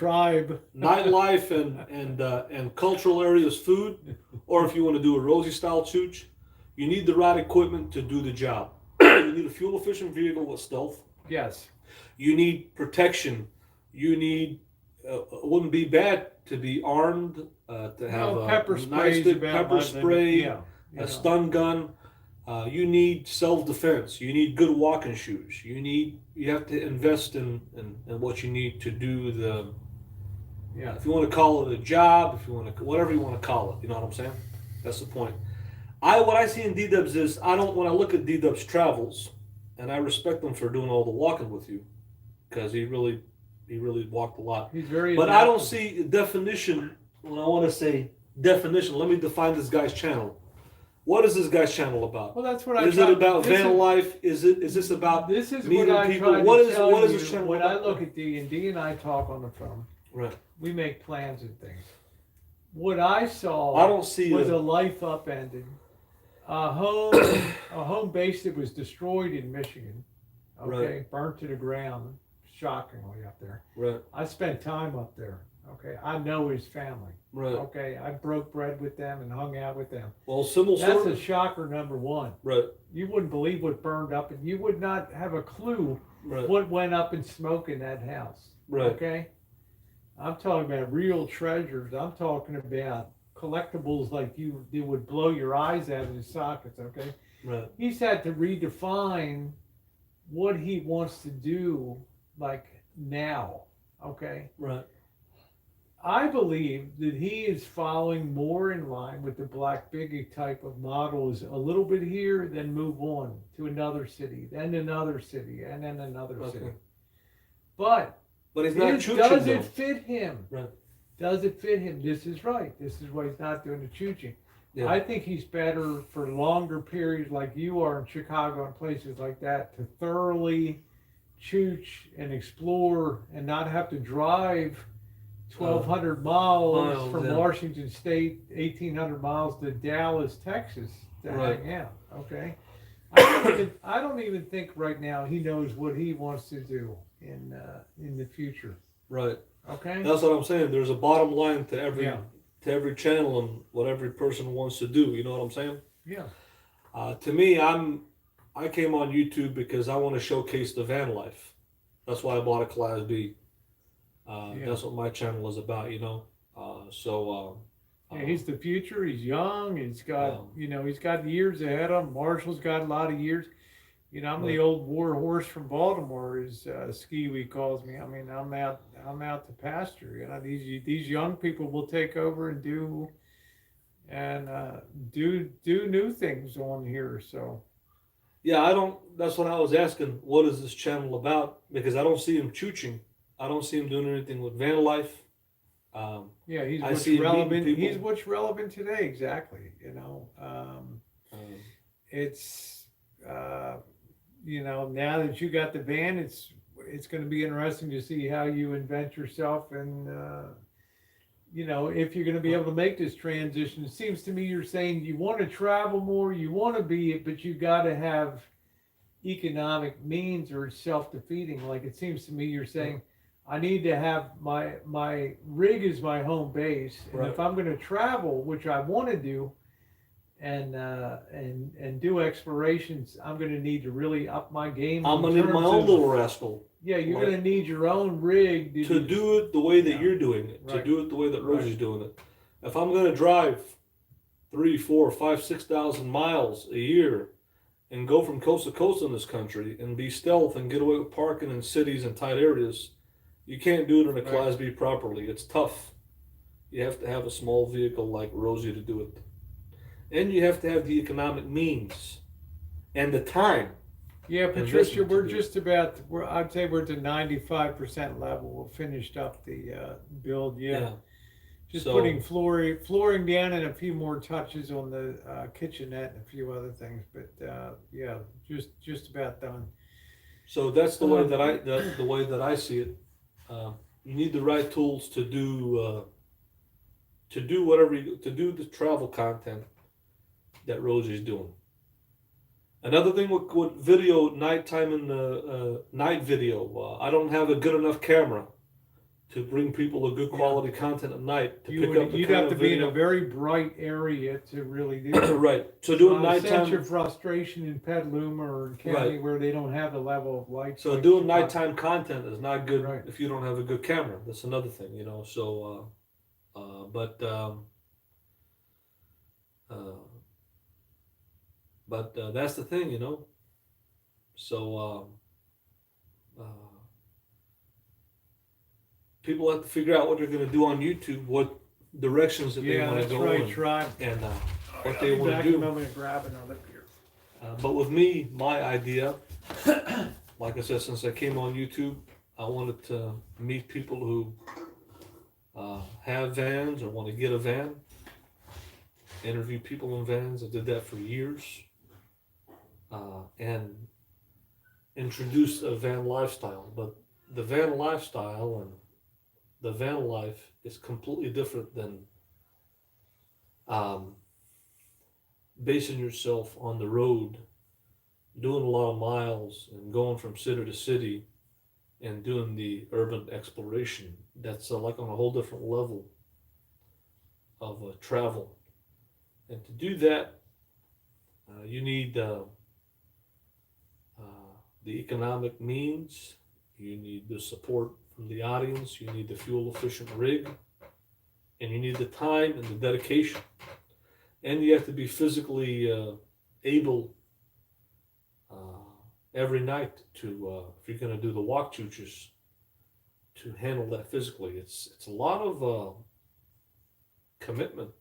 nightlife and cultural areas, food, or if you want to do a Rosie style chooch, you need the right equipment to do the job. You need a fuel efficient vehicle with stealth. Yes. You need protection. You need. It wouldn't be bad to be armed, to have a nice big pepper spray, a stun gun. You need self-defense. You need good walking shoes. You have to invest in what you need to do the. Yeah. If you want to call it a job, if you want to whatever you want to call it, you know what I'm saying? That's the point. What I see in D-Dubs is when I look at D-Dubs travels, and I respect him for doing all the walking with you, because he really walked a lot. He's very. But I don't see definition. When I want to say definition, let me define this guy's channel. What is this guy's channel about? Well, that's what I. Is it about van life? Is this about meeting what people? What is his channel when about? I look at D and I talk on the phone. Right. We make plans and things. What I saw. I don't see was a life upended. A home base that was destroyed in Michigan. Okay, burnt to the ground. Shockingly up there. Right. I spent time up there. Okay. I know his family. Right. Okay. I broke bread with them and hung out with them. Well, that's a shocker number one. Right. You wouldn't believe what burned up, and you would not have a clue what went up in smoke in that house. Right. Okay. I'm talking about real treasures. I'm talking about collectibles like they would blow your eyes out of the sockets. Okay. Right. He's had to redefine what he wants to do. Like now. Okay. Right. I believe that he is following more in line with the Black Biggie type of models, a little bit here, then move on to another city, then another city, and then another city. But he's not does Choochin, it fit him? Right. Does it fit him? This is right. This is why he's not doing the Choochin. Yeah. I think he's better for longer periods like you are in Chicago and places like that to thoroughly chooch and explore and not have to drive 1,200 miles from Washington State, 1,800 miles to Dallas, Texas to hang out. Okay, I don't even think right now he knows what he wants to do in the future. Right. Okay. That's what I'm saying. There's a bottom line to every channel and what every person wants to do. You know what I'm saying? Yeah. To me, I came on YouTube because I want to showcase the van life. That's why I bought a Class B. That's what my channel is about, you know. He's the future. He's young. He's got he's got years ahead of him. Marshall's got a lot of years. You know, I'm the old war horse from Baltimore, as Skiwi calls me. I mean, I'm out to pasture. You know, these young people will take over and do new things on here. So. Yeah, that's what I was asking. What is this channel about? Because I don't see him chooching. I don't see him doing anything with van life. He's what's relevant. He's what's relevant today. Exactly. You know, it's now that you got the van, it's going to be interesting to see how you invent yourself and if you're going to be able to make this transition. It seems to me you're saying you want to travel more, you want to be it, but you got to have economic means or it's self-defeating. Like it seems to me you're saying, I need to have my rig is my home base, and if I'm going to travel, which I want to do, and do explorations, I'm going to need to really up my game. I'm going to need my own little rascal. Yeah, you're going to need your own rig to do it the way that you're doing it, to do it the way that Rosie's doing it. If I'm going to drive 3, 4, 5, 6,000 miles a year and go from coast to coast in this country and be stealth and get away with parking in cities and tight areas, you can't do it in a Class B properly. It's tough. You have to have a small vehicle like Rosie to do it. And you have to have the economic means and the time. Yeah, Patricia, we're just about, I'd say we're to 95% level. We finished up the build, Just putting flooring down and a few more touches on the kitchenette and a few other things. But just about done. So that's the way that the way that I see it. You need the right tools to do the travel content that Rosie's doing. Another thing with video, nighttime and night video, I don't have a good enough camera to bring people a good quality content at night. You'd have to be in a very bright area to really do it. Right. So doing nighttime. Sense your frustration in Petaluma or in County where they don't have the level of light. So doing nighttime content is not good if you don't have a good camera. That's another thing, you know. So, but that's the thing, you know. So people have to figure out what they're going to do on YouTube, what directions that they want to go in, and what they want to do. I'm going to grab another beer. But with me, my idea, like I said, since I came on YouTube, I wanted to meet people who have vans or want to get a van, interview people in vans. I did that for years, and introduce a van lifestyle. But the van lifestyle and the van life is completely different than basing yourself on the road, doing a lot of miles and going from city to city and doing the urban exploration. That's like on a whole different level of travel. And to do that, you need the economic means, you need the support from the audience, you need the fuel efficient rig, and you need the time and the dedication. And you have to be physically able every night to, if you're going to do the walk chooches, to handle that physically. It's a lot of commitment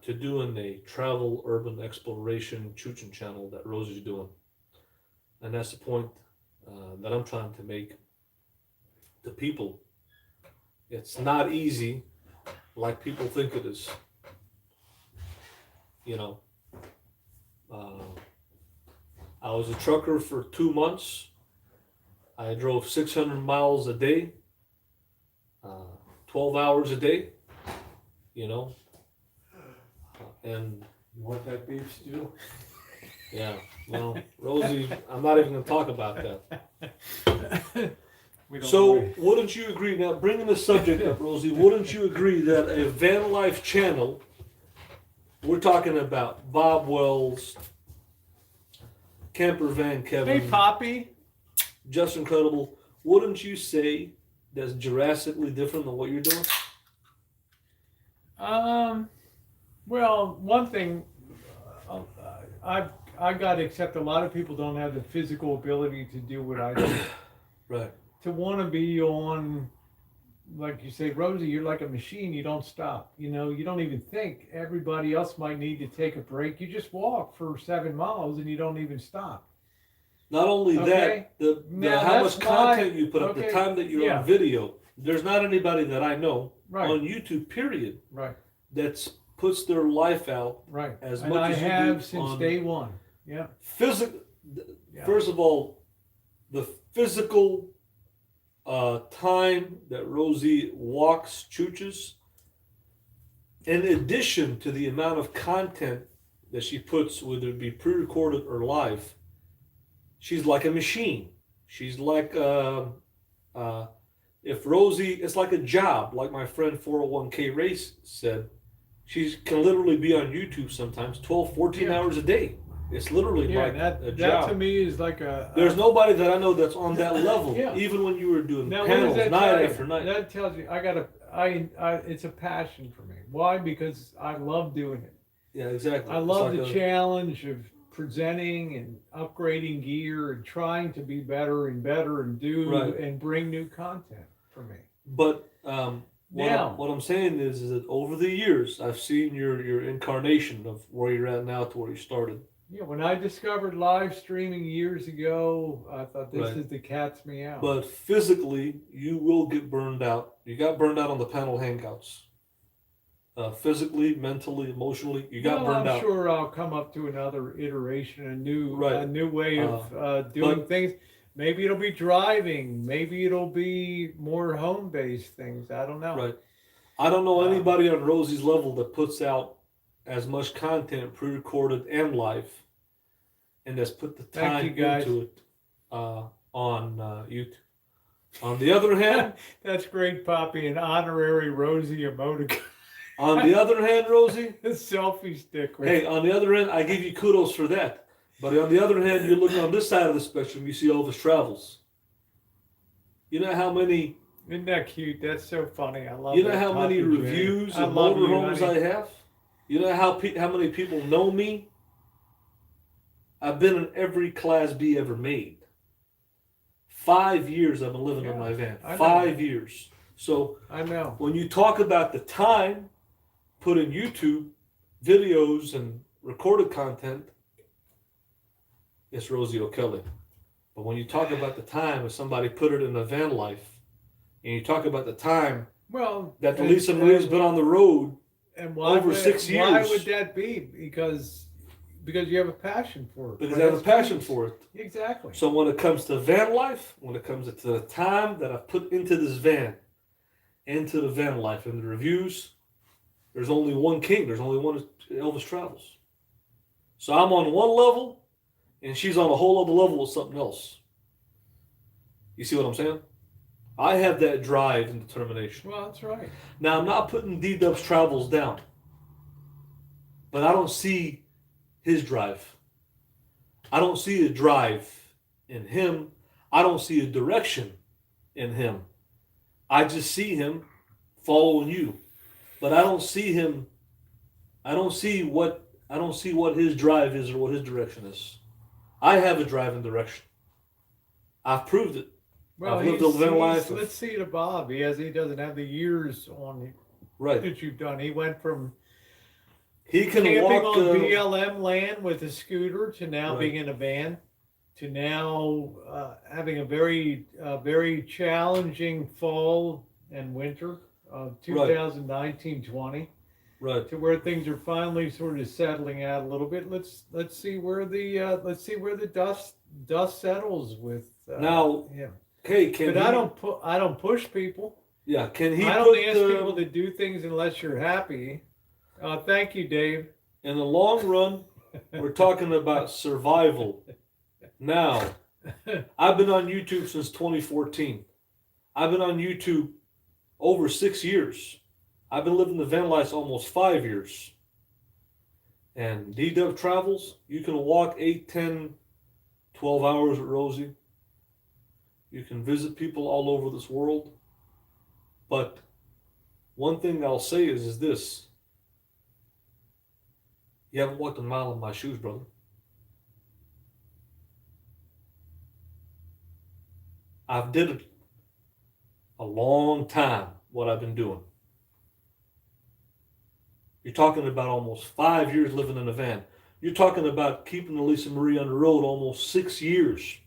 to doing a travel urban exploration Choochin channel that Rosie's doing, and that's the point that I'm trying to make to people. It's not easy like people think it is. You know, I was a trucker for 2 months. I drove 600 miles a day, 12 hours a day, you know, and You want that beef stew? yeah, well, Rosie, I'm not even going to talk about that. So, wouldn't you agree, now bringing the subject up, Rosie, wouldn't you agree that a van life channel, we're talking about Bob Wells, Camper Van Kevin, Hey, Poppy. Just Incredible, wouldn't you say that's drastically different than what you're doing? Well, one thing I got to accept, a lot of people don't have the physical ability to do what I do. Right. To want to be on, like you say, Rosie, you're like a machine. You don't stop. You know, you don't even think. Everybody else might need to take a break. You just walk for 7 miles and you don't even stop. Not only Okay. that, Now, how much that's content why- you put up, the okay, time that you're yeah. on video. There's not anybody that I know Right. on YouTube, period, Right. that's puts their life out Right. as And much I as you do have since on day one. Yeah. physical. Yeah. First of all, the physical time that Rosie walks, chooches, in addition to the amount of content that she puts, whether it be pre-recorded or live, she's like a machine. She's like if Rosie, it's like a job, like my friend 401k Race said. She can literally be on YouTube sometimes 12, 14 Yeah. hours a day. It's literally Yeah. like That a that job. to me is like a. There's nobody that I know that's on that level. Yeah. Even when you were doing Now, what does panels that night tell you? after night. That tells you it's a passion for me. Why? Because I love doing it. Yeah, exactly. I It's love like the challenge of presenting and upgrading gear and trying to be better and better and do Right. and bring new content for me. But Now- what I'm saying is that over the years, I've seen your incarnation of where you're at now to where you started. Yeah, when I discovered live streaming years ago, I thought this Right. is the cat's meow. But physically, you will get burned out. You got burned out on the panel hangouts. Physically, mentally, emotionally, you got well, burned I'm out. sure I'll come up to another iteration, a new way of doing but- things. Maybe it'll be driving. Maybe it'll be more home-based things. I don't know. Right. I don't know anybody on Rosie's level that puts out as much content pre-recorded and live, and has put the Thank time you, guys. into it on YouTube. On the other hand, That's great, Poppy. An honorary Rosie emoticon. Rosie, The selfie stick. With hey, on the other hand, I give you kudos for that. But on the other hand, you look on this side of the spectrum, you see Elvis Travels. You know how many? Isn't that cute? That's so funny. I love. You know that, how many Poppy J. reviews I of love you, motorhomes honey. I have? You know how many people know me? I've been in every Class B ever made. 5 years I've been living in my van. I know. 5 years. So I know. when you talk about the time put in YouTube videos and recorded content, it's Rosie O'Kelly. But when you talk about the time of somebody put it in a van life, and you talk about the time Well, that the Lisa Marie's been on the road, and why over would, 6 Why years. would that be? Because you have a passion for it. because For I have a that passion space. for it. Exactly. So when it comes to van life, when it comes to the time that I put into this van, into the van life and the reviews, there's only one king. There's only one Elvis Travels. So I'm on one level, and she's on a whole other level with something else. You see what I'm saying? I have that drive and determination. Well, that's right. Now I'm not putting D-Dub's Travels down, but I don't see his drive. I don't see a drive in him. I don't see a direction in him. I just see him following you, but I don't see him. I don't see what his drive is or what his direction is. I have a drive and direction. I've proved it. Well, I've lived a van life. let's see to Bob. He doesn't have the years on Right. that you've done. He went from He can camping walk on BLM land with a scooter to now Right. being in a van to now having a very challenging fall and winter of 2019-20 right. to where things are finally sort of settling out a little bit. Let's see where the dust settles with Now, him. Hey, can But he, I don't push people. Yeah, can he I put don't ask people to do things unless you're happy. Thank you, Dave. in the long run? We're talking about survival. Now, I've been on YouTube since 2014. I've been on YouTube over 6 years. I've been living the van life almost 5 years. And D-Dub Travels, you can walk 8, 10, 12 hours with Rosie. You can visit people all over this world. But one thing I'll say is this. You haven't walked a mile in my shoes, brother. I've did it a long time, what I've been doing. You're talking about almost 5 years living in a van. You're talking about keeping Elisa Marie on the road almost 6 years.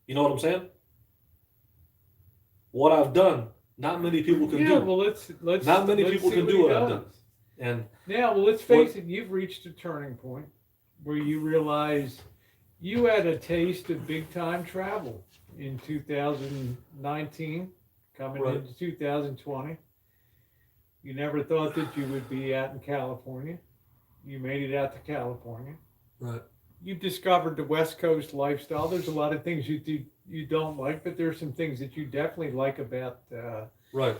You know what I'm saying? What I've done, not many people can do. Yeah, well, let's Not many people see can what do he what I've does. done. And Now, well, let's face it, you've reached a turning point where you realize you had a taste of big time travel in 2019, coming Right. into 2020. You never thought that you would be out in California. You made it out to California. right, You've discovered the West Coast lifestyle. There's a lot of things you don't like, but there's some things that you definitely like about right.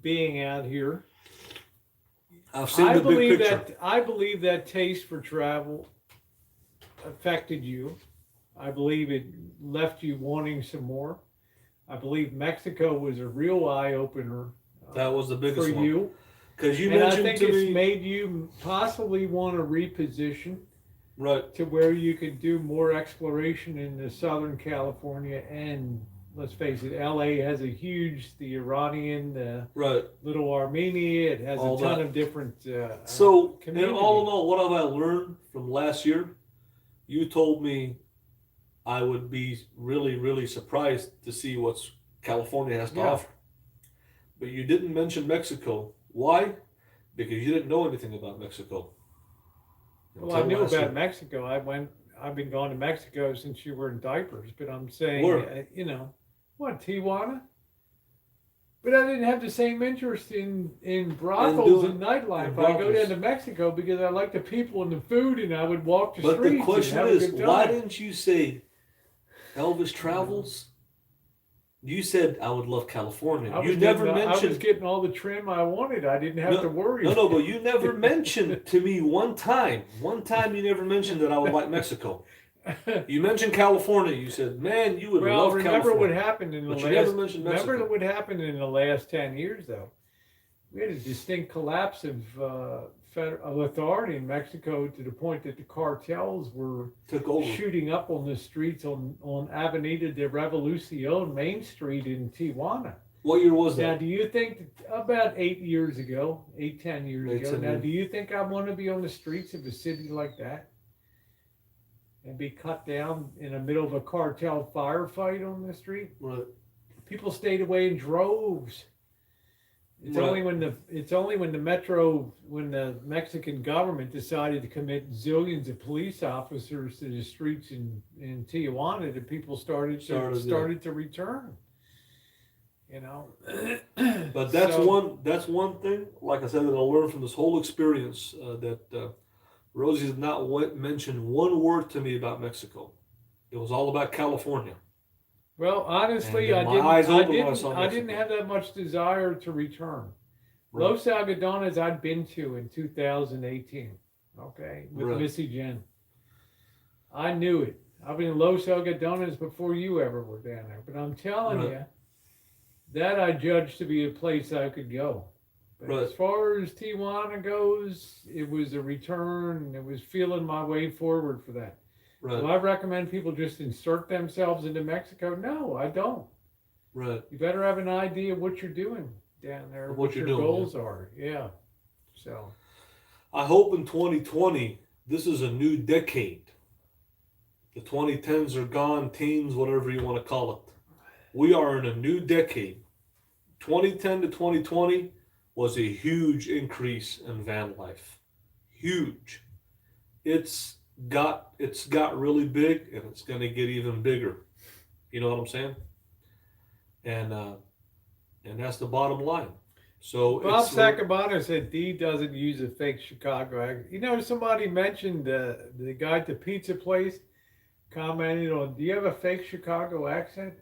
being out here. I've seen the big picture. I believe that taste for travel affected you. I believe it left you wanting some more. I believe Mexico was a real eye opener. That was the biggest for one. you. Because you And I mentioned think to it's me, made you possibly want to reposition right, to where you could do more exploration in the Southern California, and let's face it, LA has a huge, the Iranian, right. Little Armenia, it has All a ton that. of different So, in communities. all in all, what have I learned from last year? You told me I would be really, really surprised to see what California has to Yeah. offer. But you didn't mention Mexico. Why? Because you didn't know anything about Mexico. Well, I Until knew last about year. Mexico. I've been going to Mexico since you were in diapers, but I'm saying, Where? What, Tijuana? But I didn't have the same interest in brothels and nightlife. and I go brothels. down to Mexico because I like the people and the food, and I would walk the But streets the question and have is, a good why time. didn't you say Elvis Travels? You said I would love California. I You was never getting, I was mentioned. getting all the trim I wanted. I didn't have to worry. No, but you never mentioned to me one time. One time you never mentioned that I would like Mexico. You mentioned California. You said, "Man, you would Well, love remember California." what happened in the But last. you never mentioned Mexico. Remember what happened in the last 10 years, though. We had a distinct collapse of authority in Mexico to the point that the cartels were Took over. shooting up on the streets on Avenida de Revolucion, Main Street in Tijuana. What year was Now, that? do you think about 10 years ago? 10 years ago. 10 Now, years. do you think I want to be on the streets of a city like that and be cut down in the middle of a cartel firefight on the street? Right. People stayed away in droves. It's Right. only when the Mexican government decided to commit zillions of police officers to the streets in Tijuana that people started to return. But that's So- one thing. Like I said, that I learned from this whole experience that Rosie did not mention one word to me about Mexico. It was all about California. Well, honestly, And I my eyes opened when I didn't. saw I didn't Mexico. have that much desire to return. Right. Los Algodones I'd been to in 2018. Okay, with Right. Missy Jenn. I knew it. I've been in Los Algodones before you ever were down there. But I'm telling Right. you, that I judged to be a place I could go. But Right. as far as Tijuana goes, it was a return, and it was feeling my way forward for that. Right. Do I recommend people just insert themselves into Mexico? No, I don't. Right. You better have an idea of what you're doing down there, What you're your doing, goals are. Yeah. So I hope in 2020, this is a new decade. The 2010s are gone, teens, whatever you want to call it. We are in a new decade. 2010 to 2020 was a huge increase in van life. Huge. It's got really big, and it's going to get even bigger. You know what I'm saying? And that's the bottom line. So Bob Sakamoto said D doesn't use a fake Chicago accent. You know, somebody mentioned the guy at the pizza place commented on, do you have a fake Chicago accent?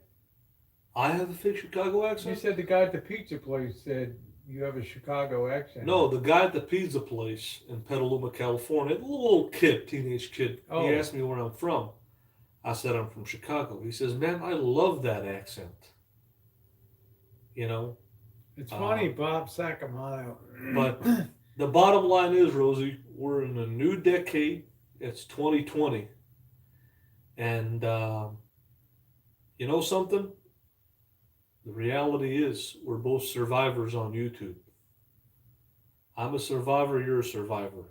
I have a fake Chicago You accent. said the guy at the pizza place said you have a Chicago accent. No, the guy at the pizza place in Petaluma, California, the little kid, teenage kid, Oh. he asked me where I'm from. I said I'm from Chicago. He says, "Man, I love that accent." You know, It's funny, Bob Sakamoto. but the bottom line is, Rosie, we're in a new decade. It's 2020, and you know something? The reality is, we're both survivors on YouTube. I'm a survivor, you're a survivor.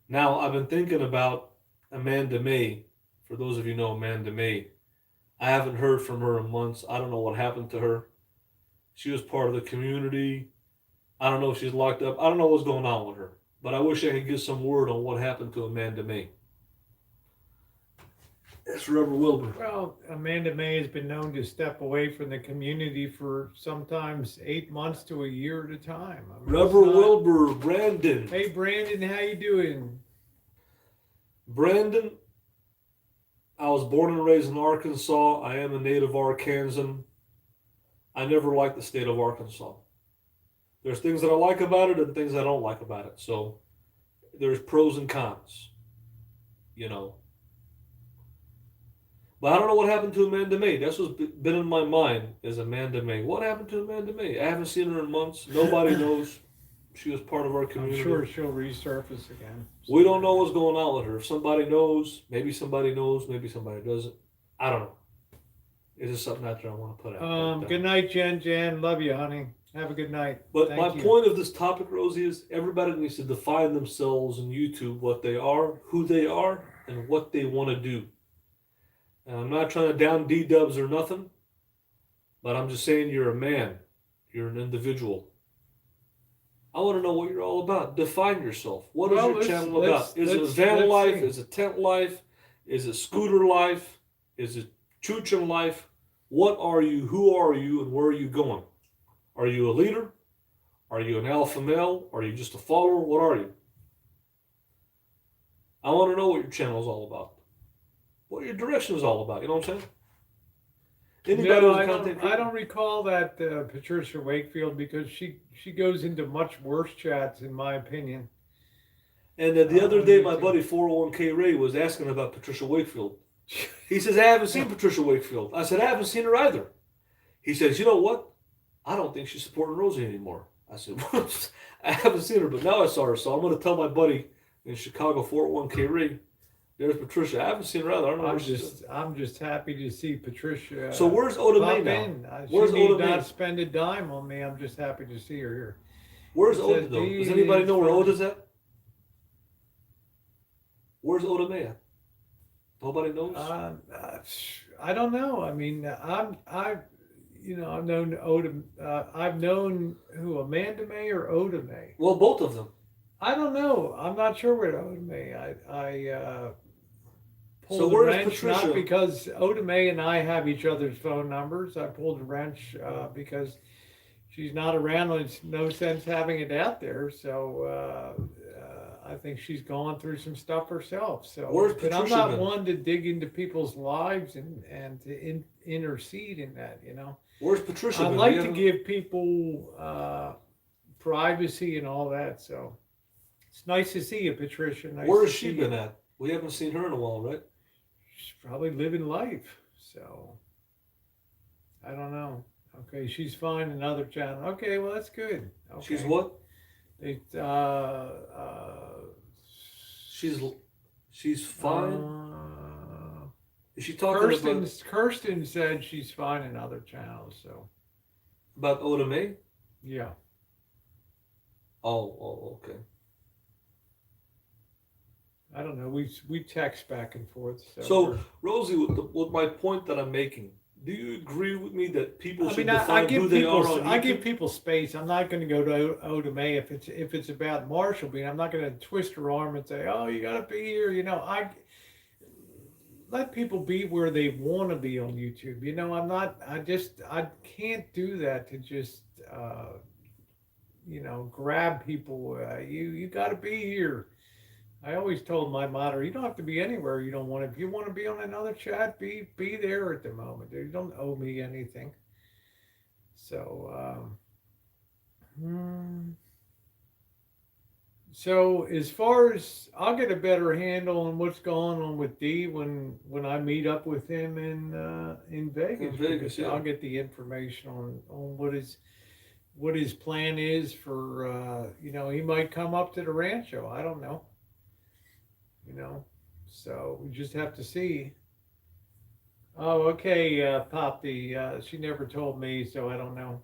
Now, I've been thinking about Amanda May. For those of you who know Amanda May, I haven't heard from her in months. I don't know what happened to her. She was part of the community. I don't know if she's locked up. I don't know what's going on with her. But I wish I could get some word on what happened to Amanda May. It's Rubber Wilbur. Well, Amanda May has been known to step away from the community for sometimes 8 months to a year at a time. I mean, Rubber Wilbur, Brandon. Hey, Brandon, how you doing? Brandon, I was born and raised in Arkansas. I am a native Arkansan. I never liked the state of Arkansas. There's things that I like about it and things I don't like about it. So there's pros and cons, you know. But I don't know what happened to Amanda May. That's what's been in my mind is Amanda May. What happened to Amanda May? I haven't seen her in months. Nobody knows. She was part of our community. I'm sure she'll resurface again. We don't know what's going on with her. If somebody knows, maybe somebody doesn't. I don't know. It's just something out there I want to put out. Good night, Jen. Love you, honey. Have a good night. But Thank my you. point of this topic, Rosie, is everybody needs to define themselves in YouTube, what they are, who they are, and what they want to do. And I'm not trying to down D-dubs or nothing, but I'm just saying you're a man. You're an individual. I want to know what you're all about. Define yourself. What is your channel about? Is it van life? Is it tent life? Is it scooter life? Is it Choochin life? What are you? Who are you? And where are you going? Are you a leader? Are you an alpha male? Are you just a follower? What are you? I want to know what your channel is all about. What your direction is all about. You know what I'm saying? I don't recall that Patricia Wakefield because she goes into much worse chats, in my opinion. And the other day, my buddy 401k Ray was asking about Patricia Wakefield. He says, I haven't seen Patricia Wakefield. I said, I haven't seen her either. He says, you know what? I don't think she's supporting Rosie anymore. I said, well, I haven't seen her, but now I saw her. So I'm going to tell my buddy in Chicago, 401k Ray, there's Patricia. I haven't seen her either. I don't know. I'm just happy to see Patricia. So where's Oda May now? Where's Oda May? Not spend a dime on me. I'm just happy to see her here. Where's Oda though? Does anybody know where Oda's at? Where's Oda May at? Nobody knows. I don't know. I mean, I've known Oda. I've known who, Amanda May or Oda May. Well, both of them. I don't know. I'm not sure where Oda May. I pulled so a where's wrench, Patricia? not because Oda May and I have each other's phone numbers. I pulled a wrench because she's not around. It's no sense having it out there. So I think she's gone through some stuff herself. So, but I'm not one to dig into people's lives and to intercede in that. You know. Where's Patricia? I like to give people privacy and all that. So. It's nice to see you, Patricia. Where has she been at? We haven't seen her in a while, right? She's probably living life. So, I don't know. Okay, she's fine. Another channel. Okay, well, that's good. Okay. She's what? She's fine. Is she talking Kirsten said she's fine in other channels. So about Oda May? Yeah. Oh, okay. I don't know. We text back and forth. So Rosie, with my point that I'm making, do you agree with me that people should define who they are on YouTube? I give people space. I'm not going to go to Oda May if it's about Marshall being. I'm not going to twist her arm and say, "Oh, you got to be here." I let people be where they want to be on YouTube. I'm not. I can't do that to just grab people. You got to be here. I always told my moderator, you don't have to be anywhere you don't want to. If you want to be on another chat, be there at the moment. You don't owe me anything. So, so as far as I'll get a better handle on what's going on with D when I meet up with him in Vegas. In Vegas, yeah. I'll get the information on what his plan is for. He might come up to the Rancho. I don't know. So we just have to see. Oh, okay, Poppy. She never told me, so I don't know.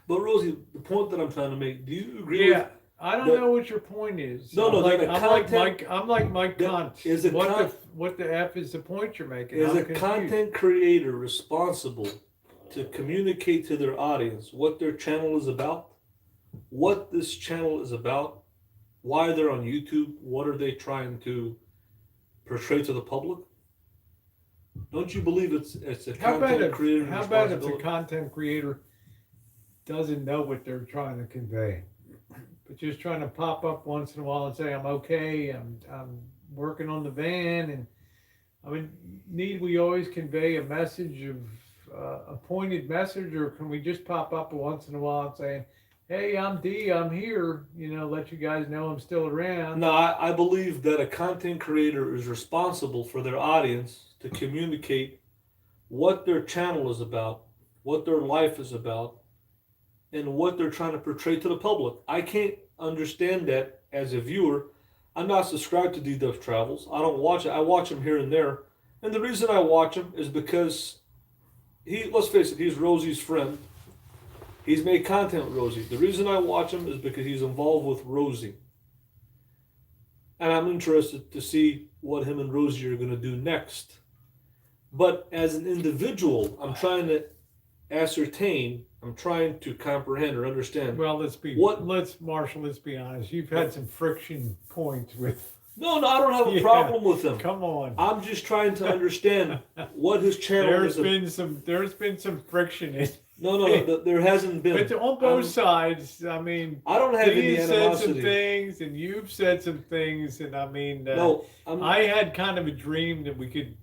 But Rosie, the point that I'm trying to make, do you agree? Yeah, I don't know what your point is. I'm like Mike Cunt. What the F is the point you're making? Is a content creator responsible to communicate to their audience what their channel is about, what this channel is about, why they're on YouTube, what are they trying to portray to the public? Don't you believe it's a content creator? How about if the content creator doesn't know what they're trying to convey, but just trying to pop up once in a while and say, I'm okay, I'm working on the van, and need we always convey a message of a pointed message, or can we just pop up once in a while and say, hey, I'm D, I'm here, let you guys know I'm still around? No, I believe that a content creator is responsible for their audience to communicate what their channel is about, what their life is about, and what they're trying to portray to the public. I can't understand that as a viewer. I'm not subscribed to D-Dub's Travels. I don't watch it. I watch him here and there. And the reason I watch him is because let's face it, he's Rosie's friend. He's made content with Rosie. The reason I watch him is because he's involved with Rosie. And I'm interested to see what him and Rosie are going to do next. But as an individual, I'm trying to ascertain, I'm trying to comprehend or understand. Well, let's be honest. You've had some friction points with. No, I don't have a problem with him. Come on. I'm just trying to understand what his channel is. There's been some friction in. No, there hasn't been. But on both sides, I don't have any animosity. Said some things, and you've said some things, and I had kind of a dream that we could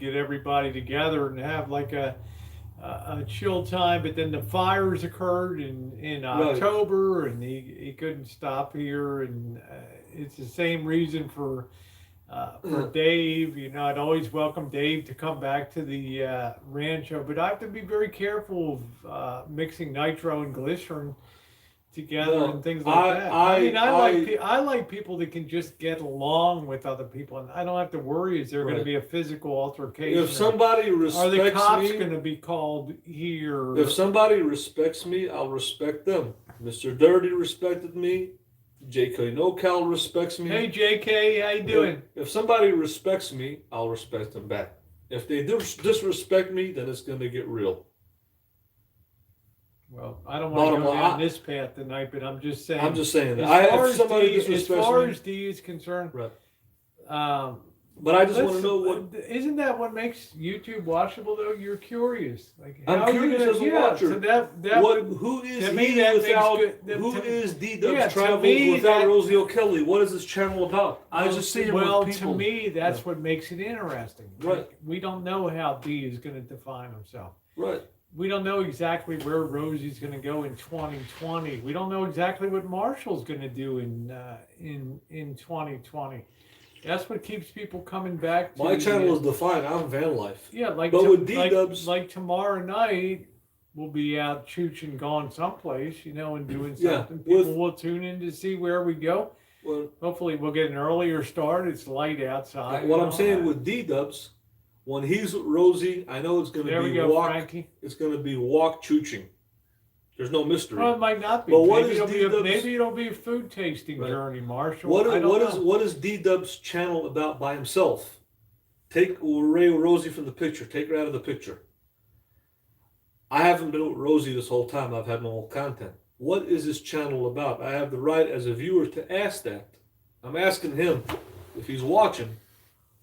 get everybody together and have like a chill time, but then the fires occurred in October, and he couldn't stop here, and it's the same reason for Dave. I'd always welcome Dave to come back to the Rancho, but I have to be very careful of mixing nitro and glycerin together and things like that. I like people that can just get along with other people, and I don't have to worry is there going to be a physical altercation. If somebody respects me, are the cops going to be called here? If somebody respects me, I'll respect them. Mr. Dirty respected me. JK NoCal respects me. Hey JK, how you doing? If somebody respects me, I'll respect them back. If they disrespect me, then it's going to get real. Well, I don't want to go down this path tonight, but I'm just saying. that. As far as D is concerned, right. But I just want to know what. Isn't that what makes YouTube watchable, though? You're curious. I'm curious as a watcher. So who is D-Dub's Travels without Rosie O'Kelly? What is this channel about? I just see him with people. To me, that's what makes it interesting. Right. We don't know how D is going to define himself. Right. We don't know exactly where Rosie's going to go in 2020. We don't know exactly what Marshall's going to do in 2020. That's what keeps people coming back to. My channel is defined. I'm van life. Yeah, with D-Dubs, like tomorrow night, we'll be out Choochin gone someplace, and doing something. People will tune in to see where we go. Well, Hopefully we'll get an earlier start. It's light outside. what I'm saying with D-Dubs, when he's with Rosie, I know it's going to There we be go, walk. Frankie. It's going to be walk Choochin. There's no mystery. Well, it might not be. But what maybe, is it'll be a, D-Dubs? maybe it'll be a food tasting journey, Marshall. What is D-Dub's channel about by himself? Take Rosie from the picture. Take her out of the picture. I haven't been with Rosie this whole time. I've had my own content. What is this channel about? I have the right as a viewer to ask that. I'm asking him, if he's watching,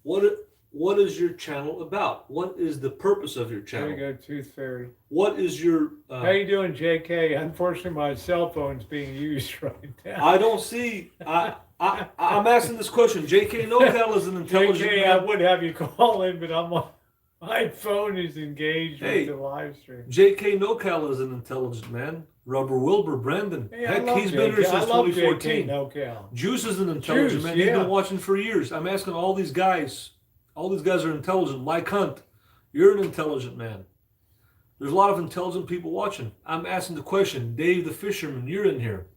what is your channel about? What is the purpose of your channel? There you go, Tooth Fairy. What is your... How you doing, JK? Unfortunately, my cell phone's being used right now. I don't see... I'm asking this question. JK NoCal is an intelligent JK, man. I would have you call in, but my phone is engaged with the live stream. JK NoCal is an intelligent man. Rubber Wilbur, Brandon. Hey, Heck, he's been here since 2014. NoCal. Juice is an intelligent man. He's been watching for years. I'm asking all these guys. All these guys are intelligent. Mike Hunt, you're an intelligent man. There's a lot of intelligent people watching. I'm asking the question. Dave the Fisherman, you're in here.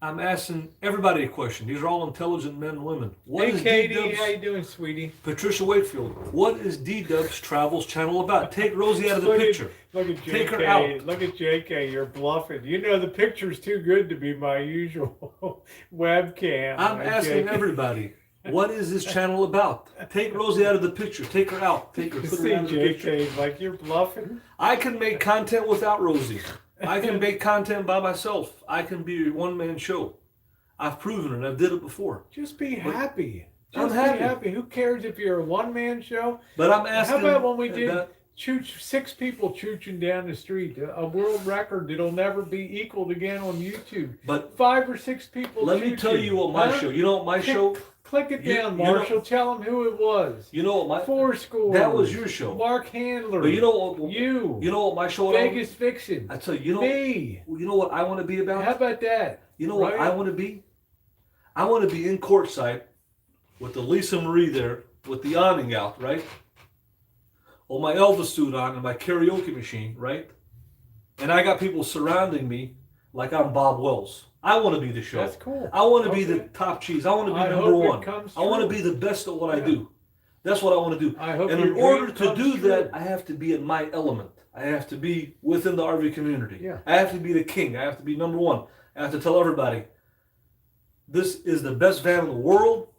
I'm asking everybody a question. These are all intelligent men and women. What is Katie, D-Dub's, how you doing, sweetie? Patricia Wakefield, what is D-Dub's Travels channel about? Take Rosie out of the picture. Look at JK. Take her out. Look at JK. You're bluffing. You know the picture's too good to be my usual webcam. I'm asking everybody, what is this channel about? Take Rosie out of the picture. Take her out. Take her. Put her out of the picture. JK, like you're bluffing. I can make content without Rosie. I can make content by myself. I can be a one-man show. I've proven it. I've did it before. Just be happy. I'm Just happy. be happy. Who cares if you're a one-man show? But I'm asking... How about when we did 6 people chooching down the street? A world record that'll never be equaled again on YouTube. But 5 or 6 people let me tell you what my show... You know what my show... Click it down, Marshall. Tell them who it was. You know what my... Fourscore. That was your show. Mark Handler. But you know what... You know what my show... Vegas Vixen. I tell you, Me. You know what I want to be about? How about that? You know what I want to be? I want to be in courtside with the Lisa Marie there, with the awning out, right? Or my Elvis suit on and my karaoke machine, right? And I got people surrounding me like I'm Bob Wells. I want to be the show. That's cool. I want to be the top cheese. I want to be number one. I want to true. be the best at what I do. That's what I want to do. I hope and your in order dream to comes do true. that, I have to be in my element. I have to be within the RV community. Yeah. I have to be the king. I have to be number one. I have to tell everybody, this is the best van in the world.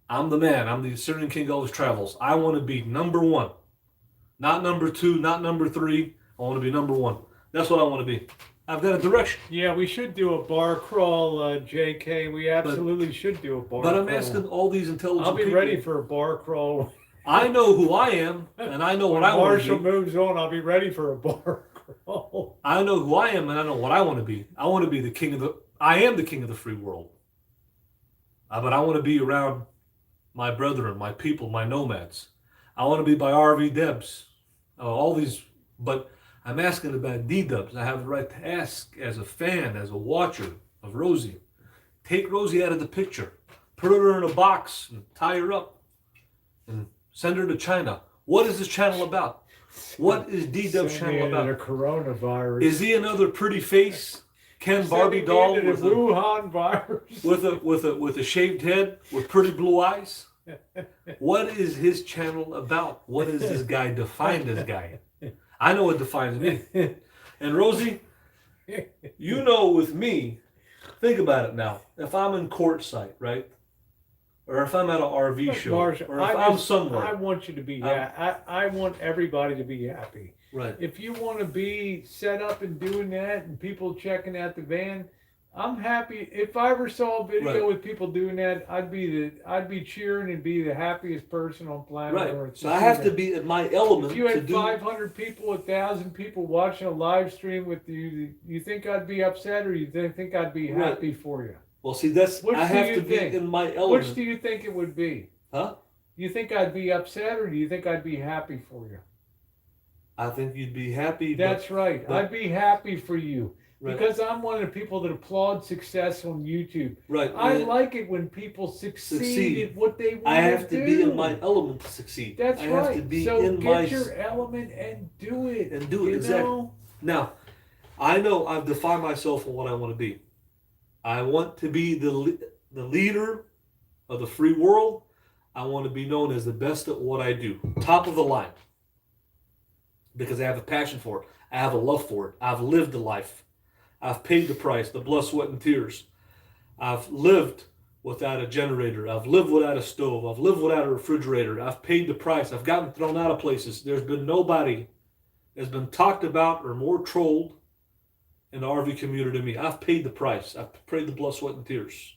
I'm the man. I'm the Syrian King Elvis Travels. I want to be number one. Not number 2, not number 3. I want to be number 1. That's what I want to be. I've got a direction. Yeah, we should do a bar crawl, JK. We absolutely should do a bar crawl. But I'm asking all these intelligent I'll be people. ready for a bar crawl. I know who I am, and I know what I want to be. Marshall moves on, I'll be ready for a bar crawl. I know who I am, and I know what I want to be. I want to be the king of the... I am the king of the free world. But I want to be around my brethren, my people, my nomads. I want to be by RV Debs. All these... But I'm asking about D-Dubs. I have the right to ask as a fan, as a watcher of Rosie. Take Rosie out of the picture. Put her in a box and tie her up. And send her to China. What is this channel about? What is D-Dub's channel about? A coronavirus. Is he another pretty face Ken Barbie doll with a Wuhan virus with a shaved head with pretty blue eyes? What is his channel about? What is this guy define this guy? I know what defines me. And Rosie, you know with me, think about it now. If I'm in courtside, right? Or if I'm at an RV show, Marshall, or if I'm somewhere. I want you to be happy. I want everybody to be happy. Right. If you want to be set up and doing that and people checking out the van, I'm happy. If I ever saw a video with people doing that, I'd be cheering and be the happiest person on planet Earth. So I have to be in my element. If you had 500 people, 1,000 people watching a live stream with you, you think I'd be upset or you think I'd be happy for you? Well, see, I have to be in my element. Which do you think it would be? Huh? You think I'd be upset or do you think I'd be happy for you? I think you'd be happy. That's right. I'd be happy for you. Right. Because I'm one of the people that applaud success on YouTube. Right. I like it when people succeed at what they want to do. I have to be in my element to succeed. That's right. Have to be so in get your element and do it. And do it, exactly. Know? Now, I know I've defined myself on what I want to be. I want to be the leader of the free world. I want to be known as the best at what I do, top of the line, because I have a passion for it. I have a love for it. I've lived the life. I've paid the price, the blood, sweat, and tears. I've lived without a generator. I've lived without a stove. I've lived without a refrigerator. I've paid the price. I've gotten thrown out of places. There's been nobody that's been talked about or more trolled in the RV community than me. I've paid the price. I've paid the blood, sweat, and tears.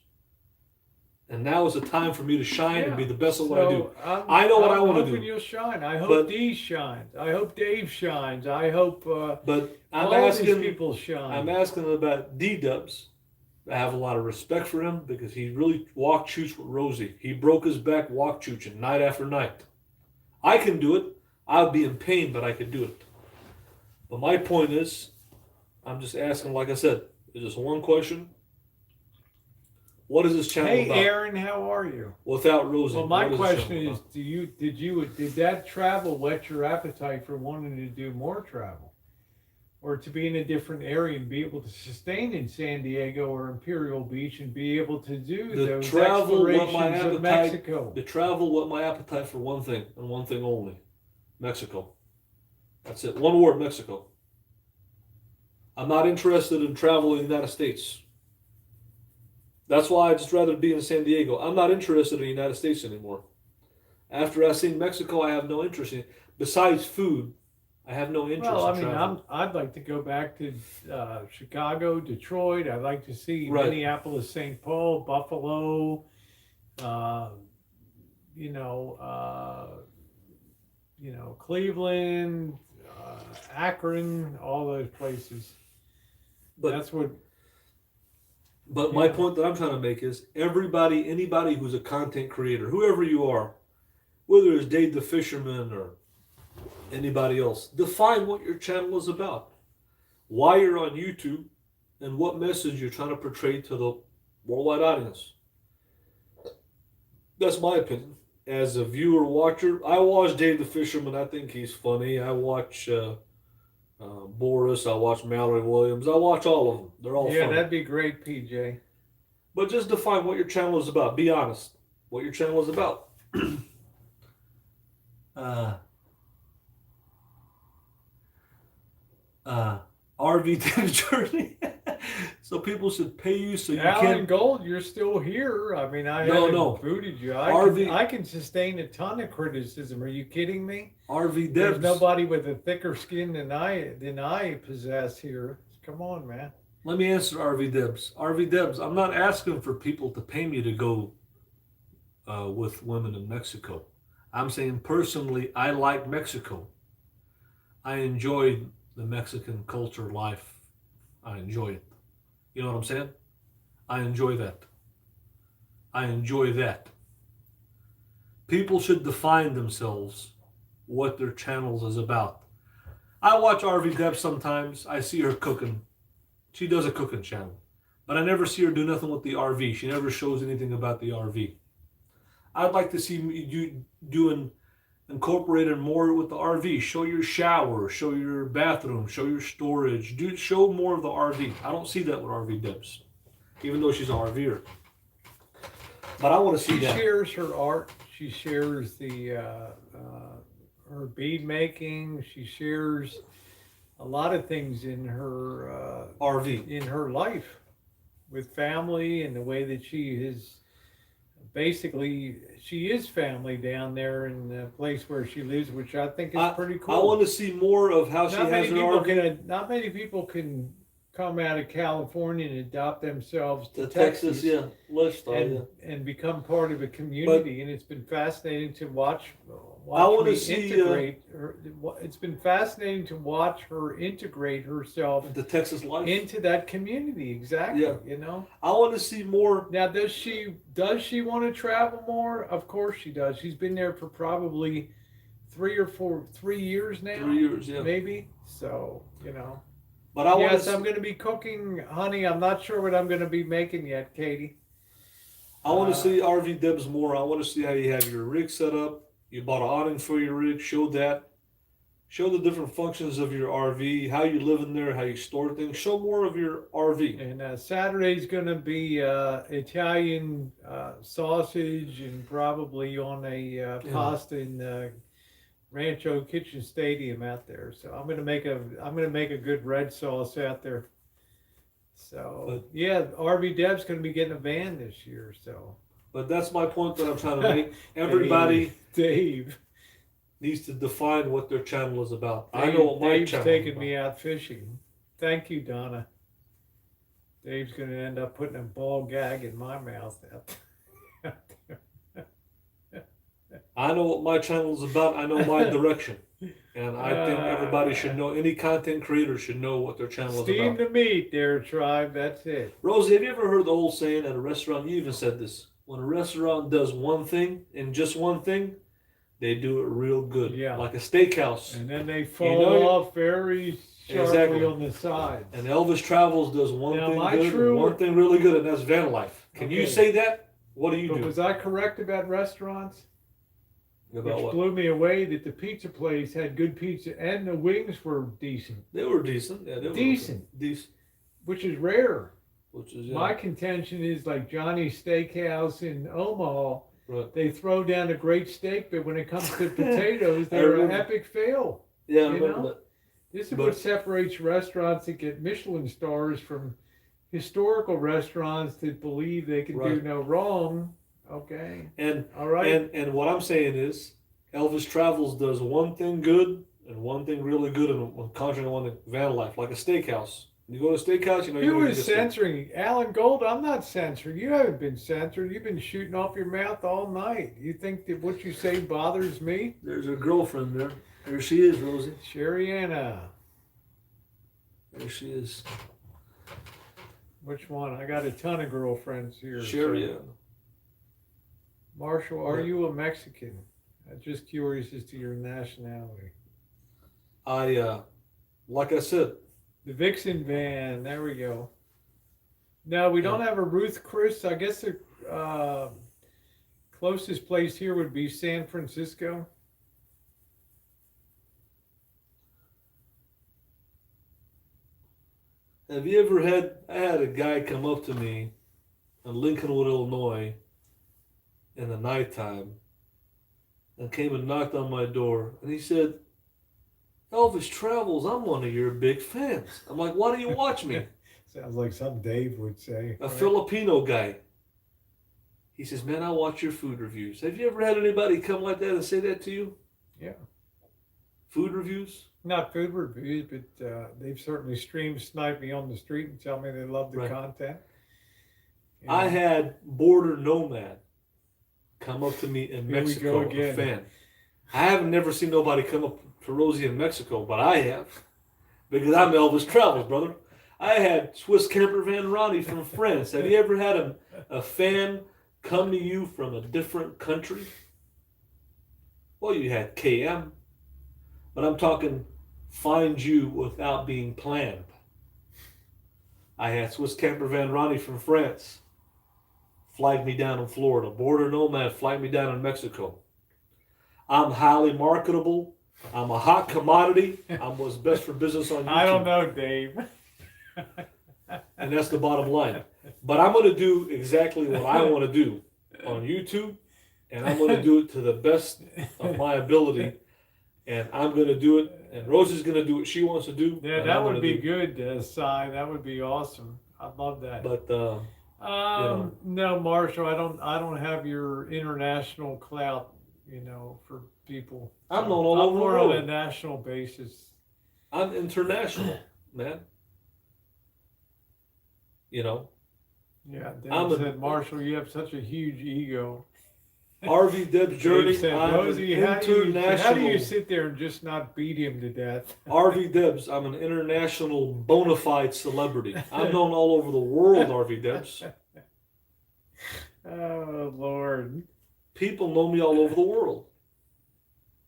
And now is the time for me to shine and be the best at what I do. I know what I want to do. I'm hoping you'll shine. I hope Dee shines. I hope Dave shines. I hope but I'm all asking, these people shine. I'm asking about D-Dubs. I have a lot of respect for him because he really walked chooch with Rosie. He broke his back walk chooching night after night. I can do it. I'll be in pain, but I can do it. But my point is, I'm just asking, like I said, is just one question. What is this channel about? Hey, Aaron, how are you? Without Rosie. Well, my question is, did that travel whet your appetite for wanting to do more travel? Or to be in a different area and be able to sustain in San Diego or Imperial Beach and be able to do those explorations of Mexico? The travel whet my appetite for one thing and one thing only. Mexico. That's it. One word, Mexico. I'm not interested in traveling in the United States. That's why I'd just rather be in San Diego. I'm not interested in the United States anymore. After I've seen Mexico, I have no interest in it. Besides food, I have no interest in traveling. I'd like to go back to Chicago, Detroit. I'd like to see Minneapolis, St. Paul, Buffalo, Cleveland, Akron, all those places. But my point that I'm trying to make is anybody who's a content creator, whoever you are, whether it's Dave the Fisherman or anybody else, define what your channel is about, why you're on YouTube, and what message you're trying to portray to the worldwide audience. That's my opinion. As a viewer, watcher, I watch Dave the Fisherman. I think he's funny. I watch Boris. I watch Mallory Williams. I watch all of them. They're all funny. That'd be great, PJ. But just define what your channel is about. Be honest. What your channel is about. RV Tip Journey. So people should pay you so you Alan Gold, you're still here. I mean, I haven't booted you. I can sustain a ton of criticism. Are you kidding me? RV Debs. There's nobody with a thicker skin than I possess here. Come on, man. Let me answer RV Debs. RV Debs, I'm not asking for people to pay me to go with women in Mexico. I'm saying personally, I like Mexico. I enjoy the Mexican culture life. I enjoy it. You know what I'm saying? I enjoy that. I enjoy that. People should define themselves what their channels is about. I watch RV Deb sometimes. I see her cooking. She does a cooking channel. But I never see her do nothing with the RV. She never shows anything about the RV. I'd like to see you incorporated more with the RV. Show your shower, show your bathroom, show your storage. Show more of the RV. I don't see that with RV Debs, even though she's an RVer. But I want to see that. She shares her art. She shares her bead making. She shares a lot of things in her RV, in her life with family and the way that she is. Basically, she is family down there in the place where she lives, which I think is pretty cool. I want to see more of how she has her RV. Not many people can come out of California and adopt themselves to Texas, and become part of a community. And it's been fascinating to watch integrate her. It's been fascinating to watch her integrate herself the Texas life into that community. Exactly. Yeah. You know. I want to see more. Now, does she want to travel more? Of course she does. She's been there for probably 3 years now. 3 years, yeah. Maybe. So, you know. But I'm going to be cooking, honey. I'm not sure what I'm going to be making yet, Katie. I want to see RV Debs more. I want to see how you have your rig set up. You bought an awning for your rig. Show that. Show the different functions of your RV, how you live in there, how you store things. Show more of your RV. And Saturday's going to be Italian sausage and probably on a pasta in Rancho Kitchen Stadium out there. So I'm going to make a good red sauce out there. So yeah, RV Dev's going to be getting a van this year. So, but that's my point that I'm trying to make. Everybody, Dave needs to define what their channel is about. I know what my Dave's channel taking is about. me out fishing. Thank you, Donna. Dave's going to end up putting a ball gag in my mouth out there. I know what my channel is about. I know my direction. And I think everybody should know, any content creator should know what their channel is Steam about. the meat there, tribe. That's it. Rosie, have you ever heard the old saying at a restaurant? You even said this. When a restaurant does one thing and just one thing, they do it real good. Yeah. Like a steakhouse. And then they fall off very sharply on the side. And Elvis Travels does one thing good and one thing really good, and that's van life. Can you say that? What do you do? Was I correct about restaurants? About Which what? blew me away that the pizza place had good pizza and the wings were decent. They were decent. Yeah, they were decent. Okay. Decent. Which is rare. Which is, my contention is like Johnny's Steakhouse in Omaha. Right. They throw down a great steak, but when it comes to potatoes, they're an epic fail. Yeah, I remember that. This is what separates restaurants that get Michelin stars from historical restaurants that believe they can do no wrong. Okay. And all right. And what I'm saying is, Elvis Travels does one thing good and one thing really good, and conjuring one thing, van life, like a steakhouse. You go to a steakhouse, you know. Who is censoring? Alan Gold, I'm not censoring. You haven't been censored. You've been shooting off your mouth all night. You think that what you say bothers me? There's a girlfriend there. There she is, Rosie. Sherriana. There she is. Which one? I got a ton of girlfriends here. Sherriana. Marshall, are you a Mexican? I'm just curious as to your nationality. Like I said. The Vixen van, there we go. No, we don't have a Ruth Chris. I guess the closest place here would be San Francisco. Have you ever I had a guy come up to me in Lincolnwood, Illinois, in the nighttime, and came and knocked on my door, and he said, Elvis Travels, I'm one of your big fans. I'm like, why do you watch me? Sounds like something Dave would say. A Filipino guy. He says, man, I watch your food reviews. Have you ever had anybody come like that and say that to you? Yeah. Food reviews? Not food reviews, but they've certainly sniped me on the street and tell me they love the content. And I had Border Nomad come up to me in Mexico, a fan. I haven't never seen nobody come up to Rosie in Mexico, but I have. Because I'm Elvis Travels, brother. I had Swiss Camper Van Ronnie from France. Have you ever had a fan come to you from a different country? Well, you had KM. But I'm talking find you without being planned. I had Swiss Camper Van Ronnie from France flag me down in Florida. Border Nomad flag me down in Mexico. I'm highly marketable. I'm a hot commodity. I'm what's best for business on YouTube. I don't know, Dave. And that's the bottom line. But I'm going to do exactly what I want to do on YouTube, and I'm going to do it to the best of my ability. And I'm going to do it, and Rosie's going to do what she wants to do. Yeah, that would be good, Si. That would be awesome. I'd love that. But no, Marshall, I don't have your international clout, for people. I'm known all over the world on a national basis. I'm international, man. Yeah, Dad said, Marshall, you have such a huge ego. RV Deb's journey. Said, Rosie, how do you sit there and just not beat him to death? RV Debs, I'm an international bona fide celebrity. I'm known all over the world, RV Debs. Oh, Lord. People know me all over the world.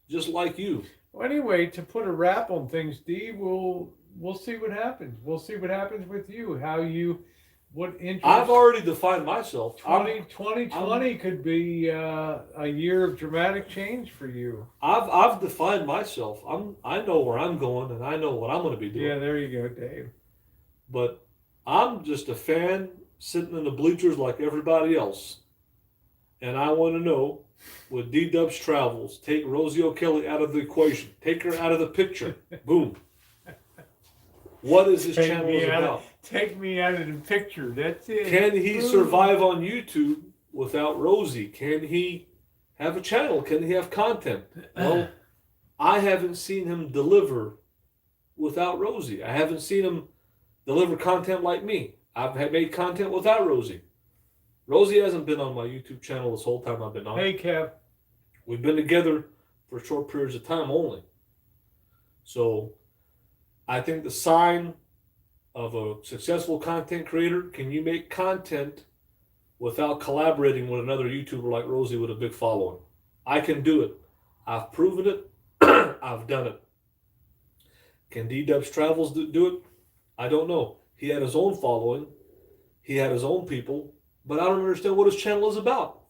Just like you. Well, anyway, to put a wrap on things, Dee, we'll see what happens. We'll see what happens with you, how you What interest? I've already defined myself. 2020 could be a year of dramatic change for you. I've defined myself. I know where I'm going, and I know what I'm going to be doing. Yeah, there you go, Dave. But I'm just a fan sitting in the bleachers like everybody else, and I want to know, with D-Dubs Travels, take Rosie O'Kelly out of the equation, take her out of the picture. Boom. What is this channel about? Take me out of the picture. That's it. Can he survive on YouTube without Rosie? Can he have a channel? Can he have content? Well, I haven't seen him deliver without Rosie. I haven't seen him deliver content like me. I've made content without Rosie. Rosie hasn't been on my YouTube channel this whole time I've been on. Hey, Kev. We've been together for short periods of time only. So I think the sign of a successful content creator, can you make content without collaborating with another YouTuber like Rosie with a big following? I can do it. I've proven it. I've done it. Can D-Dubs Travels do it? I don't know. He had his own following. He had his own people. But I don't understand what his channel is about.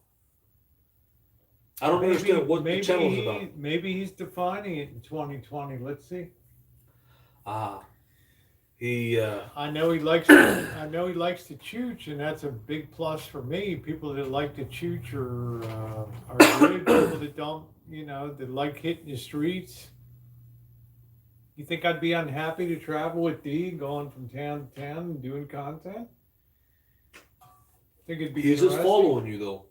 I don't understand what the channel is about. Maybe he's defining it in 2020. Let's see. I know he likes. I know he likes to chooch, and that's a big plus for me. People that like to chooch are good. People that don't, that like hitting the streets. You think I'd be unhappy to travel with D, going from town to town and doing content? Think it'd be He's just following you, though.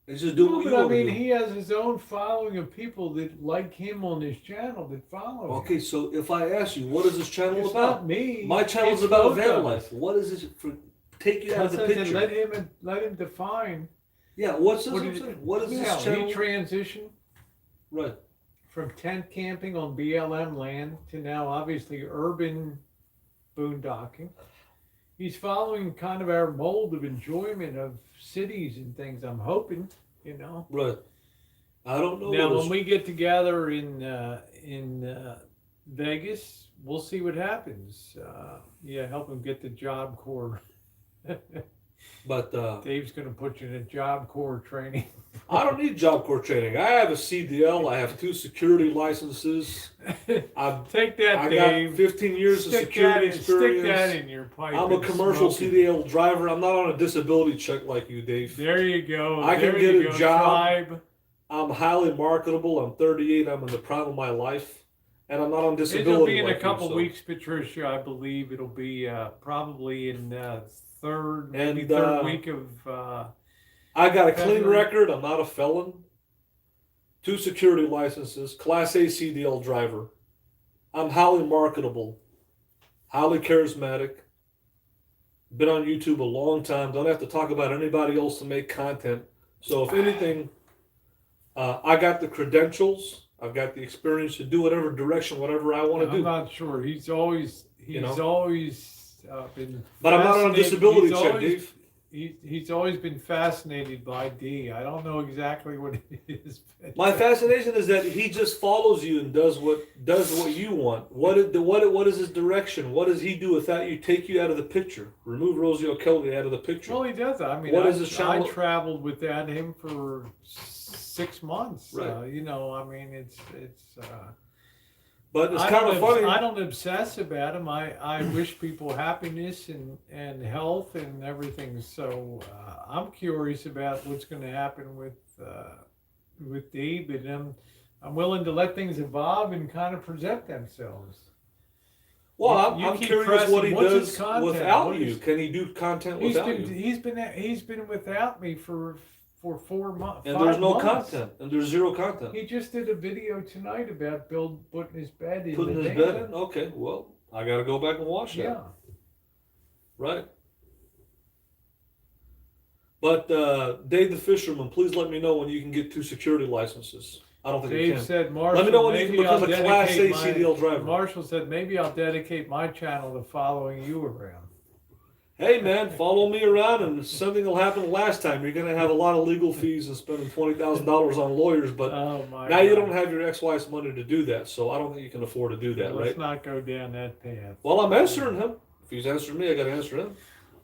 He's just doing what you want to do. He has his own following of people that like him on his channel that follow him. Okay, so if I ask you, what is this channel It's about? Not me. My channel is about van life. What is this for? Take you out of the picture. Let him define. Yeah, what's this? What is this channel? He transitioned right from tent camping on BLM land to now obviously urban boondocking. He's following kind of our mold of enjoyment of cities and things. I'm hoping, Right. I don't know. Now, when we get together in Vegas, we'll see what happens. Help him get the Job Corps. But Dave's going to put you in a Job Corps training. I don't need Job Corps training. I have a CDL. I have 2 security licenses. Take that, I Dave. got 15 years of security experience. Stick that in your pipe. I'm a commercial CDL driver. I'm not on a disability check like you, Dave. There you go. I can get a job. Tribe. I'm highly marketable. I'm 38. I'm in the prime of my life. And I'm not on disability. It'll be in a couple weeks, Patricia. I believe it'll be probably in third week of... I got a clean record. I'm not a felon. 2 security licenses. Class A CDL driver. I'm highly marketable. Highly charismatic. Been on YouTube a long time. Don't have to talk about anybody else to make content. So if anything, I got the credentials. I've got the experience to do whatever direction, whatever I want to do. I'm not sure. He's always been... But I'm not on a disability check, Dave. He's always been fascinated by D. I don't know exactly what it is. My fascination is that he just follows you and does what you want. What is his direction? What does he do without you? Take you out of the picture. Remove Rosie O'Kelly out of the picture. Well, he does. I mean, I traveled without him for 6 months. Right. I mean, it's. But it's kind of funny. I don't obsess about him. I wish people happiness and health and everything. So I'm curious about what's going to happen with D. But I'm willing to let things evolve and kind of present themselves. Well, I'm curious what he does without you. Can he do content without you? He's been without me for 4 months. And there's no content. And there's zero content. He just did a video tonight about Bill putting his bed in. Putting his bed in? Okay, well, I got to go back and watch that. Yeah. Right. But Dave the Fisherman, please let me know when you can get 2 security licenses. I don't think you can. Dave said, Marshall, let me know when you can become a Class A CDL driver. Marshall said, maybe I'll dedicate my channel to following you around. Hey man, follow me around and something will happen last time. You're going to have a lot of legal fees and spending $20,000 on lawyers, but now you don't have your ex-wife's money to do that, so I don't think you can afford to do that, right? Let's not go down that path. Well, I'm answering him. If he's answering me, I got to answer him.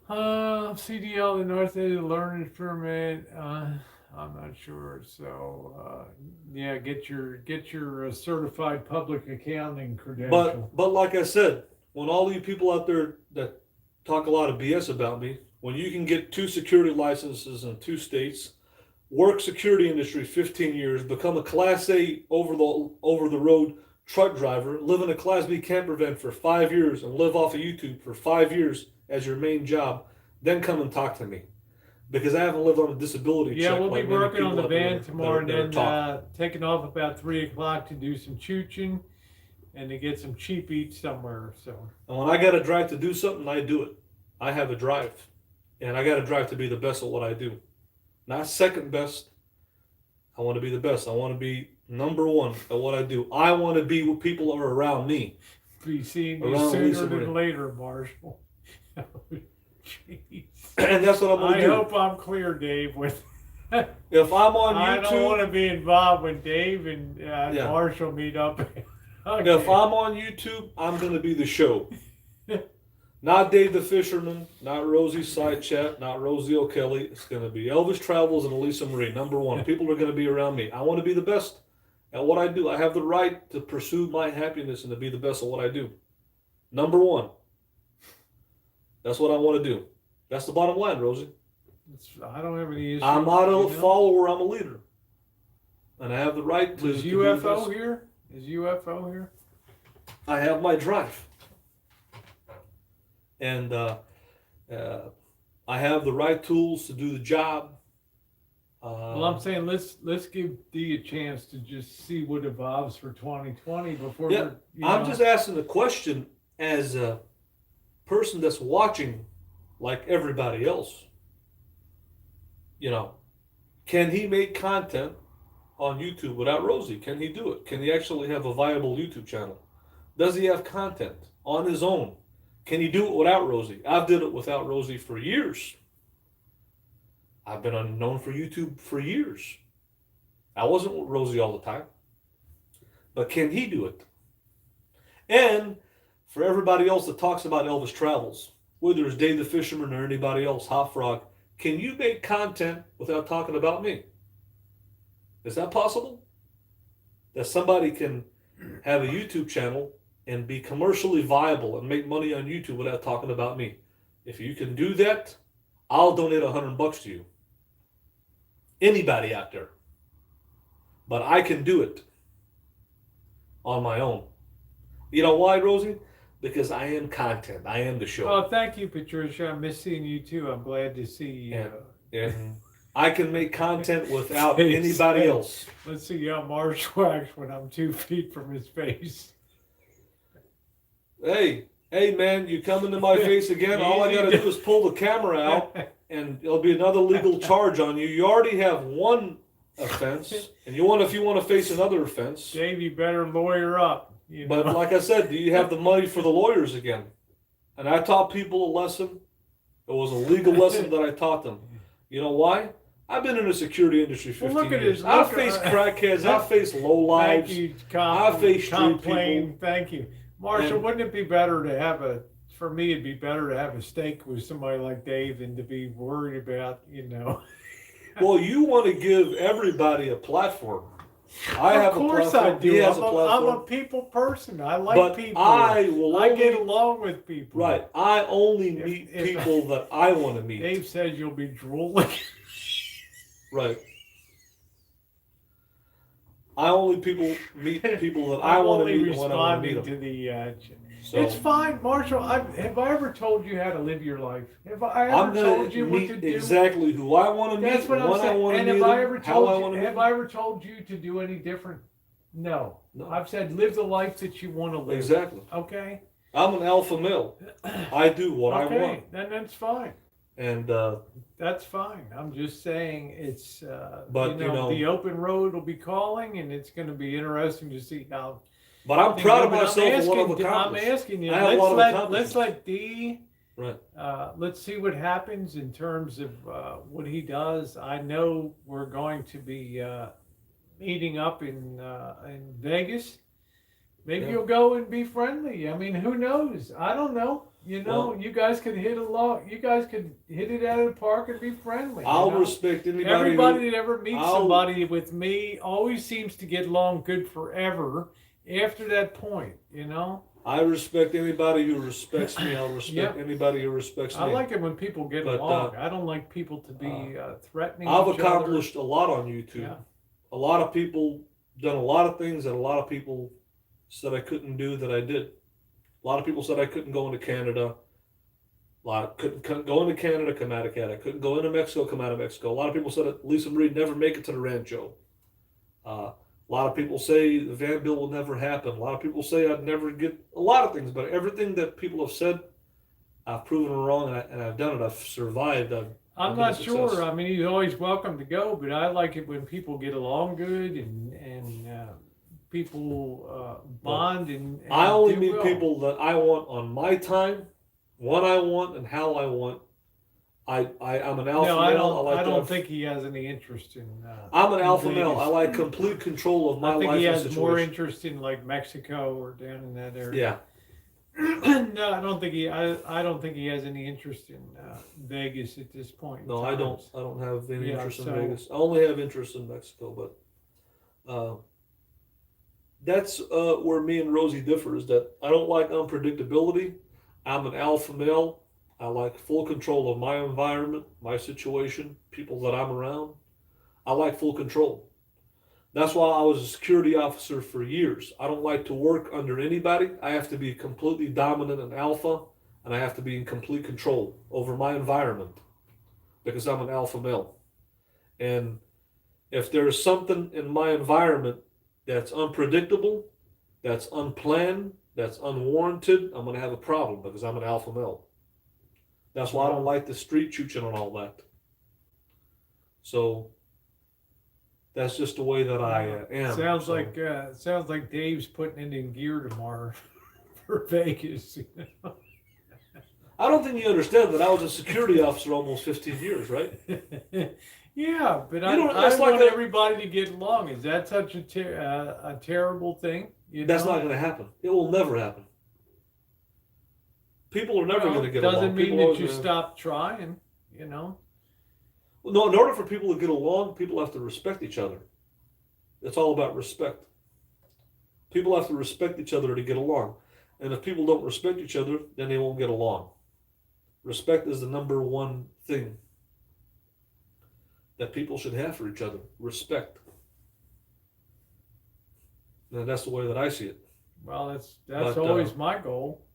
CDL, the North End of the Learning Permit. I'm not sure. So, yeah, get your certified public accounting credential. But like I said, when all you people out there that talk a lot of BS about me, when you can get 2 security licenses in 2 states, work security industry 15 years, become a Class A over the road truck driver, live in a Class B camper van for 5 years, and live off of YouTube for 5 years as your main job, then come and talk to me. Because I haven't lived on a disability check. Yeah, we'll be like many working on people the out there van tomorrow, that are and then taking off about 3 o'clock to do some Choochin and to get some cheap eats somewhere. So. And when I got to drive to do something, I do it. I have a drive, and I got to drive to be the best at what I do. Not second best. I want to be the best. I want to be number 1 at what I do. I want to be what people are around me. Be seeing you sooner than later, Marshall. Oh, jeez. And that's what I'm going to do. I hope I'm clear, Dave. With if I'm on YouTube, I don't want to be involved when Dave and Marshall meet up. Okay. If I'm on YouTube, I'm going to be the show. Not Dave the Fisherman, not Rosie Side Chat, not Rosie O'Kelly. It's going to be Elvis Travels and Elisa Marie. Number 1. People are going to be around me. I want to be the best at what I do. I have the right to pursue my happiness and to be the best at what I do. Number 1. That's what I want to do. That's the bottom line, Rosie. I don't have any issues. I'm not a follower. I'm a leader. And I have the right to... Is UFO here? Is UFO here? I have my drive. And I have the right tools to do the job. Well, I'm saying let's give Dee a chance to just see what evolves for 2020 before. Yeah, I'm just asking the question as a person that's watching, like everybody else. You know, can he make content on YouTube without Rosie? Can he do it? Can he actually have a viable YouTube channel? Does he have content on his own? Can he do it without Rosie? I've did it without Rosie for years. I've been unknown for YouTube for years. I wasn't with Rosie all the time. But can he do it? And for everybody else that talks about Elvis Travels, whether it's Dave the Fisherman or anybody else, Hot Frog, can you make content without talking about me? Is that possible? That somebody can have a YouTube channel and be commercially viable and make money on YouTube without talking about me? If you can do that, I'll donate $100 to you. Anybody out there. But I can do it on my own. You know why, Rosie? Because I am content. I am the show. Oh, thank you, Patricia. I miss seeing you too. I'm glad to see you. And I can make content without anybody else. Let's see how Marsh wax when I'm 2 feet from his face. Hey, man, you come into my face again, all I got to do is pull the camera out, and it'll be another legal charge on you. You already have one offense, and if you want to face another offense. Dave, you better lawyer up. But like I said, do you have the money for the lawyers again? And I taught people a lesson. It was a legal lesson that I taught them. You know why? I've been in the security industry 15 years. I've faced crackheads. I've faced lowlives. Thank you, I've faced street people. Thank you. Marshall, wouldn't it be better to have for me, it'd be better to have a steak with somebody like Dave than to be worried about, Well, you want to give everybody a platform. Of course I do. He has a platform. I'm a people person. I like people. I get along with people. Right. I only meet people that I want to meet. Dave says you'll be drooling. Right. I only meet people that I want to meet when I want to meet them. It's fine, Marshall. Have I ever told you how to live your life? Have I ever told you what to do? Exactly who I want to meet, That's what I'm saying. I want to meet them, how I want to meet them. Have I ever told you to do any different? No. I've said live the life that you want to live. Exactly. Okay? I'm an alpha male. I do what I want. Okay, then that's fine. And that's fine. I'm just saying it's but the open road will be calling, and it's going to be interesting to see how. But I'm proud of myself for what I've accomplished. I'm asking you. Let's let Dee. Right. Let's see what happens in terms of what he does. I know we're going to be meeting up in Vegas. Maybe you'll go and be friendly. I mean, who knows? I don't know. You know, you guys could hit it out of the park and be friendly. I'll respect anybody. Everybody that ever meets somebody with me always seems to get along good forever after that point, you know? I respect anybody who respects me. I'll respect anybody who respects me. I like it when people get along. I don't like people to be threatening each I've other. accomplished a lot on YouTube. Yeah. A lot of people done a lot of things that a lot of people said I couldn't do that I did. A lot of people said I couldn't go into Canada. Couldn't go into Canada, come out of Canada. Couldn't go into Mexico, come out of Mexico. A lot of people said that Lisa Marie never make it to the Rancho. A lot of people say the van bill will never happen. A lot of people say I'd never get a lot of things, but everything that people have said, I've proven wrong, and I've done it. I've survived. I'm not sure. I mean, he's always welcome to go, but I like it when people get along good and people bond and I only meet people that I want on my time, when I want, and how I want. I'm an alpha male. I don't think he has any interest in. I'm an alpha male. I like complete control of my life. I think he has more interest in like Mexico or down in that area. Yeah. No, I don't think he has any interest in Vegas at this point. No, I don't have any interest in Vegas. I only have interest in Mexico, but that's where me and Rosie differ. Is that I don't like unpredictability. I'm an alpha male. I like full control of my environment, my situation, people that I'm around. I like full control. That's why I was a security officer for years. I don't like to work under anybody. I have to be completely dominant and alpha, and I have to be in complete control over my environment because I'm an alpha male. And if there's something in my environment that's unpredictable, that's unplanned, that's unwarranted, I'm going to have a problem because I'm an alpha male. That's why I don't like the street choochin and all that. So that's just the way that I am. Sounds like Dave's putting it in gear tomorrow for Vegas. You know? I don't think you understand that I was a security officer almost 15 years, right? Yeah, but I want everybody to get along. Is that such a terrible thing? That's not going to happen. It will never happen. People are never going to get along. Doesn't mean that you stop trying, you know? Well, no, in order for people to get along, people have to respect each other. It's all about respect. People have to respect each other to get along. And if people don't respect each other, then they won't get along. Respect is the number one thing that people should have for each other. Respect. And that's the way that I see it. Well, that's always my goal.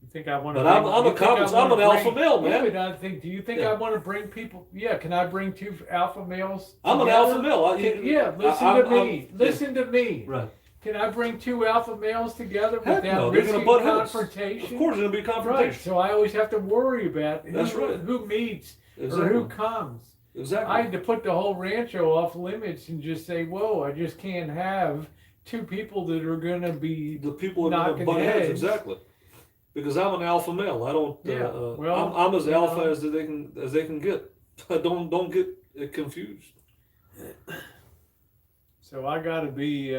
You think I want to? But I'm an alpha male, man. Do you think I want to bring people? Yeah, can I bring two alpha males? I'm an alpha male. Listen to me. Right. Can I bring two alpha males together without risking confrontation? Of course, there's going to be confrontation. Right. So I always have to worry about who meets or who comes. Exactly. I had to put the whole Rancho off limits and just say, "Whoa, I just can't have two people that are going to be the people that are butt heads." Exactly. Because I'm an alpha male. I don't. I'm as alpha as they can get. Don't get confused. So I gotta be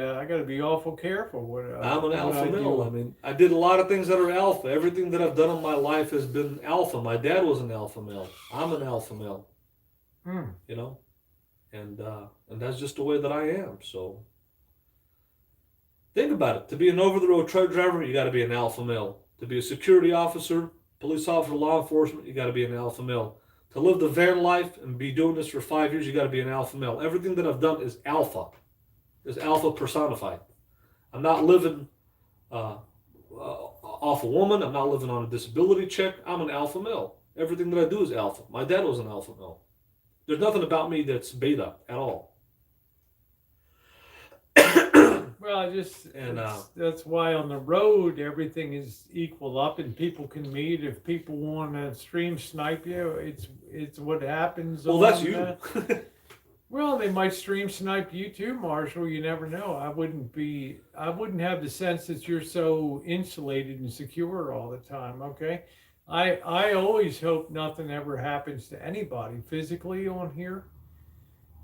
awful careful. I'm an alpha male. I mean, I did a lot of things that are alpha. Everything that I've done in my life has been alpha. My dad was an alpha male. I'm an alpha male. You know, and that's just the way that I am. So think about it. To be an over-the-road truck driver, you got to be an alpha male. To be a security officer, police officer, law enforcement, you got to be an alpha male. To live the van life and be doing this for 5 years, you got to be an alpha male. Everything that I've done is alpha personified. I'm not living off a woman. I'm not living on a disability check. I'm an alpha male. Everything that I do is alpha. My dad was an alpha male. There's nothing about me that's beta at all. Well, that's why on the road everything is equal up and people can meet. If people want to stream snipe you, it's what happens. Well, that's you. Well, they might stream snipe you too, Marshall. You never know. I wouldn't have the sense that you're so insulated and secure all the time. Okay, I always hope nothing ever happens to anybody physically on here.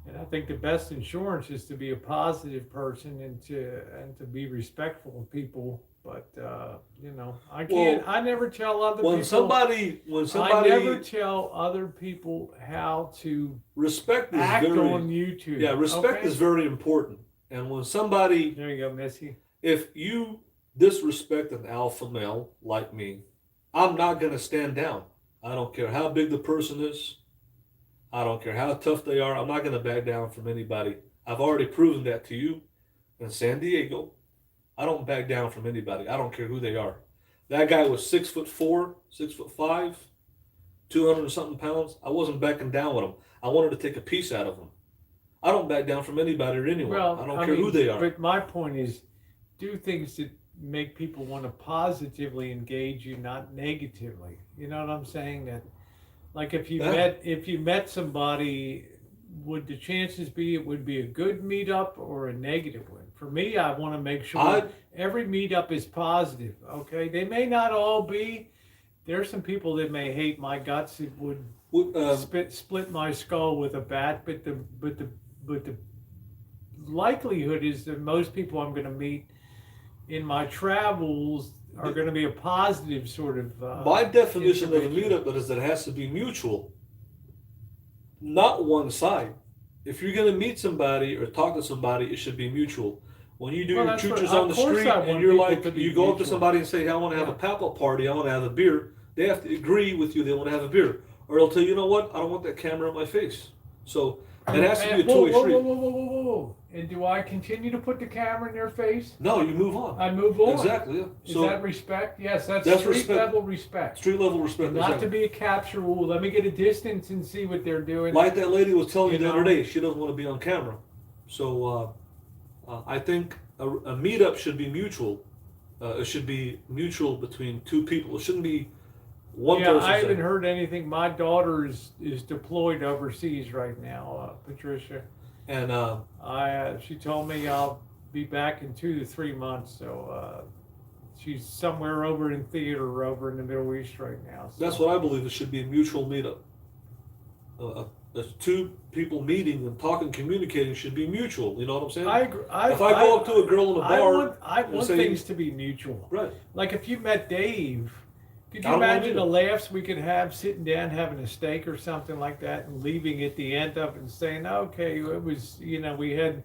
And I think the best insurance is to be a positive person and to be respectful of people. But you know, I can't. Well, I never tell other when people. when I never somebody tell other people how to respect is act very on YouTube. yeah, respect Okay? is very important. And when somebody, There you go, Missy. if you disrespect an alpha male like me, I'm not gonna stand down. I don't care how big the person is. I don't care how tough they are. I'm not gonna back down from anybody. I've already proven that to you in San Diego. I don't back down from anybody. I don't care who they are. That guy was 6'4", 6'5", 200 and something pounds. I wasn't backing down with him. I wanted to take a piece out of him. I don't back down from anybody or anyone. Well, I don't care who they are. But my point is, do things that make people want to positively engage you, not negatively. You know what I'm saying? That, like, if you met somebody, would the chances be it would be a good meetup or a negative one? For me, I want to make sure every meetup is positive. Okay, they may not all be. There's some people that may hate my guts that would split my skull with a bat, but the likelihood is that most people I'm going to meet in my travels are going to be a positive sort of. My definition of a meetup is that it has to be mutual, not one side. If you're going to meet somebody or talk to somebody, it should be mutual. When you do your chooches on the street and you're like, you go up to somebody and say, hey, I want to have a pop-up party, I want to have a beer, they have to agree with you they want to have a beer. Or they'll tell you, you know what, I don't want that camera in my face. So it has to be a two-way street. Whoa. And do I continue to put the camera in their face? No, you move on. I move on. Exactly, yeah. Is that respect? Yes, that's street level respect. Street level respect. Not to be a capture rule. Let me get a distance and see what they're doing. Like that lady was telling you the other day, she doesn't want to be on camera. So I think a meetup should be mutual. It should be mutual between two people. It shouldn't be one person. I haven't heard anything. My daughter is deployed overseas right now, Patricia. And she told me I'll be back in 2 to 3 months. So she's somewhere over in theater over in the Middle East right now. So. That's what I believe. It should be a mutual meetup. Two people meeting and talking, communicating should be mutual. You know what I'm saying? I agree. If I go up to a girl in a bar, I want things to be mutual. Right. Like if you met Dave, could you imagine the laughs we could have sitting down having a steak or something like that and leaving at the end of it and saying, okay, it was, we had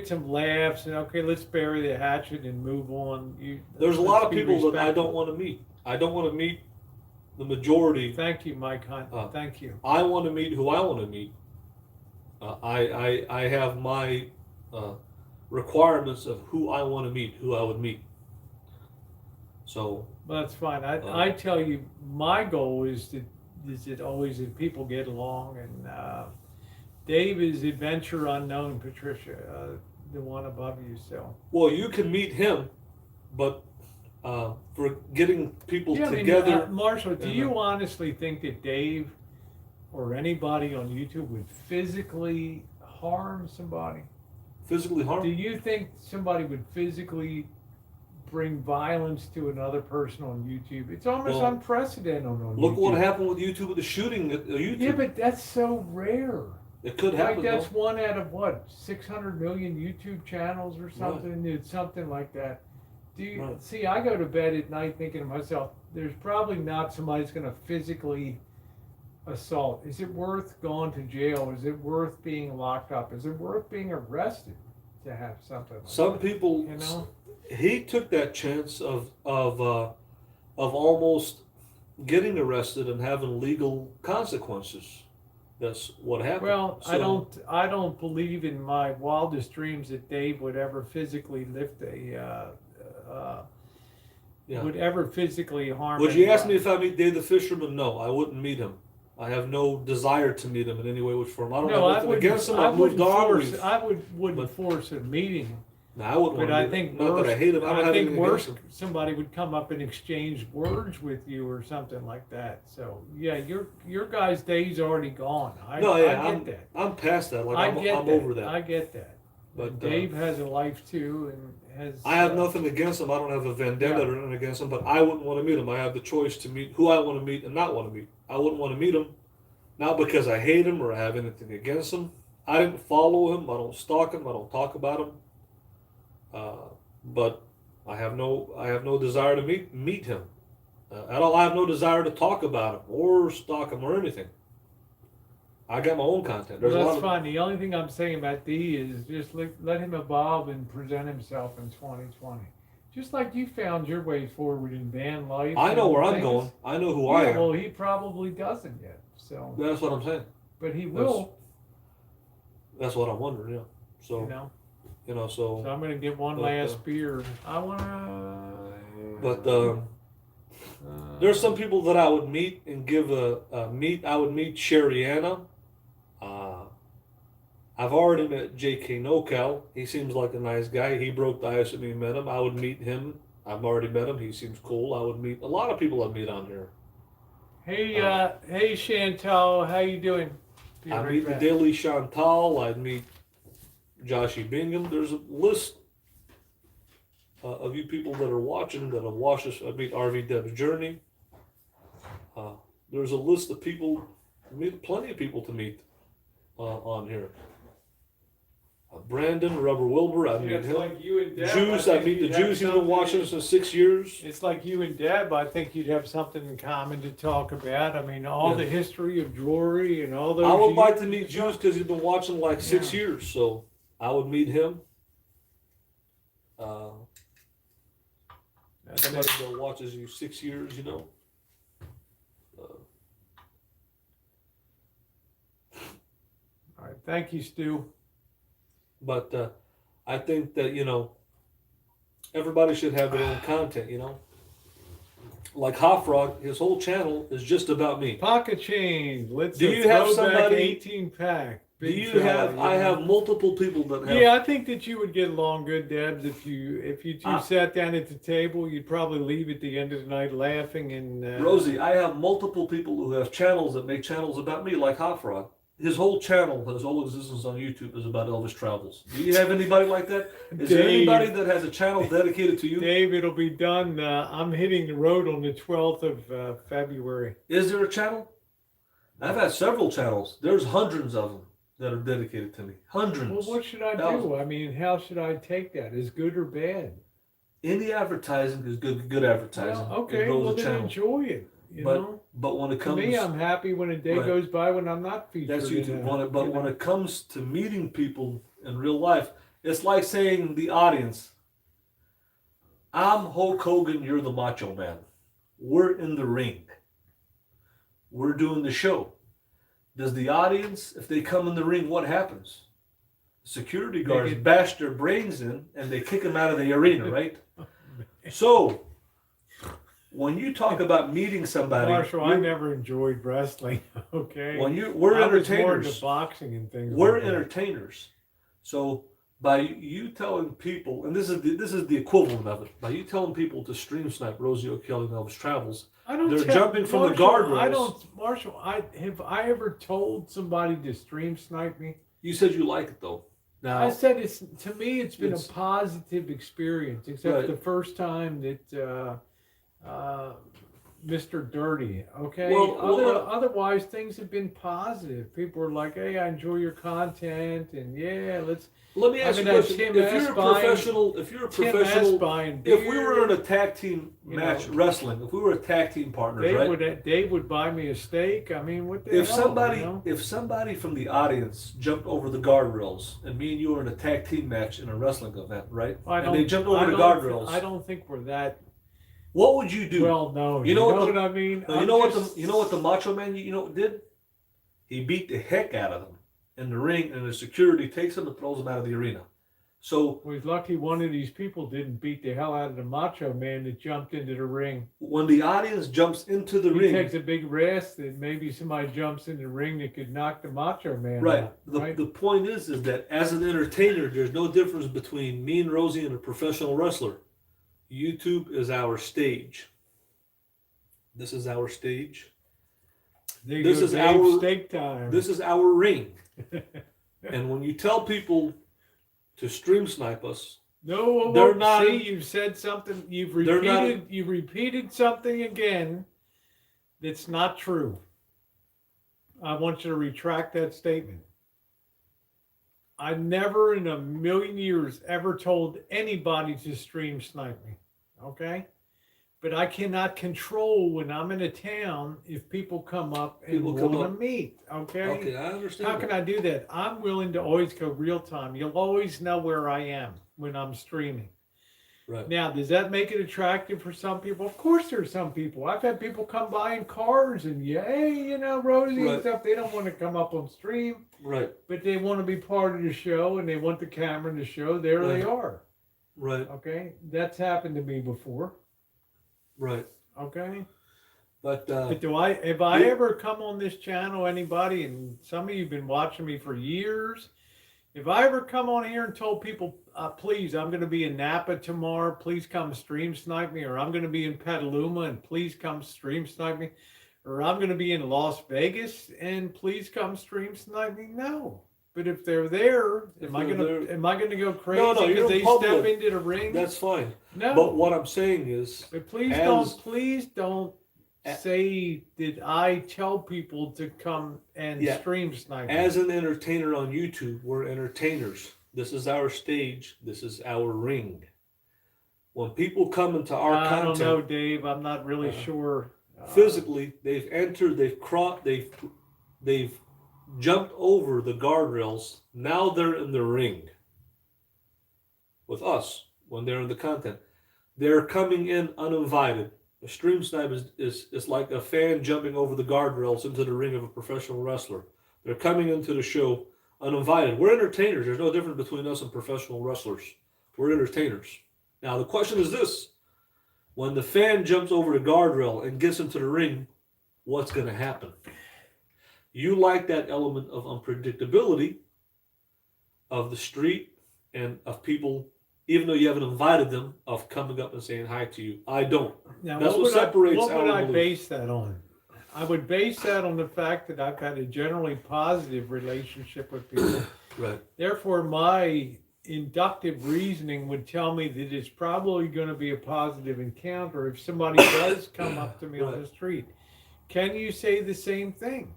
some laughs and okay, let's bury the hatchet and move on. There's a lot of people that I don't want to meet. I don't want to meet the majority. Thank you, Mike Hunt. Thank you. I want to meet who I want to meet. I have my requirements of who I want to meet, who I would meet. So. Well, that's fine. I tell you, my goal is always that people get along. And Dave is adventure unknown, Patricia, the one above you. So. Well, you can meet him, but for getting people together. Marshall, do you honestly think that Dave or anybody on YouTube would physically harm somebody? Physically harm? Do you think somebody would physically bring violence to another person on YouTube? It's almost unprecedented on YouTube. Look what happened with YouTube with the shooting at YouTube. Yeah, but that's so rare. It could happen. Like that's one out of 600 million YouTube channels or something. Right. It's something like that. Do you see? I go to bed at night thinking to myself, "There's probably not somebody that's going to physically assault. Is it worth going to jail? Is it worth being locked up? Is it worth being arrested to have something?" Like Some that? people, he took that chance of almost getting arrested and having legal consequences. That's what happened. Well, so, I don't believe in my wildest dreams that Dave would ever physically lift would ever physically harm. Would you ask me if I meet Dave the Fisherman? No, I wouldn't meet him. I have no desire to meet him in any way, which form. I don't have nothing against him. I wouldn't force a meeting. No, I wouldn't. But I think not that I hate him. I think worse, somebody would come up and exchange words with you or something like that. So yeah, your guy's day's already gone. I get that. I'm past that. Like I'm over that. I get that. But Dave has a life too, and has. I have nothing against him. I don't have a vendetta or anything against him. But I wouldn't want to meet him. I have the choice to meet who I want to meet and not want to meet. I wouldn't want to meet him, not because I hate him or I have anything against him. I didn't follow him. I don't stalk him. I don't talk about him. But I have no desire to meet him at all. I have no desire to talk about him or stalk him or anything. I got my own content. Well, that's fine. The only thing I'm saying about D is just let him evolve and present himself in 2020. Just like you found your way forward in van life. I know where I'm going. I know who I am. Well, he probably doesn't yet. So that's what I'm saying. But he will. That's what I'm wondering. Yeah. So So I'm gonna get one last beer. I wanna. But there's some people that I would meet and give a meet. I would meet Sherriana. I've already met J.K. NoCal. He seems like a nice guy. He broke the ice with me and met him. I would meet him. I've already met him. He seems cool. I would meet a lot of people I'd meet on here. Hey Chantal, how you doing? I meet the Daily Chantal. I'd meet Joshy Bingham. There's a list of you people that are watching that have watched this. I meet RV Deb's Journey. There's a list of people. I meet plenty of people to meet on here. Brandon, Rubber Wilbur, I meet him. Like you and Deb, Jews, I meet the Jews. He's been watching us for 6 years. It's like you and Deb. I think you'd have something in common to talk about. I mean, all the history of jewelry and all those. I would like to meet Jews because he's been watching like 6 years. So I would meet him. Somebody that watches you 6 years, All right, thank you, Stu. But I think that, everybody should have their own content, Like Hot Frog, his whole channel is just about me. Pocket change. Do you have somebody 18-pack? Do you have? I have multiple people that have. Yeah, I think that you would get along good, Debs, if you two sat down at the table. You'd probably leave at the end of the night laughing and. Rosie, I have multiple people who have channels that make channels about me, like Hot Frog. His whole channel, his whole existence on YouTube is about Elvis travels. Do you have anybody like that? Is there anybody that has a channel dedicated to you? Dave, it'll be done. I'm hitting the road on the 12th of February. Is there a channel? I've had several channels. There's hundreds of them that are dedicated to me. Hundreds. Well, what should I do? I mean, how should I take that? Is good or bad? Any advertising is good advertising. Well, okay, well then enjoy it. You know? But when it comes to me, I'm happy when a day goes by when I'm not featured. That's YouTube. When it comes to meeting people in real life, it's like saying the audience, I'm Hulk Hogan, you're the Macho Man. We're in the ring. We're doing the show. Does the audience, if they come in the ring, what happens? Security guards bash their brains in and they kick them out of the arena, right? So, when you talk about meeting somebody, Marshall, I never enjoyed wrestling. Okay, we're entertainers. I was more into boxing and things. We're entertainers. So by you telling people, and this is the equivalent of it, by you telling people to stream snipe Rosie O'Kelly and Elvis Travels, they're jumping from the guardrails. Marshall. Have I ever told somebody to stream snipe me? You said you like it though. Now I said to me it's been a positive experience, except the first time that. Mr. Dirty, okay? Otherwise, things have been positive. People are like, hey, I enjoy your content, and Let me ask you a question. If you're a professional, if we were in a tag team match wrestling, if we were a tag team partners, Dave would buy me a steak. I mean, what the hell? If somebody from the audience jumped over the guardrails, and me and you were in a tag team match in a wrestling event, right? And they jumped over the guardrails. I don't think we're that. What would you do? Well, no. You know what I mean? You know what the Macho Man did? He beat the heck out of them in the ring, and the security takes him and throws him out of the arena. So he's lucky one of these people didn't beat the hell out of the Macho Man that jumped into the ring. When the audience jumps into the ring, he takes a big risk that maybe somebody jumps in the ring that could knock the Macho Man out. The point is that as an entertainer, there's no difference between me and Rosie and a professional wrestler. YouTube is our stage. This is our stage. This is our steak time. This is our ring. And when you tell people to stream snipe us, they're not. See, you've said something. You've repeated something again. That's not true. I want you to retract that statement. I never in a million years ever told anybody to stream snipe me. Okay? But I cannot control when I'm in a town if people come up and People come want to up. meet. Okay? Okay, I understand. How can I do that? I'm willing to always go real time. You'll always know where I am when I'm streaming. Right. Now, does that make it attractive for some people? Of course, there's some people. I've had people come by in cars and, yeah, hey, you know, Rosie and Right. stuff. They don't want to come up on stream, Right. but they want to be part of the show and they want the camera in the show. There Right. they are. Right. Okay? That's happened to me before. Right. Okay? But If I ever come on this channel, anybody, and some of you have been watching me for years, if I ever come on here and told people, please, I'm going to be in Napa tomorrow, please come stream snipe me, or I'm going to be in Petaluma and please come stream snipe me, or I'm going to be in Las Vegas and please come stream snipe me, no. But if they're there, am I going to go crazy No, because they public. step into the ring? That's fine. No. But what I'm saying is, But please don't say that I tell people to come and stream snipe. As an entertainer on YouTube, we're entertainers. This is our stage. This is our ring. When people come into our content, I don't know, Dave. I'm not really sure. Physically, they've entered. They've jumped over the guardrails. Now they're in the ring with us. When they're in the content, they're coming in uninvited. A stream snipe is like a fan jumping over the guardrails into the ring of a professional wrestler. They're coming into the show uninvited. We're entertainers. There's no difference between us and professional wrestlers. We're entertainers. Now, the question is this. When the fan jumps over the guardrail and gets into the ring, what's going to happen? You like that element of unpredictability of the street and of people, even though you haven't invited them, of coming up and saying hi to you. I don't. Now, That's what separates what would I belief. base that on? I would base that on the fact that I've had a generally positive relationship with people. Right. Therefore, my inductive reasoning would tell me that it's probably going to be a positive encounter if somebody does come up to me on the street. Can you say the same thing?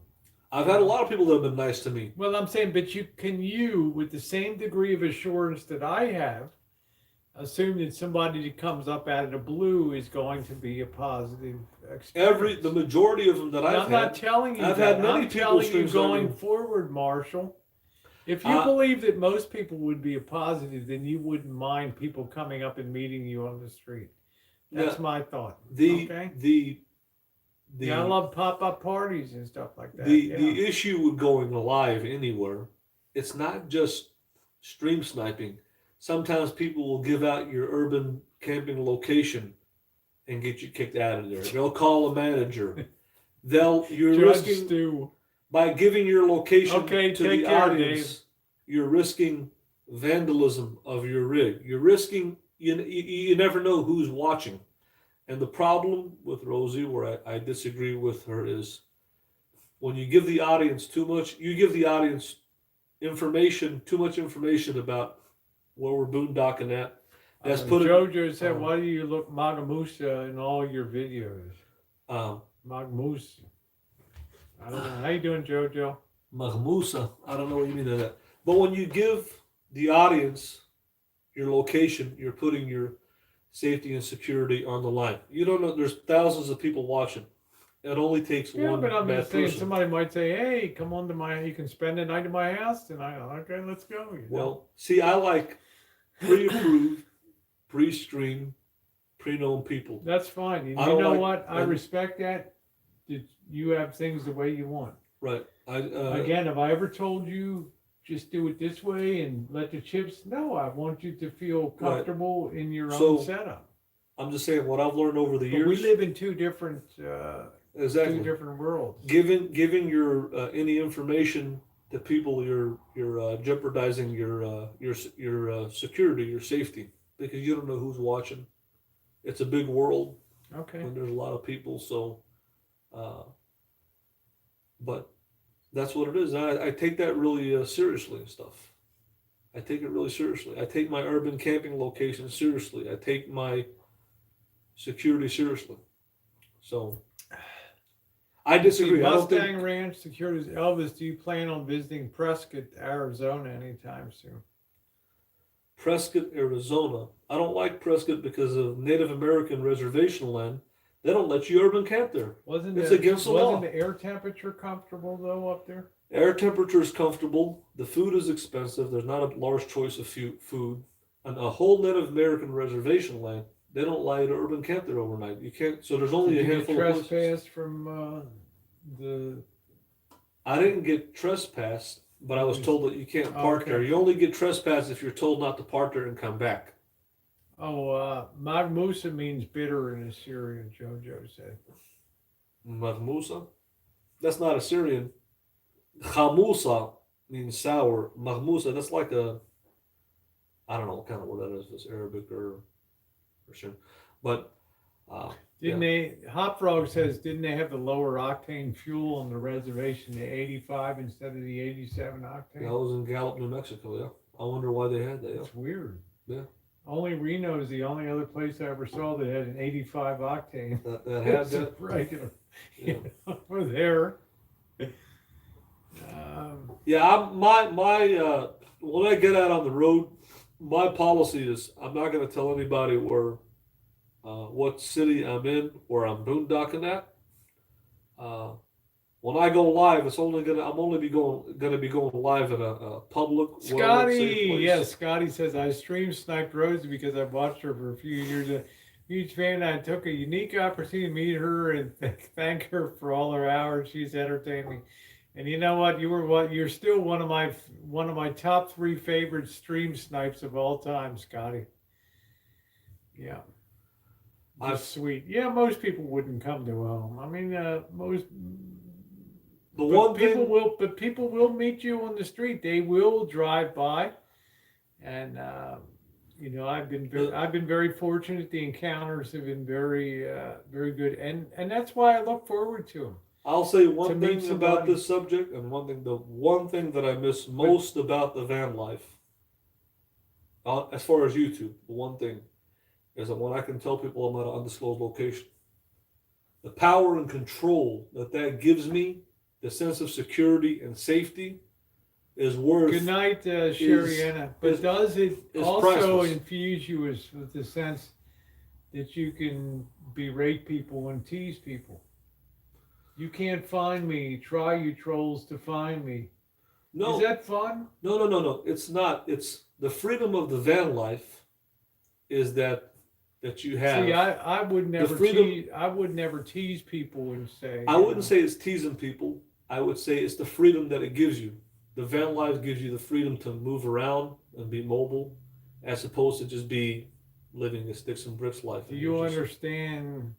I've had a lot of people that have been nice to me. Well, I'm saying, but you, with the same degree of assurance that I have, assume that somebody that comes up out of the blue is going to be a positive experience. The majority of them that I'm not telling you I've that. had many I'm telling you people going forward, Marshall. If you believe that most people would be a positive, then you wouldn't mind people coming up and meeting you on the street. That's my thought. I love pop-up parties and stuff like that. The issue with going live anywhere, it's not just stream sniping. Sometimes people will give out your urban camping location and get you kicked out of there. They'll call a manager. You're risking by giving your location to the audience. You're risking vandalism of your rig. You're risking. You never know who's watching. And the problem with Rosie, where I disagree with her, is when you give the audience too much, you give the audience too much information about where we're boondocking at. That's Jojo said, why do you look Magamusa in all your videos? Magamusa. I don't know. How you doing, Jojo? Magamusa. I don't know what you mean by that. But when you give the audience your location, you're putting your safety and security on the line. You don't know. There's thousands of people watching. It only takes one but I'm bad just saying, person. Somebody might say, hey, come on to you can spend the night at my house tonight. Okay, let's go. Well, see, I like pre-approved, pre-streamed, pre-known people. That's fine. You know what? I respect that. You have things the way you want. Right. Again, have I ever told you just do it this way and let the chips? No, I want you to feel comfortable in your own setup. I'm just saying what I've learned over the years. We live in two different worlds. Giving your any information to people, you're jeopardizing your security, your safety, because you don't know who's watching. It's a big world. Okay. And there's a lot of people, so. But that's what it is. I take that really seriously and stuff. I take it really seriously. I take my urban camping location seriously. I take my security seriously. So I disagree. I don't Mustang think Ranch secured as Elvis. Do you plan on visiting Prescott, Arizona anytime soon? Prescott, Arizona. I don't like Prescott because of Native American reservation land. They don't let you urban camp there. It's against the law. Wasn't the air temperature comfortable though up there? Air temperature is comfortable. The food is expensive. There's not a large choice of food. And a whole Native American reservation land, they don't allow you to urban camp there overnight. You can't. So there's only a handful of places. Trespassed from the. I didn't get trespassed, but I was told that you can't park there. You only get trespassed if you're told not to park there and come back. Oh, Magmusa means bitter in Assyrian, Jojo said. Magmusa? That's not Assyrian. Chamusa means sour. Magmusa, that's like a, I don't know what kind of word that is. If it's Arabic or Russian. But, Hot Frog says, didn't they have the lower octane fuel on the reservation, the 85 instead of the 87 octane? Yeah, I was in Gallup, New Mexico, yeah. I wonder why they had that, yeah. It's weird. Yeah. Only Reno is the only other place I ever saw that had an 85 octane. That had that? Regular. Yeah. We're there. Yeah, when I get out on the road, my policy is I'm not going to tell anybody what city I'm in or I'm boondocking at. When I go live, I'm only gonna be going live at a public. Scotty, yes, Scotty says I stream sniped Rosie because I've watched her for a few years. A huge fan. I took a unique opportunity to meet her and thank her for all her hours. She's entertained me. And you know what? You're still one of my top 3 favorite stream snipes of all time, Scotty. Yeah. Just sweet. Yeah, most people wouldn't come to home. I mean, people will meet you on the street. They will drive by, and I've been very fortunate. The encounters have been very good, and that's why I look forward to them. I'll say one thing about this subject, and the one thing that I miss most about the van life, as far as YouTube, the one thing is that when I can tell people I'm at an undisclosed location, the power and control that gives me, the sense of security and safety, is worth. Good night, Shariana. But does it also priceless. infuse you with the sense that you can berate people and tease people? You can't find me. Try, you trolls, to find me. No. Is that fun? No. It's not. It's the freedom of the van life is that you have. See, I would never tease people and say. I wouldn't say it's teasing people. I would say it's the freedom that it gives you. The van life gives you the freedom to move around and be mobile, as opposed to just be living a sticks and bricks life. Do you understand?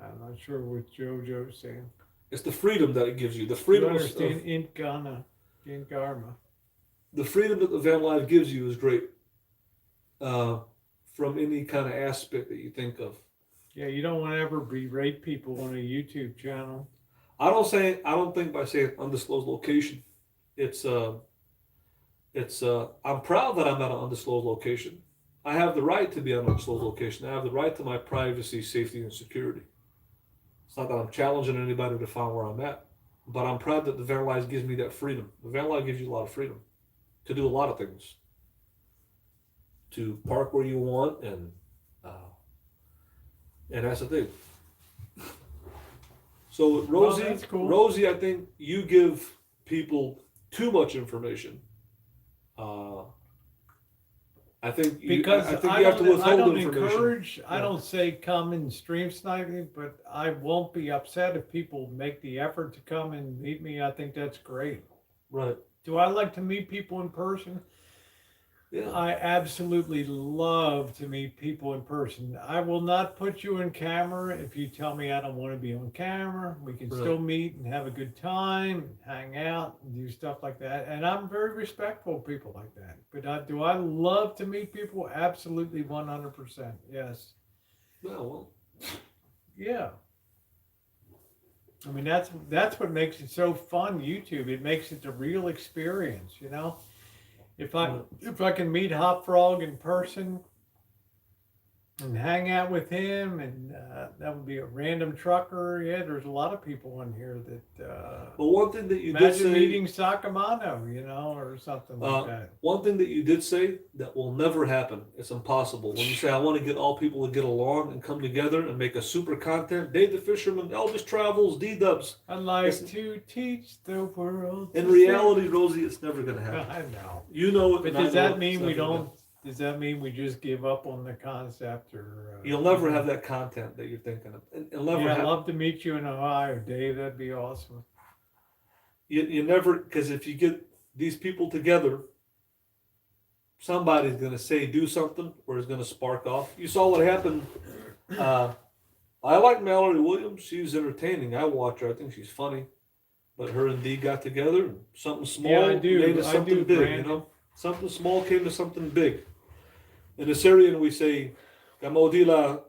I'm not sure what JoJo's saying. It's the freedom that it gives you. The freedom. You understand Inkarma. The freedom that the van life gives you is great. From any kind of aspect that you think of. Yeah, you don't want to ever berate people on a YouTube channel. I don't think by saying undisclosed location, I'm proud that I'm at an undisclosed location. I have the right to be at an undisclosed location. I have the right to my privacy, safety, and security. It's not that I'm challenging anybody to find where I'm at, but I'm proud that the van life gives me that freedom. The van life gives you a lot of freedom to do a lot of things. To park where you want, and that's the thing. So Rosie, cool. Rosie, I think you give people too much information. I think you have to withhold information. I don't say come and stream sniping, but I won't be upset if people make the effort to come and meet me. I think that's great. Right. Do I like to meet people in person? Yeah. I absolutely love to meet people in person. I will not put you in camera if you tell me I don't want to be on camera. We can still meet and have a good time, hang out, and do stuff like that. And I'm very respectful of people like that. But do I love to meet people? Absolutely, 100%. Yes. Well. Yeah. I mean, that's what makes it so fun, YouTube. It makes it the real experience, you know? If I can meet Hot Frog in person, and hang out with him, and that would be a random trucker. Yeah, there's a lot of people in here that. But one thing that you did Imagine say, meeting Sakamoto, or something like that. one thing that you did say that will never happen. It's impossible. When you say I want to get all people to get along and come together and make a super content, Dave the Fisherman, Elvis Travels, D-Dubs. I'd like to teach the world. In reality, Rosie, it's never going to happen. I know. You know it. But does that mean we don't? Does that mean we just give up on the concept, or? You'll never have that content that you're thinking of. It'll never I'd happen. love to meet you in Ohio, Dave. That'd be awesome. You never, because if you get these people together, somebody's going to say do something or it's going to spark off. You saw what happened. I like Mallory Williams. She's entertaining. I watch her. I think she's funny. But her and Dee got together and something small Yeah, I do. made to something big. Brandon. You know, something small came to something big. In Assyrian, we say, "Gamodila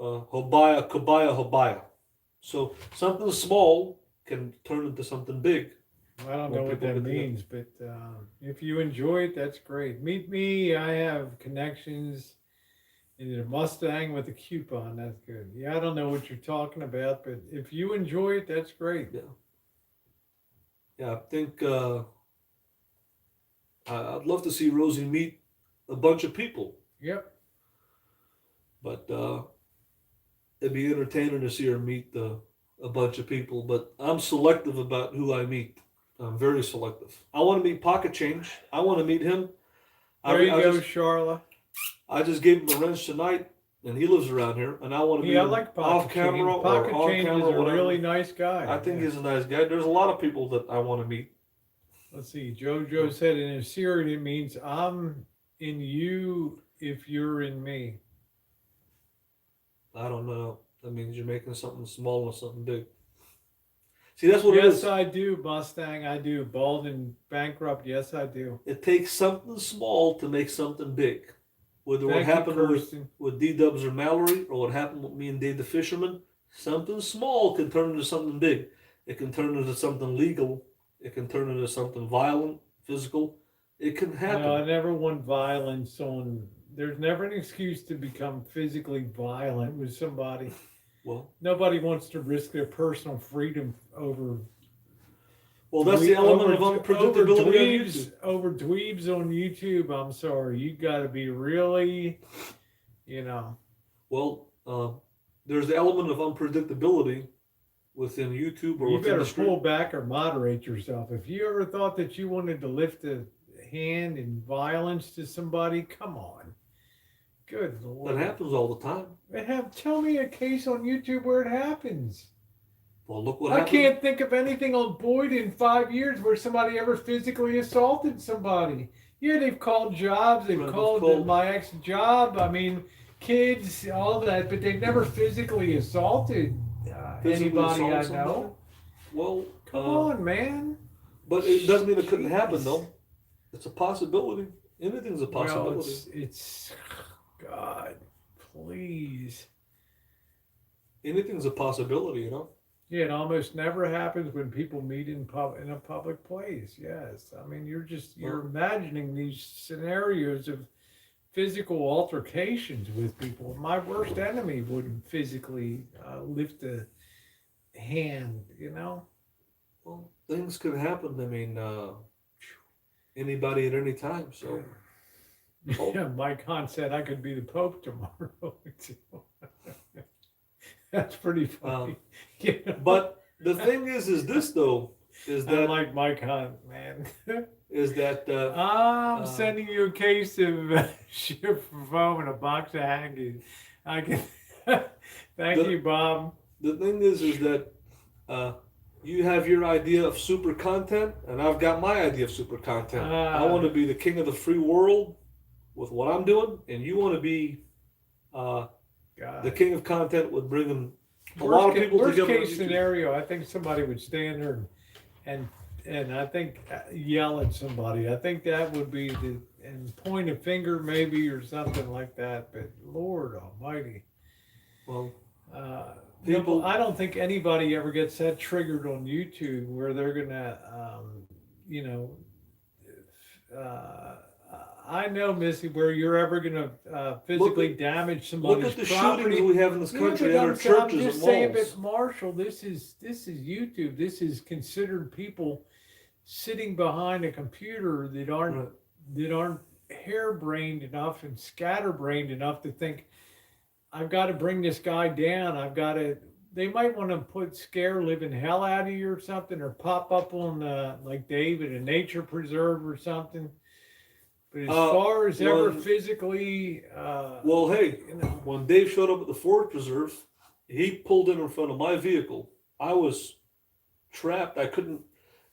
hobaya kobaya hobaya." So something small can turn into something big. I don't know what that means, but if you enjoy it, that's great. Meet me. I have connections in a Mustang with a coupon. That's good. Yeah, I don't know what you're talking about, but if you enjoy it, that's great. Yeah, I think I'd love to see Rosie meet a bunch of people. Yep. But it'd be entertaining to see her meet a bunch of people. But I'm selective about who I meet. I'm very selective. I want to meet Pocket Change. I want to meet him. There you go, Charla. I just gave him a wrench tonight, and he lives around here. And I want to meet him like off camera or on camera. Is a really nice guy. I think he's a nice guy. There's a lot of people that I want to meet. Let's see. Jojo said in Assyrian it means I'm in you if you're in me. I don't know. That means you're making something small or something big. See, that's what it is. Yes, I do, Mustang. I do. Bald and bankrupt. Yes, I do. It takes something small to make something big. Whether what happened with D-Dubs or Mallory, or what happened with me and Dave the Fisherman, something small can turn into something big. It can turn into something legal. It can turn into something violent, physical. It can happen. No, I never want violence on. There's never an excuse to become physically violent with somebody. Well, nobody wants to risk their personal freedom over. Well, that's the element of unpredictability over dweebs on YouTube. I'm sorry, you got to be really, Well, there's the element of unpredictability within YouTube, or you within better pull back or moderate yourself. If you ever thought that you wanted to lift a hand in violence to somebody, come on. Good Lord. That happens all the time. Tell me a case on YouTube where it happens. Well, look what happened. I can't think of anything on Boyd in 5 years where somebody ever physically assaulted somebody. Yeah, they've called jobs. They've called my ex job. I mean, kids, all that, but they've never physically assaulted anybody I know. Well, come on, man. But it doesn't mean it couldn't happen, though. It's a possibility. Anything's a possibility. Well, it's God, please. Anything's a possibility, Yeah, it almost never happens when people meet in a public place. Yes, I mean you're imagining these scenarios of physical altercations with people. My worst enemy wouldn't physically lift a hand, Well, things could happen. I mean, anybody at any time. So. Yeah, Mike Hahn said I could be the Pope tomorrow. That's pretty funny. But the thing is this though, is that I like Mike Hunt, man. Is that I'm sending you a case of ship foam and a box of Haggis. I can. Thank you, Bob. The thing is that you have your idea of super content, and I've got my idea of super content. I want to be the king of the free world with what I'm doing, and you want to be the king of content with bringing a lot of people together. Worst case scenario, I think somebody would stand there and I think yell at somebody. I think that would be and point a finger maybe or something like that. But Lord Almighty, well, I don't think anybody ever gets that triggered on YouTube where they're gonna, I know, Missy, where you're ever going to physically damage somebody's Look at the property. shootings we have in this country at our I'm churches just and saying, malls. but Marshall, this is YouTube. This is considered people sitting behind a computer that aren't harebrained enough and scatterbrained enough to think, I've got to bring this guy down. I've got to. They might want to scare living hell out of you or something, or pop up on like David, a nature preserve or something. But as far as ever physically, well, hey, you know, when Dave showed up at the Forest Preserve, he pulled in front of my vehicle. I was trapped. I couldn't.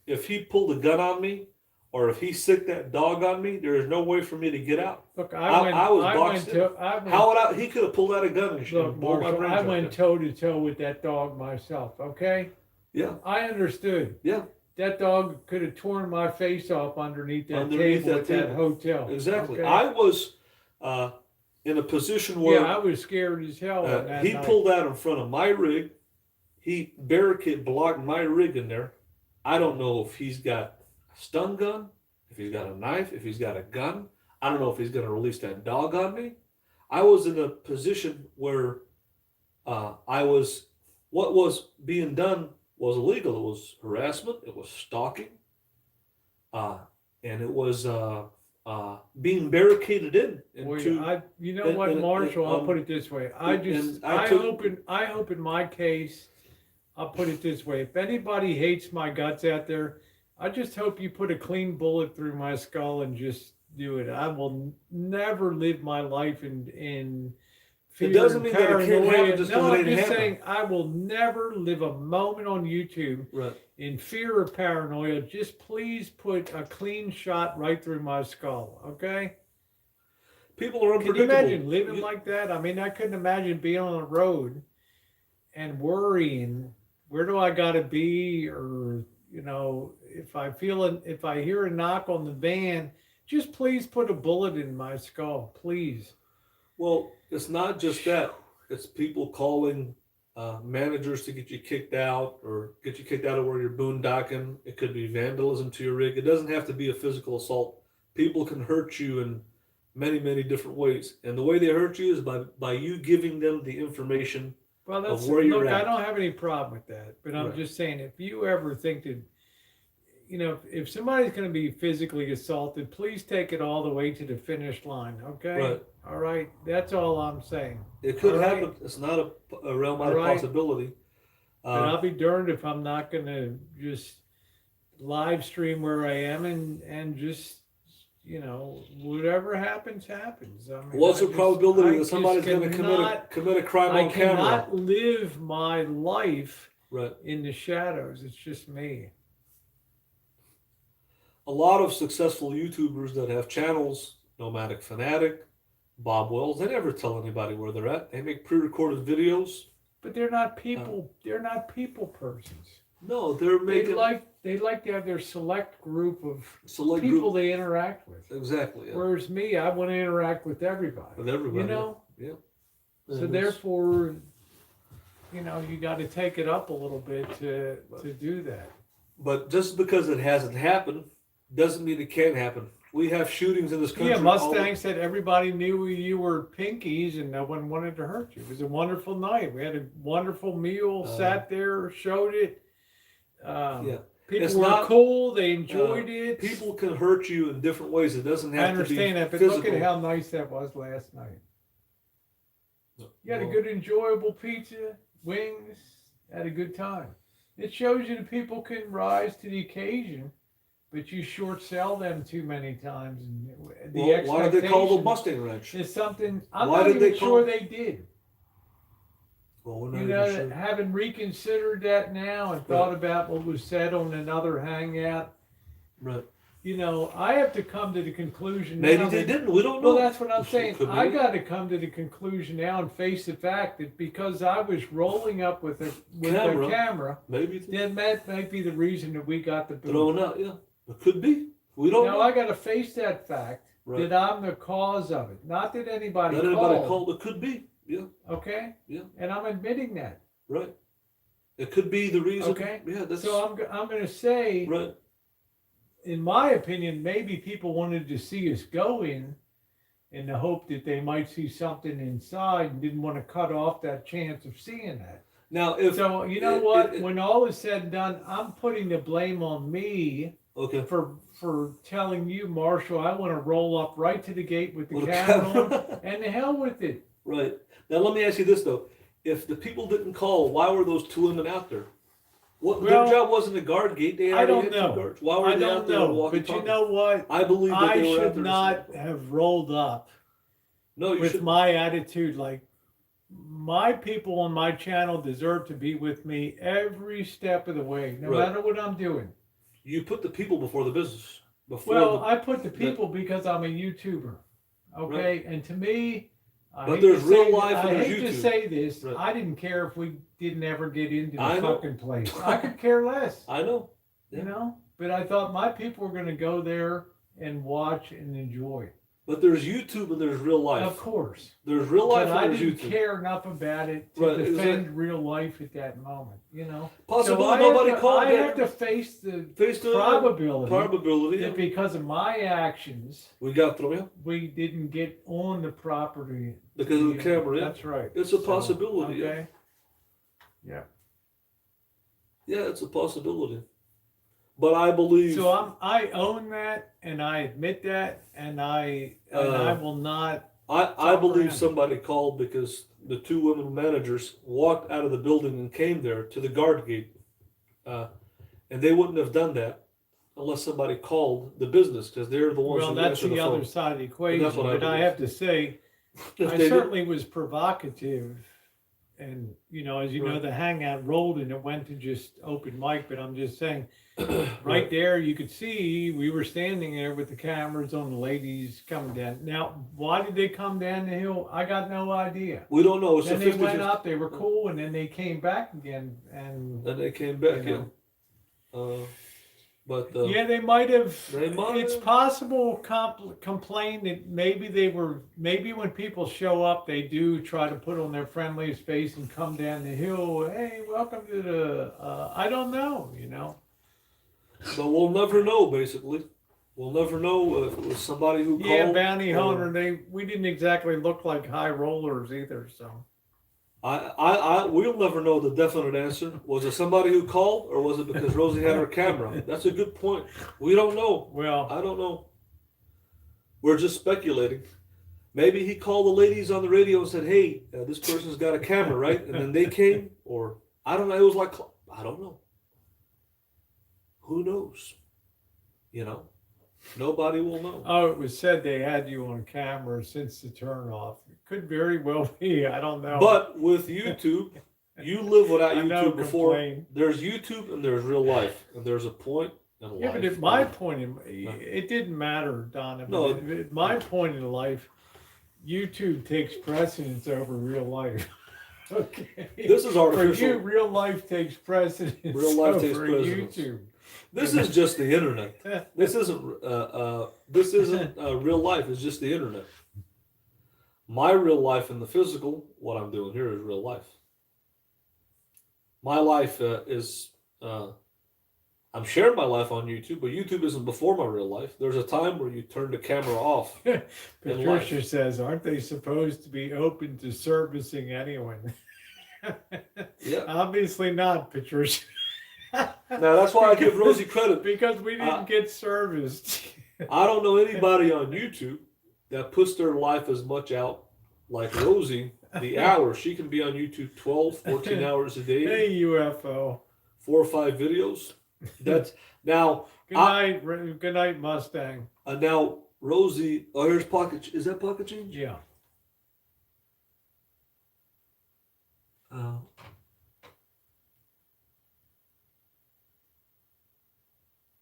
If he pulled a gun on me, or if he sicked that dog on me, there is no way for me to get out. Look, I was boxed in. How would I? He could have pulled out a gun and look, blown my Marshall, brains I out went toe to toe with that dog myself. Okay, Yeah, I understood. yeah, That dog could have torn my face off underneath that table at that hotel. exactly. Okay? I was in a position where Yeah, I was scared as hell. On that he night. pulled out in front of my rig. He blocked my rig in there. I don't know if he's got a stun gun, if he's got a knife, if he's got a gun. I don't know if he's going to release that dog on me. I was in a position where what was being done was illegal. It was harassment, it was stalking, and it was being barricaded in. You know what, Marshall? I'll put it this way. I hope in my case, I'll put it this way. If anybody hates my guts out there, I just hope you put a clean bullet through my skull and just do it. I will never live my life in fear. It doesn't mean that it can't happen just because it ain't I'm just happening. saying I will never live a moment on YouTube in fear or paranoia. Just please put a clean shot right through my skull, okay? People are Can you unpredictable. imagine living like that? I mean, I couldn't imagine being on the road and worrying, where do I got to be? Or, you know, if I hear a knock on the van, just please put a bullet in my skull, please. Well, it's not just that. It's people calling managers to get you kicked out or get you kicked out of where you're boondocking. It could be vandalism to your rig. It doesn't have to be a physical assault. People can hurt you in many, many different ways. And the way they hurt you is by you giving them the information of where you're at. I don't have any problem with that. But I'm just saying, if you ever think that, you know, if somebody's going to be physically assaulted, please take it all the way to the finish line, okay? Right. All right. That's all I'm saying. It could all happen. Right? It's not a realm out of possibility. But I'll be darned if I'm not going to just live stream where I am and just, you know, whatever happens, happens. I mean, What's the probability that somebody's going to commit a crime on camera? I cannot live my life right in the shadows. It's just me. A lot of successful YouTubers that have channels, Nomadic Fanatic, Bob Wells, they never tell anybody where they're at. They make pre-recorded videos. But they're not people. They're not people persons. No, they're making. They like to have their select group of people they interact with. Exactly. Yeah. Whereas me, I want to interact with everybody. With everybody. You know. Yeah. So therefore, you know, you got to take it up a little bit to do that. But just because it hasn't happened doesn't mean it can't happen. We have shootings in this country. Yeah, Mustang said everybody knew you were pinkies and no one wanted to hurt you. It was a wonderful night. We had a wonderful meal, sat there, showed it. People were cool. They enjoyed it. People can hurt you in different ways. It doesn't have to be I understand that, but physical. look at how nice that was last night. You had a good, enjoyable pizza, wings, had a good time. It shows you that people can rise to the occasion. But you short sell them too many times. And why did they call the Mustang Ranch? It's something I'm not even sure they did. Well, we're not you know, even sure. Having reconsidered that now and thought about what was said on another hangout. Right. You know, I have to come to the conclusion. Maybe now they didn't. We don't know. Well, that's what I'm saying. I got to come to the conclusion now and face the fact that because I was rolling up with a camera, maybe that might be the reason that we got the boot. Thrown out. Yeah. It could be. We don't know. I got to face that fact that I'm the cause of it. Not that anybody called. It could be. Yeah. Okay. Yeah. And I'm admitting that. Right. It could be the reason. Okay. Yeah. So I'm going to say. Right. in my opinion, maybe people wanted to see us go in the hope that they might see something inside and didn't want to cut off that chance of seeing that. Now, if So you know what? When all is said and done, I'm putting the blame on me okay, for telling you, Marshall, I want to roll up right to the gate with the camera on, and the hell with it. Right. Now, let me ask you this though: if the people didn't call, why were those two women out there? What their job wasn't a guard gate? They I don't had know. two guards. Why were they out there walking? But you know what? I believe that I they were out should there not have rolled up. No, you with should. my attitude, like my people on my channel deserve to be with me every step of the way, no matter what I'm doing. You put the people before the business. I put the people because I'm a YouTuber. Okay, and to me, but there's real life I and there's hate YouTube. to say this, I didn't care if we didn't ever get into the fucking place. I could care less. I know. Yeah. You know, but I thought my people were going to go there and watch and enjoy. But there's YouTube and there's real life. Of course. There's real life and there's YouTube. I didn't care enough about it to defend real life at that moment, you know. Possibility nobody called. I have to face the probability that because of my actions, we got thrown out. We didn't get on the property. Because of the camera, That's right. It's a possibility. Okay. Yeah. Yeah, it's a possibility. But I believe. So I own that, and I admit that, and I will not. I believe somebody called because the two women managers walked out of the building and came there to the guard gate, and they wouldn't have done that unless somebody called the business because they're the ones. Well, that's the other side of the equation. But I have to say, I certainly was provocative. And, you know, as you know, the hangout rolled and it went to just open mic. But I'm just saying, right there, you could see we were standing there with the cameras on the ladies coming down. Now, why did they come down the hill? I got no idea. We don't know. Then they went up, they were cool, and then they came back again. And then they came back, But they might have. It's possible complain that maybe when people show up, they do try to put on their friendliest face and come down the hill. Hey, welcome to the. I don't know, you know. But we'll never know. Basically, we'll never know if it was somebody who called. Yeah, bounty hunter. We didn't exactly look like high rollers either, so. We'll never know the definite answer. Was it somebody who called, or was it because Rosie had her camera? That's a good point. We don't know. Well, I don't know. We're just speculating. Maybe he called the ladies on the radio and said, "Hey, this person's got a camera, right?" And then they came, or I don't know. It was like I don't know. Who knows? You know, nobody will know. Oh, it was said they had you on camera since the turnoff. Could very well be. I don't know. But with YouTube, you live without YouTube before. There's YouTube and there's real life, and there's a point in life. Yeah, but at my point, it didn't matter, Donovan. No, at my point in life, YouTube takes precedence over real life. Okay. This is artificial. For you, real life takes precedence. Real life takes precedence. YouTube. This is just the internet. This isn't real life. It's just the internet. My real life and the physical, what I'm doing here is real life. My life is, I'm sharing my life on YouTube, but YouTube isn't before my real life. There's a time where you turn the camera off. Patricia says, aren't they supposed to be open to servicing anyone? Yeah. Obviously not, Patricia. Now, that's why I give Rosie credit. Because we didn't get serviced. I don't know anybody on YouTube that puts their life as much out like Rosie. The hours she can be on YouTube 12, 14 hours a day. Hey, UFO. 4 or 5 videos. That's now. Good night, Mustang. Now, Rosie. Oh, here's pocket. Is that pocket change? Yeah.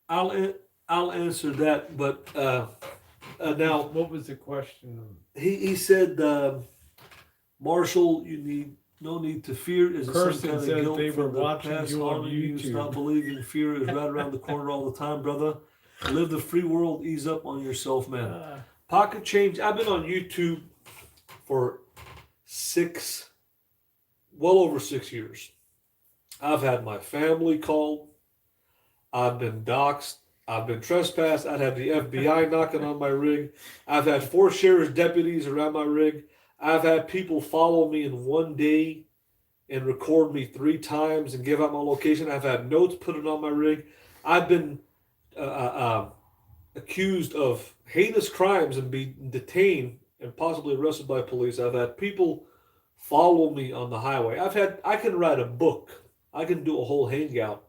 I'll answer that, but now what was the question? He said, Marshall, you no need to fear. Is Person some kind says of guilt they were from the watching past you on you. YouTube. Stop believing fear is right around the corner all the time, brother. Live the free world. Ease up on yourself, man. Pocket change. I've been on YouTube for well over 6 years. I've had my family called. I've been doxxed. I've been trespassed. I've had the FBI knocking on my rig. I've had 4 sheriff's deputies around my rig. I've had people follow me in one day and record me 3 times and give out my location. I've had notes put it on my rig. I've been accused of heinous crimes and be detained and possibly arrested by police. I've had people follow me on the highway. I can write a book. I can do a whole hangout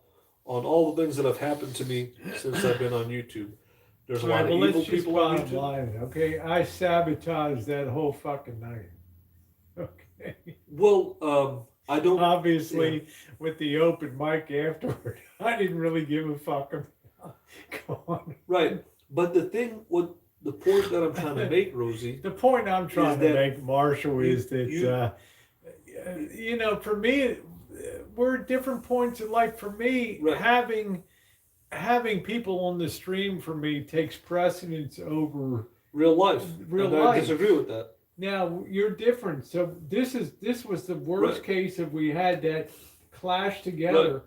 on all the things that have happened to me since I've been on YouTube. There's a lot of evil people on YouTube. Line, okay, I sabotaged that whole fucking night. Okay. Well, I don't. Obviously, with the open mic afterward, I didn't really give a fuck about going. Right, but the point that I'm trying to make, Rosie. The point I'm trying to make, Marshall, is that you know, for me, we're at different points in life. For me, right. having people on the stream for me takes precedence over real life. I disagree with that. Now you're different. So this was the worst case if we had that clash together,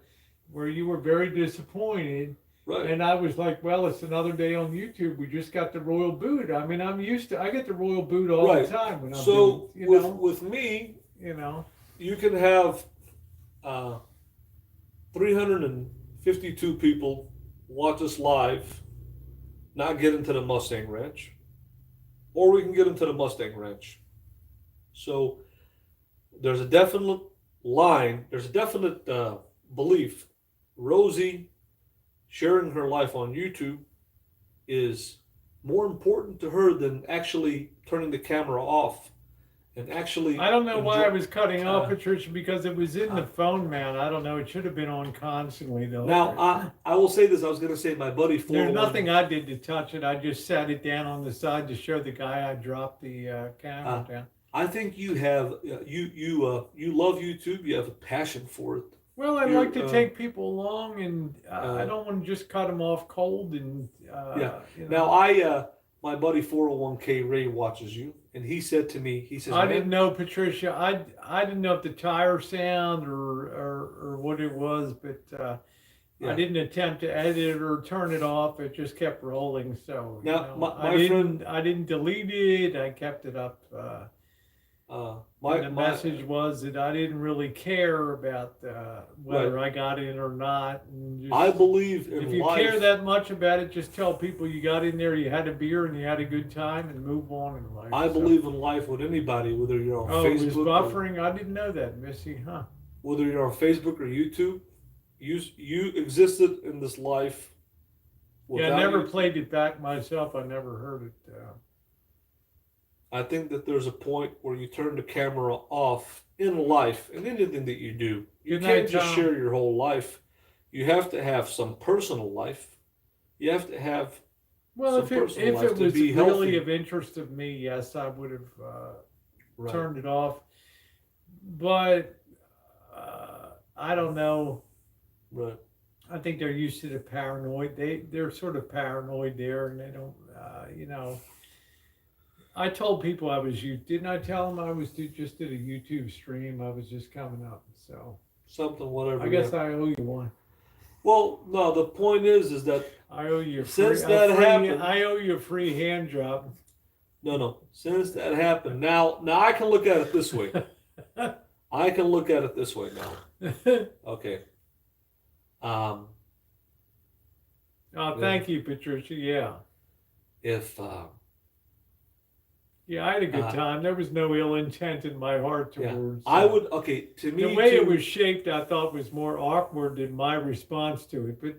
where you were very disappointed. Right. And I was like, well, it's another day on YouTube. We just got the royal boot. I mean, I get the royal boot all the time when I'm doing, you know, with me, you know, you can have 352 people watch us live, not get into the Mustang Ranch, or we can get into the Mustang Ranch. So there's a definite line. There's a definite belief. Rosie sharing her life on YouTube is more important to her than actually turning the camera off and actually. I don't know why I was cutting off, Patricia, because it was in the phone mount. I don't know. It should have been on constantly, though. Now, I will say this. I was going to say my buddy. There's nothing I did to touch it. I just sat it down on the side to show the guy I dropped the camera down. I think you have you love YouTube. You have a passion for it. Well, I'd like to take people along, and I don't want to just cut them off cold. And yeah. You know. Now, my buddy 401k Ray watches you, and he said to me, he says, I didn't know, Patricia. I didn't know if the tire sound or what it was, but I didn't attempt to edit it or turn it off. It just kept rolling. So now, I didn't delete it. I kept it up. The message was that I didn't really care about whether I got in or not. And just, I believe in if you life, care that much about it, just tell people you got in there, you had a beer, and you had a good time, and move on in life. I believe in life with anybody, whether you're on Facebook. It was buffering. I didn't know that, Missy. Huh? Whether you're on Facebook or YouTube, you existed in this life. Yeah, I never played it back myself. I never heard it. I think that there's a point where you turn the camera off in life and anything that you do. You can't just share your whole life. You have to have some personal life. You have to have if it was really of interest of me, yes, I would have turned it off. But I don't know. Right. I think they're used to the paranoid. They're sort of paranoid there, and they don't, you know. I told people didn't I tell them I was just did a YouTube stream? I was just coming up, so. Something, whatever. I guess I owe you one. Well, no, the point is that I owe you happened, I owe you a free hand job. No. Since that happened, now I can look at it this way. I can look at it this way now. Okay. Thank you, Patricia. Yeah. If yeah, I had a good time. There was no ill intent in my heart towards. I would to me the way it was shaped, I thought was more awkward than my response to it. But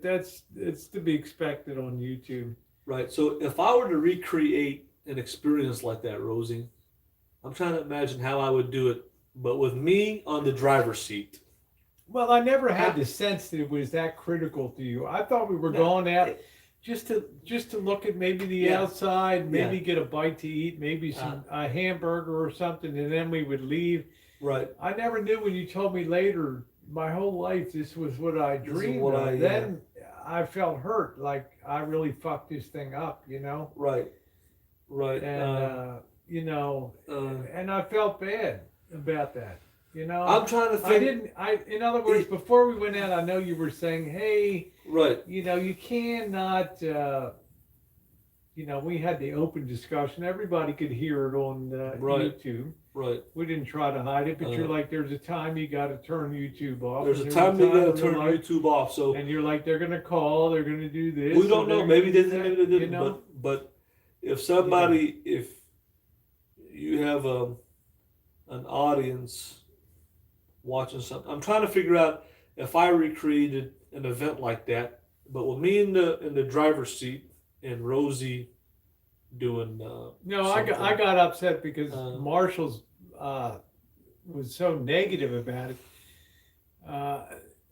it's to be expected on YouTube. Right. So if I were to recreate an experience like that, Rosie, I'm trying to imagine how I would do it, but with me on the driver's seat. Well, I never had the sense that it was that critical to you. I thought we were going out just to look at maybe the outside, maybe get a bite to eat, maybe a hamburger or something, and then we would leave. Right. I never knew when you told me later, my whole life, this was what I dreamed of. Then I felt hurt, like I really fucked this thing up, you know? Right. And, you know, and I felt bad about that. You know, I'm trying to think. In other words, before we went out, I know you were saying, hey, Right. you know, you cannot, you know, we had the open discussion. Everybody could hear it on Right. YouTube. Right. We didn't try to hide it, but you're like, there's a time you got to turn YouTube off. There's a time you got to turn like, YouTube off. So and you're like, they're gonna call, they're gonna do this. we don't know. Maybe they didn't. Maybe they didn't. You know? But if somebody, if you have an audience watching something, I'm trying to figure out if I recreated an event like that, but with me in the driver's seat and Rosie doing. No, I got upset because Marshall's was so negative about it.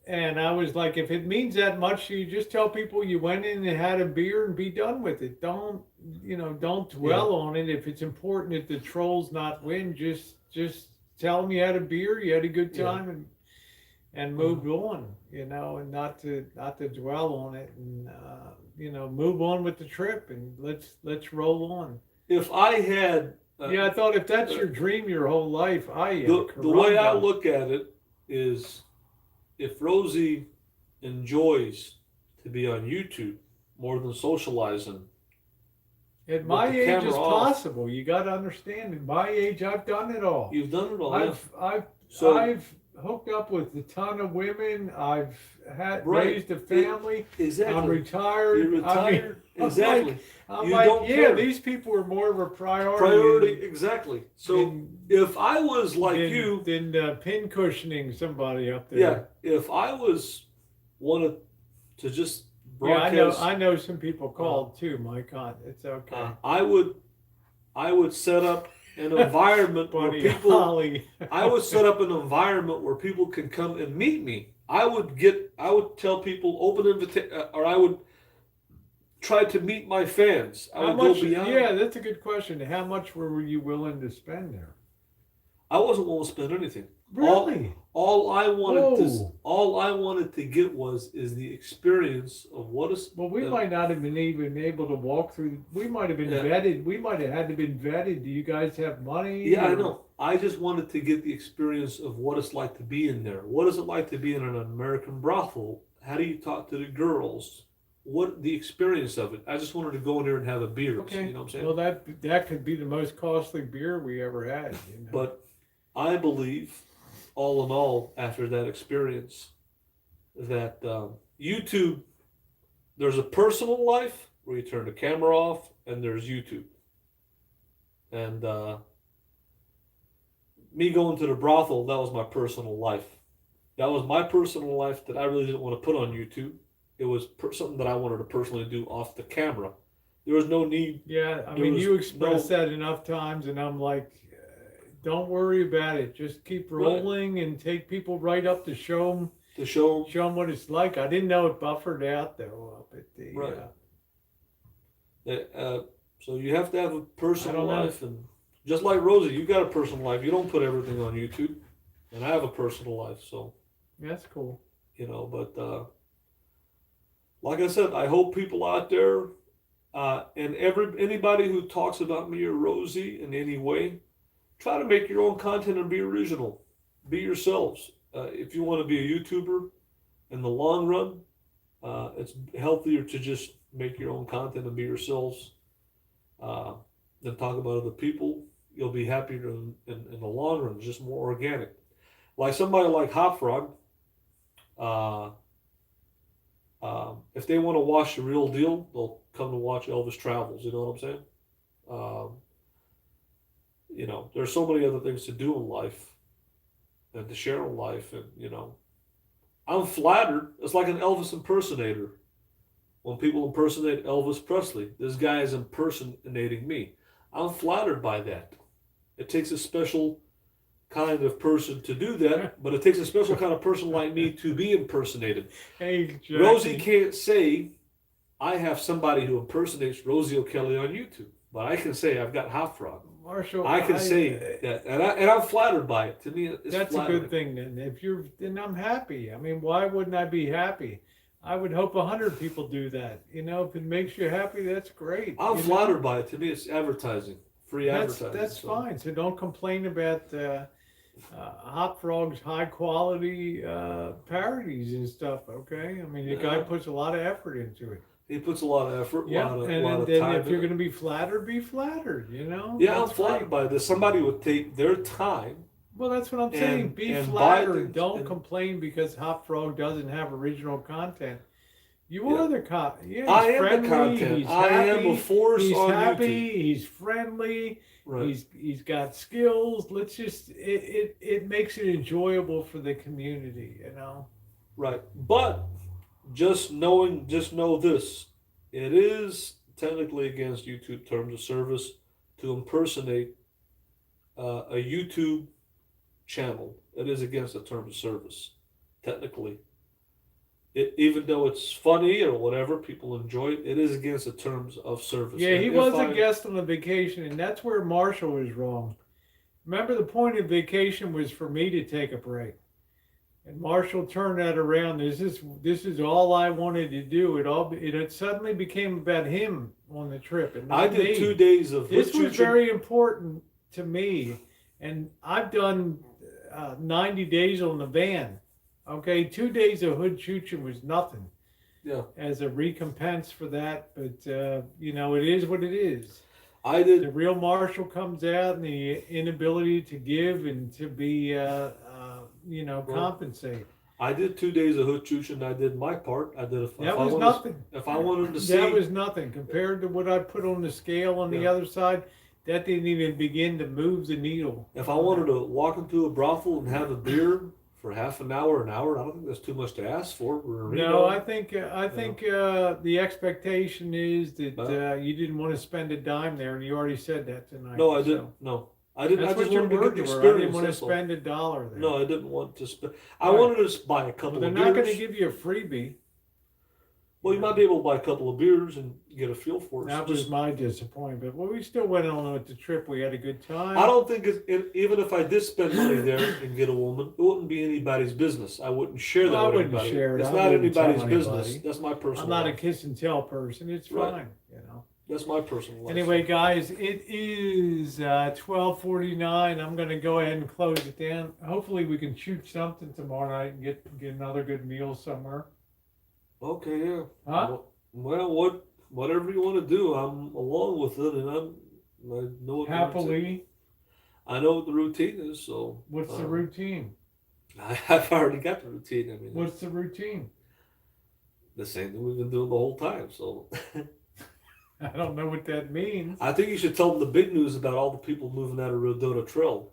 And I was like, if it means that much, you just tell people you went in and had a beer and be done with it. Don't dwell on it. If it's important that the trolls not win, just tell them you had a beer, you had a good time, and moved on, you know, and not to dwell on it, and you know, move on with the trip, and let's roll on. If I had I thought if that's your dream your whole life, the way I look at it is, if Rosie enjoys to be on YouTube more than socializing, at my age it's possible. You got to understand. At my age, I've done it all. You've done it all. I've hooked up with a ton of women. I've raised a family. Exactly. I'm retired. You're retired. Exactly. I'm like, yeah, these people are more of a priority. Exactly. So if I was like you, then pin cushioning somebody up there. Yeah. If I wanted to just broadcast, I know some people called too, Mike. It's okay. I would set up an environment where people. I would set up an environment where people can come and meet me. I would tell people open invitation, or I would try to meet my fans. I would go beyond. Yeah, that's a good question. How much were you willing to spend there? I wasn't willing to spend anything. Really? All I wanted to get is the experience of what is. Well, we might not have been even able to walk through. We might have been vetted. We might have had to been vetted. Do you guys have money? Yeah, I know. I just wanted to get the experience of what it's like to be in there. What is it like to be in an American brothel? How do you talk to the girls? What the experience of it? I just wanted to go in there and have a beer. Okay. You know what I'm saying? Well, that could be the most costly beer we ever had. You know? But I believe, all in all, after that experience, that YouTube, there's a personal life where you turn the camera off, and there's YouTube. And me going to the brothel, that was my personal life. That was my personal life that I really didn't want to put on YouTube. It was something that I wanted to personally do off the camera. There was no need. Yeah, I mean, you expressed that enough times, and I'm like, don't worry about it. Just keep rolling and take people right up to show them what it's like. I didn't know it buffered out though up at the. So you have to have a personal life, and just like Rosie, you got a personal life. You don't put everything on YouTube, and I have a personal life. So that's cool. You know, but like I said, I hope people out there, and anybody who talks about me or Rosie in any way, try to make your own content and be original. Be yourselves. If you want to be a YouTuber in the long run, it's healthier to just make your own content and be yourselves than talk about other people. You'll be happier in the long run, just more organic. Like somebody like Hot Frog, if they want to watch the real deal, they'll come to watch Elvis Travels. You know what I'm saying? You know, there's so many other things to do in life and to share in life. And, you know, I'm flattered. It's like an Elvis impersonator. When people impersonate Elvis Presley, this guy is impersonating me. I'm flattered by that. It takes a special kind of person to do that, but it takes a special kind of person like me to be impersonated. Hey, Jackie. Rosie can't say I have somebody who impersonates Rosie O'Kelly on YouTube, but I can say I've got Hot Frog. Marshall, I can say that, and I'm flattered by it. To me, it's that's flattering. A good thing. Then I'm happy. I mean, why wouldn't I be happy? I would hope 100 people do that. You know, if it makes you happy, that's great. I'm flattered by it. To me, it's advertising, free advertising. That's fine. So don't complain about Hop Frog's high quality parodies and stuff. Okay, I mean the guy puts a lot of effort into it. He puts a lot of effort, Yeah, a lot of then time. if you're going to be flattered. You know. Yeah, I'm That's flattered great. by this. Somebody would take their time. Well, that's what I'm saying. And- Be and buy flattered. things Don't and- complain because Hop Frog doesn't have original content. You Yeah. are the content. Yeah, he's I am friendly, the content. He's I happy, am a force he's on happy. YouTube. He's friendly. Right. He's got skills. Let's just it makes it enjoyable for the community. You know. Right. But just know this. It is technically against YouTube terms of service to impersonate a YouTube channel. It is against the terms of service, technically. Even though it's funny or whatever, people enjoy it, it is against the terms of service. Yeah, And he if was a guest on a vacation, and that's where Marshall was wrong. Remember, the point of vacation was for me to take a break. And Marshall turned that around. This is all I wanted to do. It suddenly became about him on the trip, and not I did me. 2 days of This was Choochin. very important to me, and I've done 90 days on the van. Okay, 2 days of hood Choochin was nothing. Yeah. As a recompense for that, but you know, it is what it is. I did. The real Marshall comes out, and the inability to give and to be, you know, compensate. I did 2 days of hood Choochin. I did my part. I did. That was nothing. If I wanted to see, that was nothing compared to what I put on the scale on the other side. That didn't even begin to move the needle. if I wanted to walk into a brothel and have a beer for half an hour, I don't think that's too much to ask for. No, I think the expectation is that you didn't want to spend a dime there, and you already said that tonight. No, I didn't. No, I didn't. That's I just what your wanted to get words the were. experience. I didn't want to that's all. spend $1 there. No, I didn't want to spend. I Right. wanted to just buy a couple Well, they're of not beers. going to give you a freebie. Well, you might be able to buy a couple of beers and get a feel for it. That So was my disappointment. But we still went on with the trip. We had a good time. I don't think even if I did spend money there and get a woman, it wouldn't be anybody's business. I wouldn't share that Well, I with wouldn't anybody. share it. It's I not wouldn't tell anybody's business. anybody. That's my personal. I'm not a life. kiss and tell person. It's Right. fine, you know. That's my personal life. Anyway, guys, it is 12:49. I'm going to go ahead and close it down. Hopefully, we can shoot something tomorrow night and get another good meal somewhere. Okay, yeah. Huh? Well, whatever you want to do, I'm along with it, and I know what the routine- Happily, I know what the routine is. So what's the routine? I've already got the routine. I mean, What's the routine? the same thing we've been doing the whole time. So I don't know what that means. I think you should tell them the big news about all the people moving out of Rodota Trail,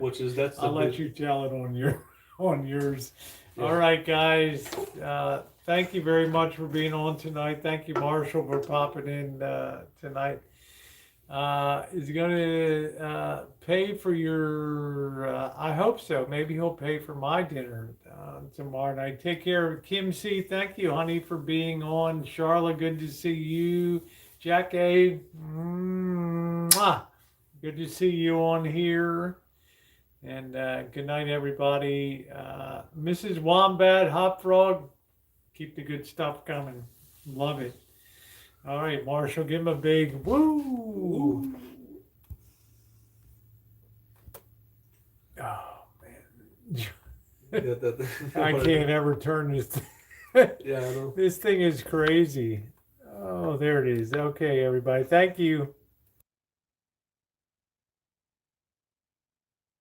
which is that's. I'll let you tell it on yours. Yeah. All right, guys. Thank you very much for being on tonight. Thank you, Marshall, for popping in tonight. Is he going to pay for your? I hope so. Maybe he'll pay for my dinner tomorrow night. Take care, Kim C. Thank you, honey, for being on. Charlotte, good to see you. Jack A. Mwah. Good to see you on here. And good night, everybody. Mrs. Wombat, Hop Frog, keep the good stuff coming. Love it. All right, Marshall, give him a big woo. Oh, man. I can't ever turn this thing. Yeah, I know. This thing is crazy. Oh, there it is. Okay, everybody. Thank you.